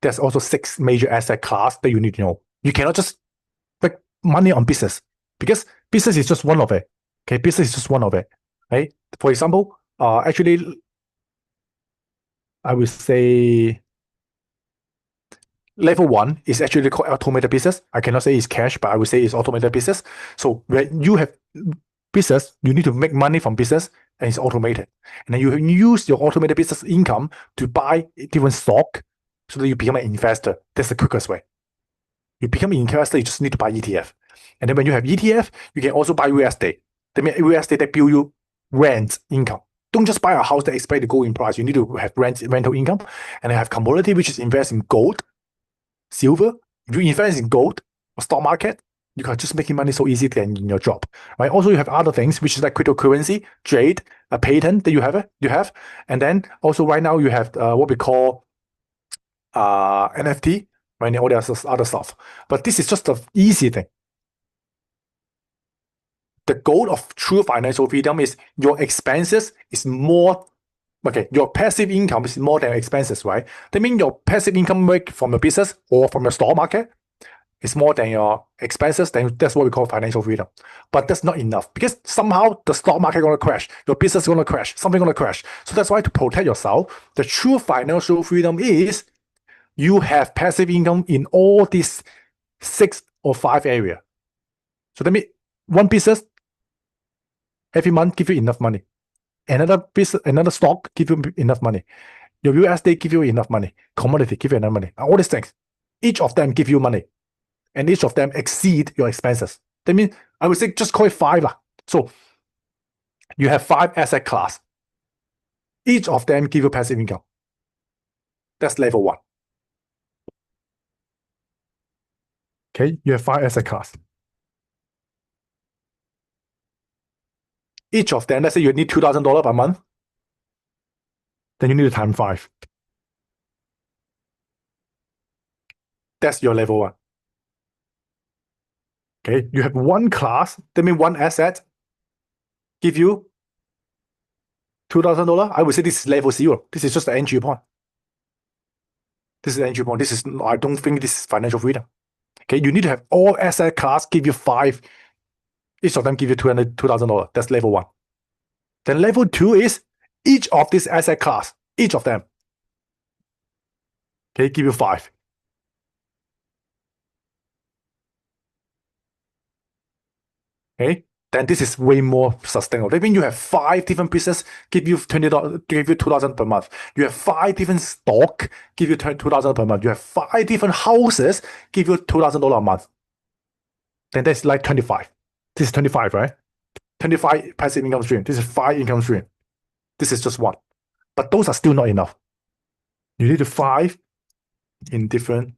there's also 6 major asset class that you need to know. You cannot just make money on business, because business is just one of it. Okay, business is just one of it. Right? For example, actually, I would say level 1 is actually called automated business. I cannot say it's cash, but I would say it's automated business. So when you have business, you need to make money from business, and it's automated. And then you use your automated business income to buy different stock so that you become an investor. That's the quickest way. You become an investor, you just need to buy ETF. And then when you have ETF, you can also buy real estate. That means real estate that build you rent income. Don't just buy a house that expect to go in price. You need to have rental income. And then have commodity, which is invest in gold, silver. If you invest in gold or stock market, you can just making money so easy than in your job, right? Also, you have other things, which is like cryptocurrency, trade, a patent that you have, and then also right now you have what we call NFT, right? All the other stuff. But this is just the easy thing. The goal of true financial freedom is your expenses is more, okay, your passive income is more than expenses, right? That means your passive income make from your business or from your stock market is more than your expenses, then that's what we call financial freedom. But that's not enough because somehow the stock market gonna crash, your business is gonna crash, something gonna crash. So that's why to protect yourself, the true financial freedom is you have passive income in all these 6 or 5 areas. So that means one business every month give you enough money. Another business, another stock give you enough money. Your USD give you enough money. Commodity give you enough money. All these things, each of them give you money, and each of them exceed your expenses. That means I would say just call it 5 lah. So you have 5 asset class. Each of them give you passive income. That's level 1. Okay, you have 5 asset class. Each of them, let's say you need $2,000 per month, then you need to times 5. That's your level 1. Okay, you have one class, that means one asset, give you $2,000. I would say this is level 0. This is just the entry point. This is the entry point. This is, I don't think this is financial freedom. Okay, you need to have all asset class give you 5. Each of them give you $2,000. That's level 1. Then level 2 is each of this asset class, each of them, okay, give you 5. Okay, then this is way more sustainable. That means you have 5 different pieces, give you $20, give you $2,000 per month. You have 5 different stock, give you $2,000 per month. You have 5 different houses, give you $2,000 a month. Then that's like 25. This is 25, right? 25 passive income stream. This is 5 income stream. This is just 1. But those are still not enough. You need to 5 in different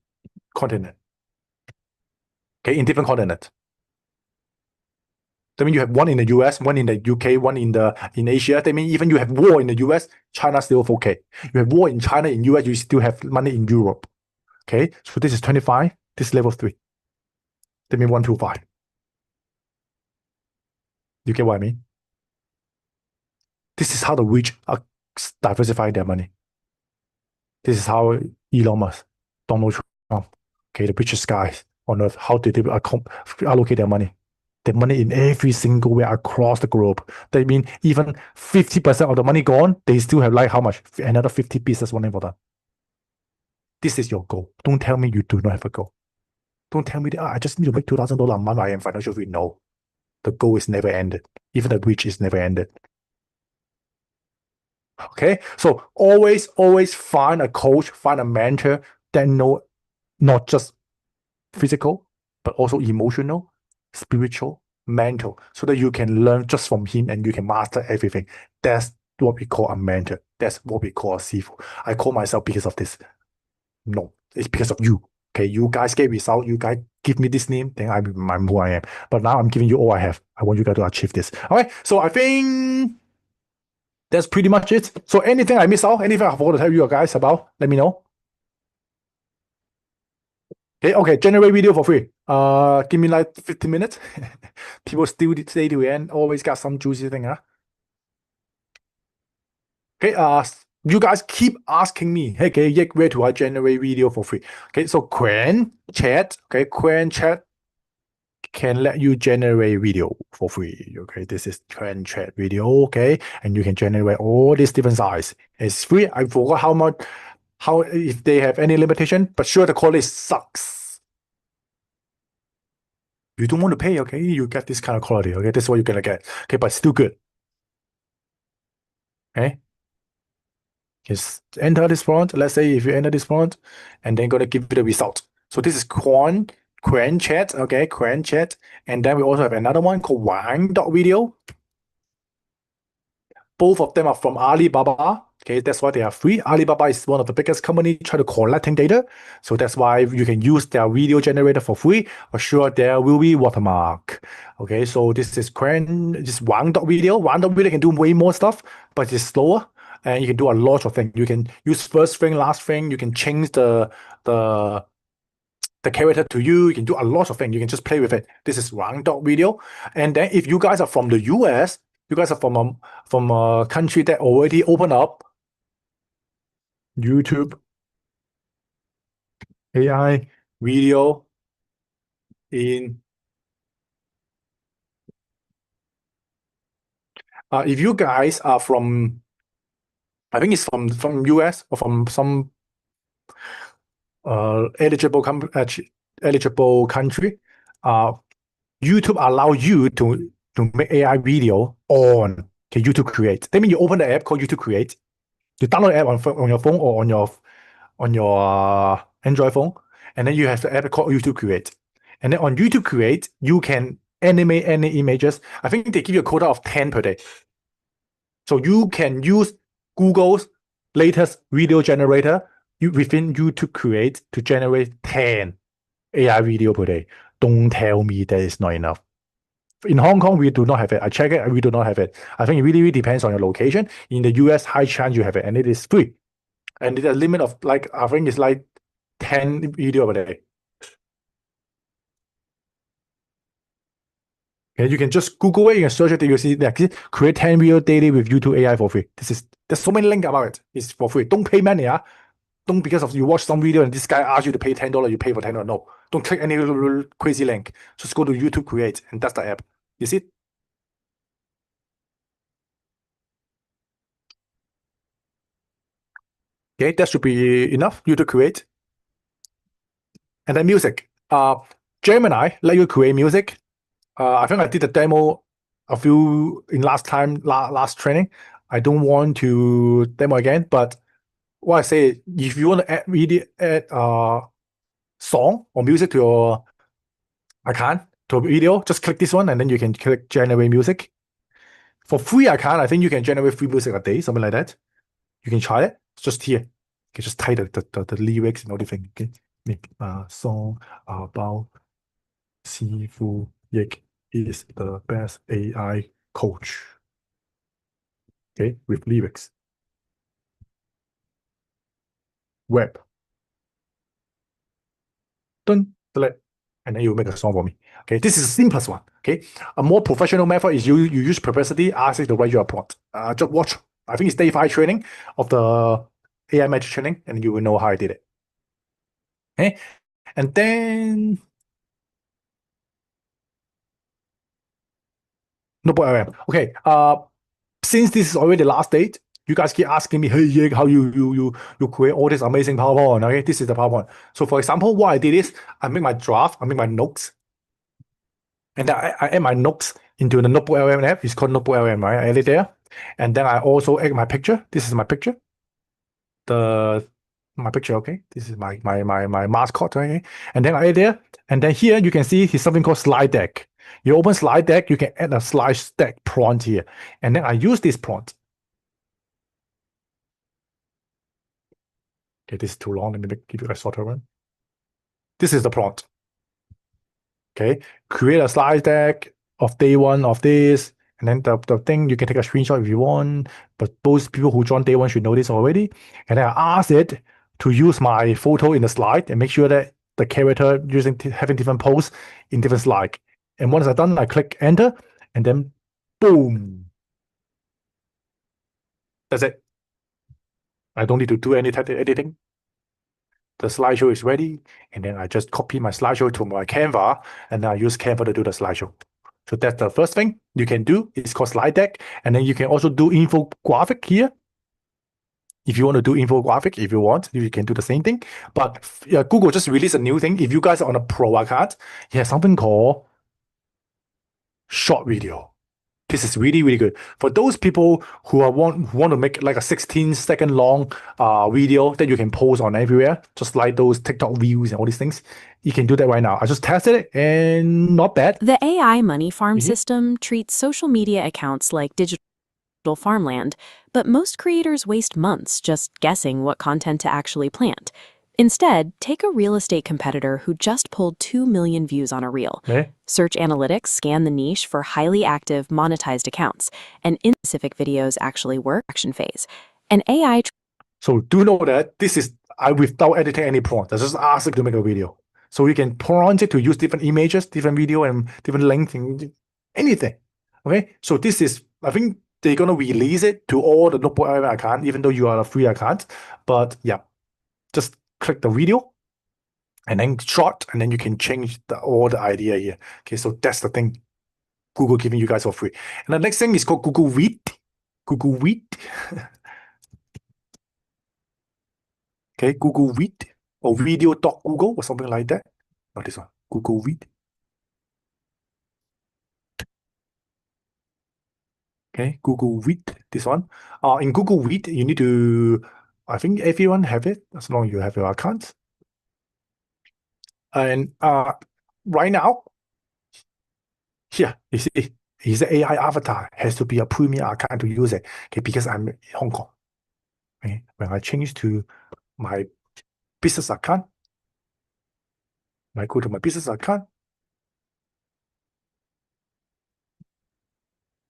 continent. Okay, in different continent. That means you have 1 in the US, 1 in the UK, 1 in Asia. That means even you have war in the US, China still okay. You have war in China, in US, you still have money in Europe. Okay, so this is 25. This is level 3. That means 1, 2, 5. You get what I mean? This is how the rich are diversifying their money. This is how Elon Musk, Donald Trump, okay, the richest guys on earth, how did they allocate their money? The money in every single way across the globe. That means even 50% of the money gone, they still have like how much? Another 50 pieces running for them. This is your goal. Don't tell me you do not have a goal. Don't tell me that I just need to make $2,000 a month. I am financial free. No, the goal is never ended. Even the rich is never ended. Okay, so always find a coach, find a mentor that know not just physical, but also emotional, spiritual, mental, so that you can learn just from him and you can master everything. That's what we call a mentor. That's what we call a sifu. I call myself because of this. No, it's because of you. Okay, you guys get result. You guys give me this name, then I'm who I am. But now I'm giving you all I have. I want you guys to achieve this. All right, so I think that's pretty much it. So anything I miss out, anything I forgot to tell you guys about, let me know. Okay, generate video for free. Give me like 15 minutes. People still stay to the end. Always got some juicy thing, huh? Okay, you guys keep asking me, hey, Yik, where do I generate video for free? Okay, so Quen Chat, okay, Quen Chat can let you generate video for free. Okay, this is Quen Chat video, okay, and you can generate all these different size. It's free. I forgot how much, if they have any limitation, but sure the quality sucks. You don't want to pay, okay, you get this kind of quality, okay, this is what you're gonna get, okay, but still good. Okay, just enter this prompt. Let's say if you enter this prompt, and then gonna give you the result. So this is Quen Chat, okay, Quen Chat, and then we also have another one called Wang.video. Both of them are from Alibaba. Okay, that's why they are free. Alibaba is one of the biggest company trying to collecting data. So that's why you can use their video generator for free. For sure, there will be watermark. Okay, so this is Wang.video. Wang.video can do way more stuff, but it's slower. and you can do a lot of things. You can use first frame, last frame. You can change the character to you. You can do a lot of things. You can just play with it. This is round dog video. And then if you guys are from the US, you guys are from a country that already opened up YouTube AI video in if you guys are from, I think it's from US or from some eligible country, YouTube allow you to make AI video on YouTube Create. That means you open the app called YouTube Create. You download the app on your phone or on your Android phone, and then you have the app called YouTube Create. And then on YouTube Create, you can animate any images. I think they give you a quota of 10 per day. So you can use Google's latest video generator within YouTube Create to generate 10 AI video per day. Don't tell me that is not enough. In Hong Kong, we do not have it. I check it, we do not have it. I think it really depends on your location. In the US, high chance you have it, and it is free. And there's a limit of I think it's 10 video per day. Okay, you can just Google it, you can search it, you see create 10 video daily with YouTube AI for free. There's so many links about it. It's for free. Don't pay money, Don't because of you watch some video and this guy asks you to pay $10, you pay for $10. No. Don't click any little crazy link. Just go to YouTube Create, and that's the app. You see it? Okay, that should be enough. YouTube Create. And then music. Gemini let you create music. I think I did a demo last training. I don't want to demo again, but what I say, if you want to add song or music to your account, to a video, just click this one, and then you can click generate music. For free account, I think you can generate free music a day, something like that. You can try it. It's just here. You can just type the lyrics and everything. Okay, make a song about Zz6wYcVIACg is the best AI coach. Okay, with lyrics. Web. Done. Select. And then you make a song for me. Okay, this is the simplest one. Okay, a more professional method is you use Perplexity, ask it to write you a prompt. Just watch. I think it's day 5 training of the AI magic training, and you will know how I did it. Okay, and then Notebook LM. Okay, since this is already the last date, you guys keep asking me, hey, how you create all this amazing PowerPoint. Okay, this is the PowerPoint. So for example, what I did is I make my draft, I make my notes, and then I add my notes into the Notebook LM app. It's called Notebook LM, right? I add it there, and then I also add my picture. This is my picture. My picture, okay. This is my mascot, okay. And then I add there, and then here you can see it's something called slide deck. You open slide deck, you can add a slide deck prompt here, and then I use this prompt. Okay, this is too long. Let me give you a shorter one. This is the prompt. Okay, create a slide deck of day 1 of this, and then the thing you can take a screenshot if you want. But those people who joined day 1 should know this already. And then I ask it to use my photo in the slide and make sure that the character having different pose in different slide. And once I've done, I click enter, and then boom. That's it. I don't need to do any type of editing. The slideshow is ready, and then I just copy my slideshow to my Canva, and then I use Canva to do the slideshow. So that's the first thing you can do. It's called slide deck, and then you can also do infographic here. If you want to do infographic, if you want, you can do the same thing. But Google just released a new thing. If you guys are on a pro account, you have something called short video. This is really, really good. For those people who want to make like a 16-second long video that you can post on everywhere, just like those TikTok views and all these things, you can do that right now. I just tested it and not bad. The AI Money Farm system treats social media accounts like digital farmland, but most creators waste months just guessing what content to actually plant. Instead, take a real estate competitor who just pulled 2 million views on a reel. Search Analytics scan the niche for highly active, monetized accounts, and in specific videos actually work action phase. An AI So do know that this is without editing any prompt. I just ask it to make a video. So you can prompt it to use different images, different video, and different length, and anything. Okay. So this is, I think they're gonna release it to all the notebook account, even though you are a free account. But yeah, just click the video and then short, and then you can change all the idea here. Okay, so that's the thing Google giving you guys for free. And the next thing is called Google Read. Google Read. Okay, Google Read or video.google or something like that. Not this one, Google Read. Okay, Google Read, this one. In Google Read, you need to, I think everyone have it as long as you have your account. And right now, here, you see, his AI avatar has to be a premium account to use it. Okay, because I'm in Hong Kong. Okay, when I change to my business account, I go to my business account,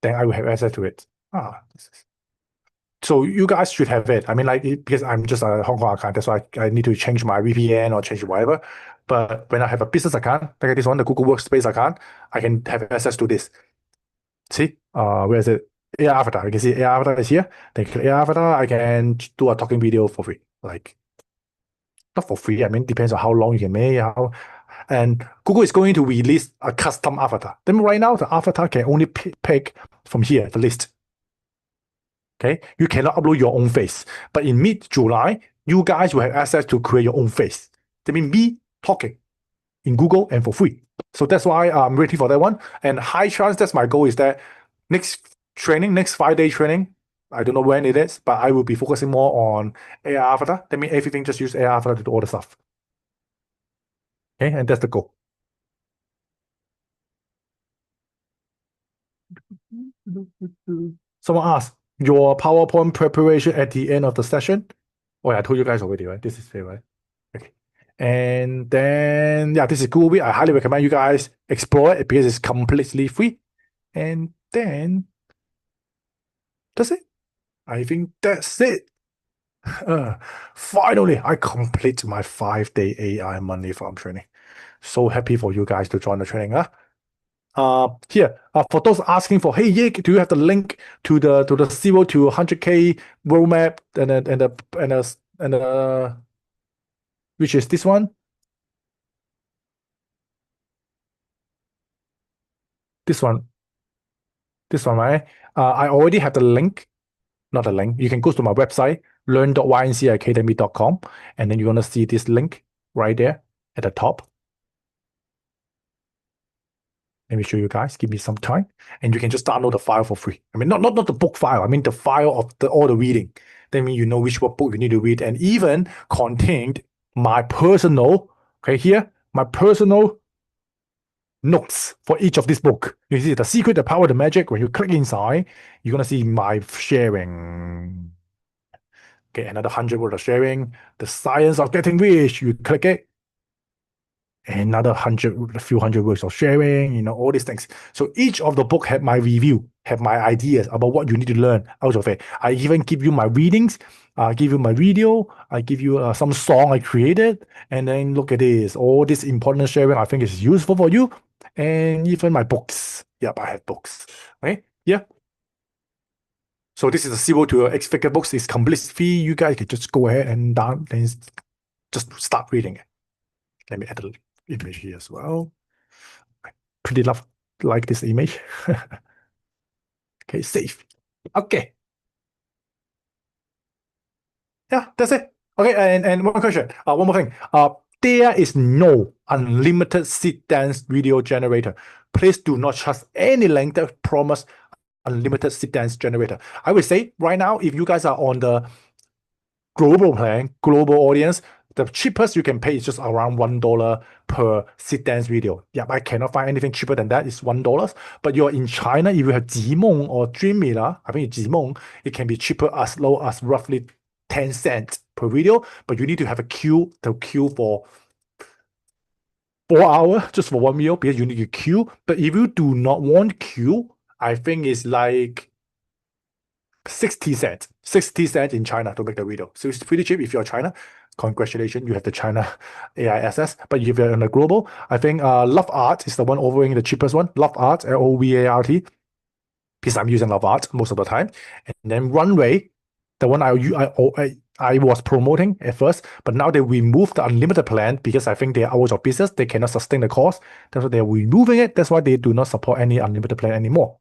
then I will have access to it. So you guys should have it. I mean, like, because I'm just a Hong Kong account, that's why I need to change my VPN or change whatever. But when I have a business account, like this one, the Google Workspace account, I can have access to this. See, where is it? AI avatar. You can see AI avatar is here. Then click AI avatar. I can do a talking video for free. Like, not for free. I mean, depends on how long you can make. And Google is going to release a custom avatar. Then right now, the avatar can only pick from here, the list. Okay, you cannot upload your own face. But in mid-July, you guys will have access to create your own face. That means me talking in Google and for free. So that's why I'm waiting for that one. And high chance, that's my goal, is that next 5-day training, I don't know when it is, but I will be focusing more on AI avatar. That means everything just use AI avatar to do all the stuff. Okay, and that's the goal. Someone asked, your PowerPoint preparation at the end of the session? Oh, yeah, I told you guys already, right? This is it, right? Okay. And then, yeah, this is Google Meet. I highly recommend you guys explore it because it's completely free. And then, that's it. I think that's it. Finally, I complete my 5-day AI money farm training. So happy for you guys to join the training, huh? Here, for those asking for, hey, Yig, do you have the link to the 0 to 100K roadmap and which is this one? This one, right? I already have the link, not a link. You can go to my website, learn.yncacademy.com, and then you're gonna see this link right there at the top. Let me show you guys. Give me some time, and you can just download the file for free. I mean, not the book file. I mean the file of all the reading. That means you know which book you need to read, and even contained my personal. Okay, here my personal notes for each of this book. You see the secret, the power, the magic. When you click inside, you're gonna see my sharing. Okay, another 100 word of sharing. The science of getting rich. You click it. Another a few hundred words of sharing, all these things. So each of the book have my review, have my ideas about what you need to learn out of it. I even give you my readings, I give you my video, I give you some song I created, and then look at this. All this important sharing I think is useful for you, and even my books. Yep, I have books. Okay, yeah. So this is a 0 to X-Figure books. It's completely free. You guys can just go ahead and just start reading it. Let me add a image here as well. I pretty like this image. Okay, save. Okay. Yeah, that's it. Okay, and one question. One more thing. There is no unlimited sit dance video generator. Please do not trust any link that promise unlimited sit dance generator. I would say right now, if you guys are on the global plan, global audience, the cheapest you can pay is just around $1 per sit dance video. Yeah, I cannot find anything cheaper than that. It's $1. But you're in China, if you have Zz6wYcVIACg or Dreamila, I think it's Zz6wYcVIACg, it can be cheaper as low as roughly 10 cents per video. But you need to have a queue for 4 hours just for one meal because you need to queue. But if you do not want queue, I think it's like 60 cents. 60 cents in China to make the video. So it's pretty cheap if you're China. Congratulations, you have the China AISS. But if you're on the global, I think Love Art is the one offering the cheapest one. Love Art, LOVART. Because I'm using Love Art most of the time. And then Runway, the one I was promoting at first, but now they removed the unlimited plan because I think they're out of business. They cannot sustain the cost. That's why they're removing it. That's why they do not support any unlimited plan anymore.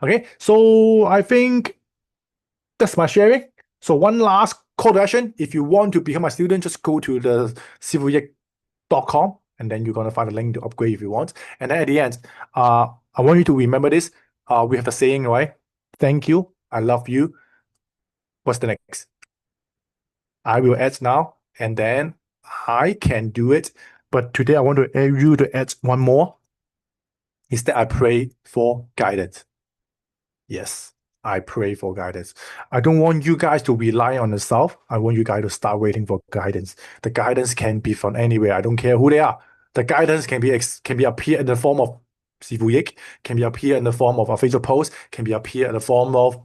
Okay, so I think that's my sharing. So one last call to action. If you want to become a student, just go to the Zz6wYcVIACg.com and then you're going to find a link to upgrade if you want. And then at the end, I want you to remember this. We have the saying, right? Thank you. I love you. What's the next? I will add now, and then I can do it. But today I want you to add one more. Is that I pray for guidance. Yes, I pray for guidance. I don't want you guys to rely on yourself. I want you guys to start waiting for guidance. The guidance can be from anywhere. I don't care who they are. The guidance can be appear in the form of Zz6wYcVIACg, can be appear in the form of a Facebook post, can be appear in the form of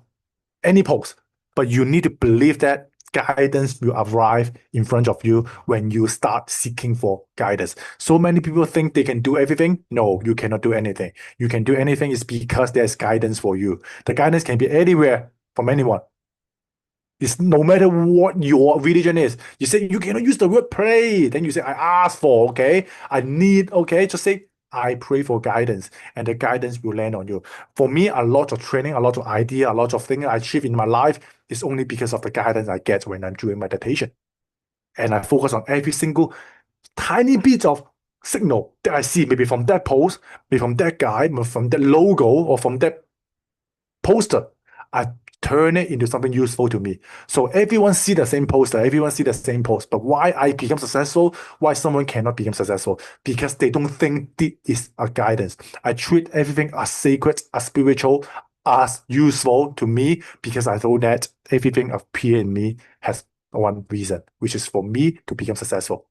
any post. But you need to believe that guidance will arrive in front of you when you start seeking for guidance. So many people think they can do everything. No, you cannot do anything. You can do anything is because there's guidance for you. The guidance can be anywhere from anyone. It's no matter what your religion is. You say you cannot use the word pray. Then you say, I ask for, okay? I need, okay? Just say, I pray for guidance, and the guidance will land on you. For me, a lot of training, a lot of idea, a lot of things I achieve in my life is only because of the guidance I get when I'm doing meditation. And I focus on every single tiny bit of signal that I see, maybe from that post, maybe from that guy, maybe from that logo, or from that poster. I turn it into something useful to me. So everyone see the same poster, everyone see the same post. But why I become successful, why someone cannot become successful? Because they don't think this is a guidance. I treat everything as sacred, as spiritual, as useful to me, because I know that everything appear in me has one reason, which is for me to become successful.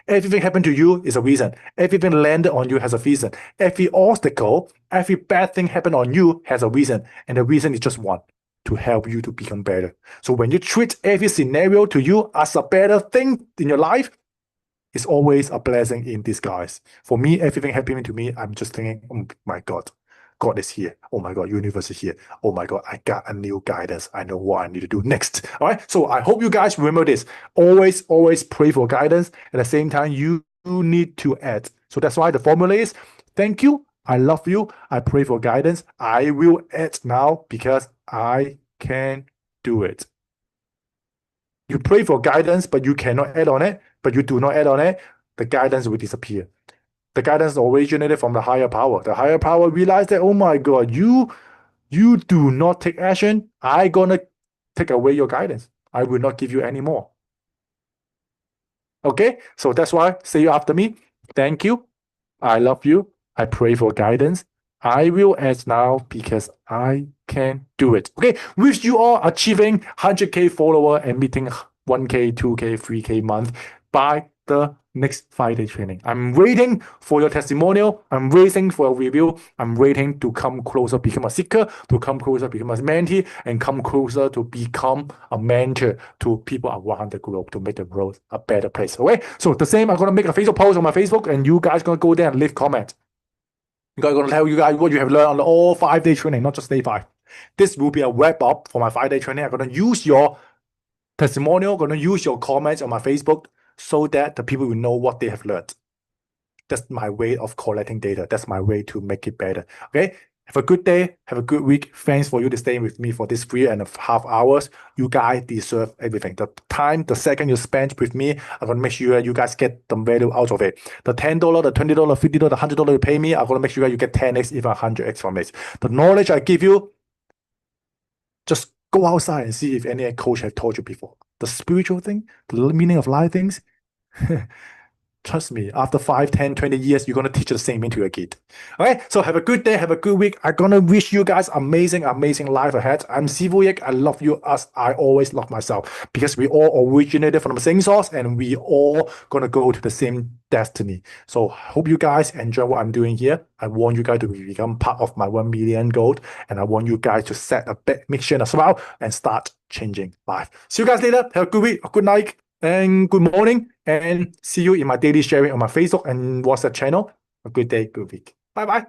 Everything happened to you is a reason. Everything landed on you has a reason. Every obstacle, every bad thing happened on you has a reason. And the reason is just one: to help you to become better. So when you treat every scenario to you as a better thing in your life, it's always a blessing in disguise. For me, everything happening to me, I'm just thinking, oh my God, God is here. Oh my God, universe is here. Oh my God, I got a new guidance. I know what I need to do next. All right. So I hope you guys remember this. Always, always pray for guidance. At the same time, you need to add. So that's why the formula is, thank you. I love you. I pray for guidance. I will add now because I can do it. You pray for guidance, but you cannot add on it, but you do not add on it, the guidance will disappear. The guidance originated from the higher power. The higher power realized that, oh my God, you do not take action. I'm gonna take away your guidance. I will not give you any more. Okay, so that's why say you after me. Thank you. I love you. I pray for guidance. I will add now because I can do it. Okay, wish you all achieving 100K follower and meeting 1K, 2K, 3K month by the next 5-day training. I'm waiting for your testimonial. I'm waiting for a review. I'm waiting to come closer, become a seeker, to come closer, become a mentee, and come closer to become a mentor to people around the globe to make the world a better place. Okay, so the same, I'm going to make a Facebook post on my Facebook, and you guys going to go there and leave comments. I'm going to tell you guys what you have learned on the all 5-day training, not just day 5. This will be a wrap up for my 5-day training. I'm going to use your testimonial, going to use your comments on my Facebook so that the people will know what they have learned. That's my way of collecting data. That's my way to make it better. Okay. Have a good day. Have a good week. Thanks for you to stay with me for this 3.5 hours. You guys deserve everything. The time, the second you spend with me, I'm going to make sure you guys get the value out of it. The $10, the $20, $50, the $100 you pay me, I'm going to make sure you get 10x, even 100x from it. The knowledge I give you, just go outside and see if any coach have told you before. The spiritual thing, the meaning of life things, Trust me, after 5, 10, 20 years, you're going to teach the same thing to your kid. Okay, so have a good day, have a good week. I'm going to wish you guys amazing life ahead. I'm Zz6wYcVIACg. I love you as I always love myself, because we all originated from the same source and we all going to go to the same destiny. So hope you guys enjoy what I'm doing here. I want you guys to become part of my 1 million goal, and I want you guys to set a big mission as well and start changing life. See you guys later. Have a good week, a good night, and good morning, and see you in my daily sharing on my Facebook and WhatsApp channel. A good day, good week. Bye bye.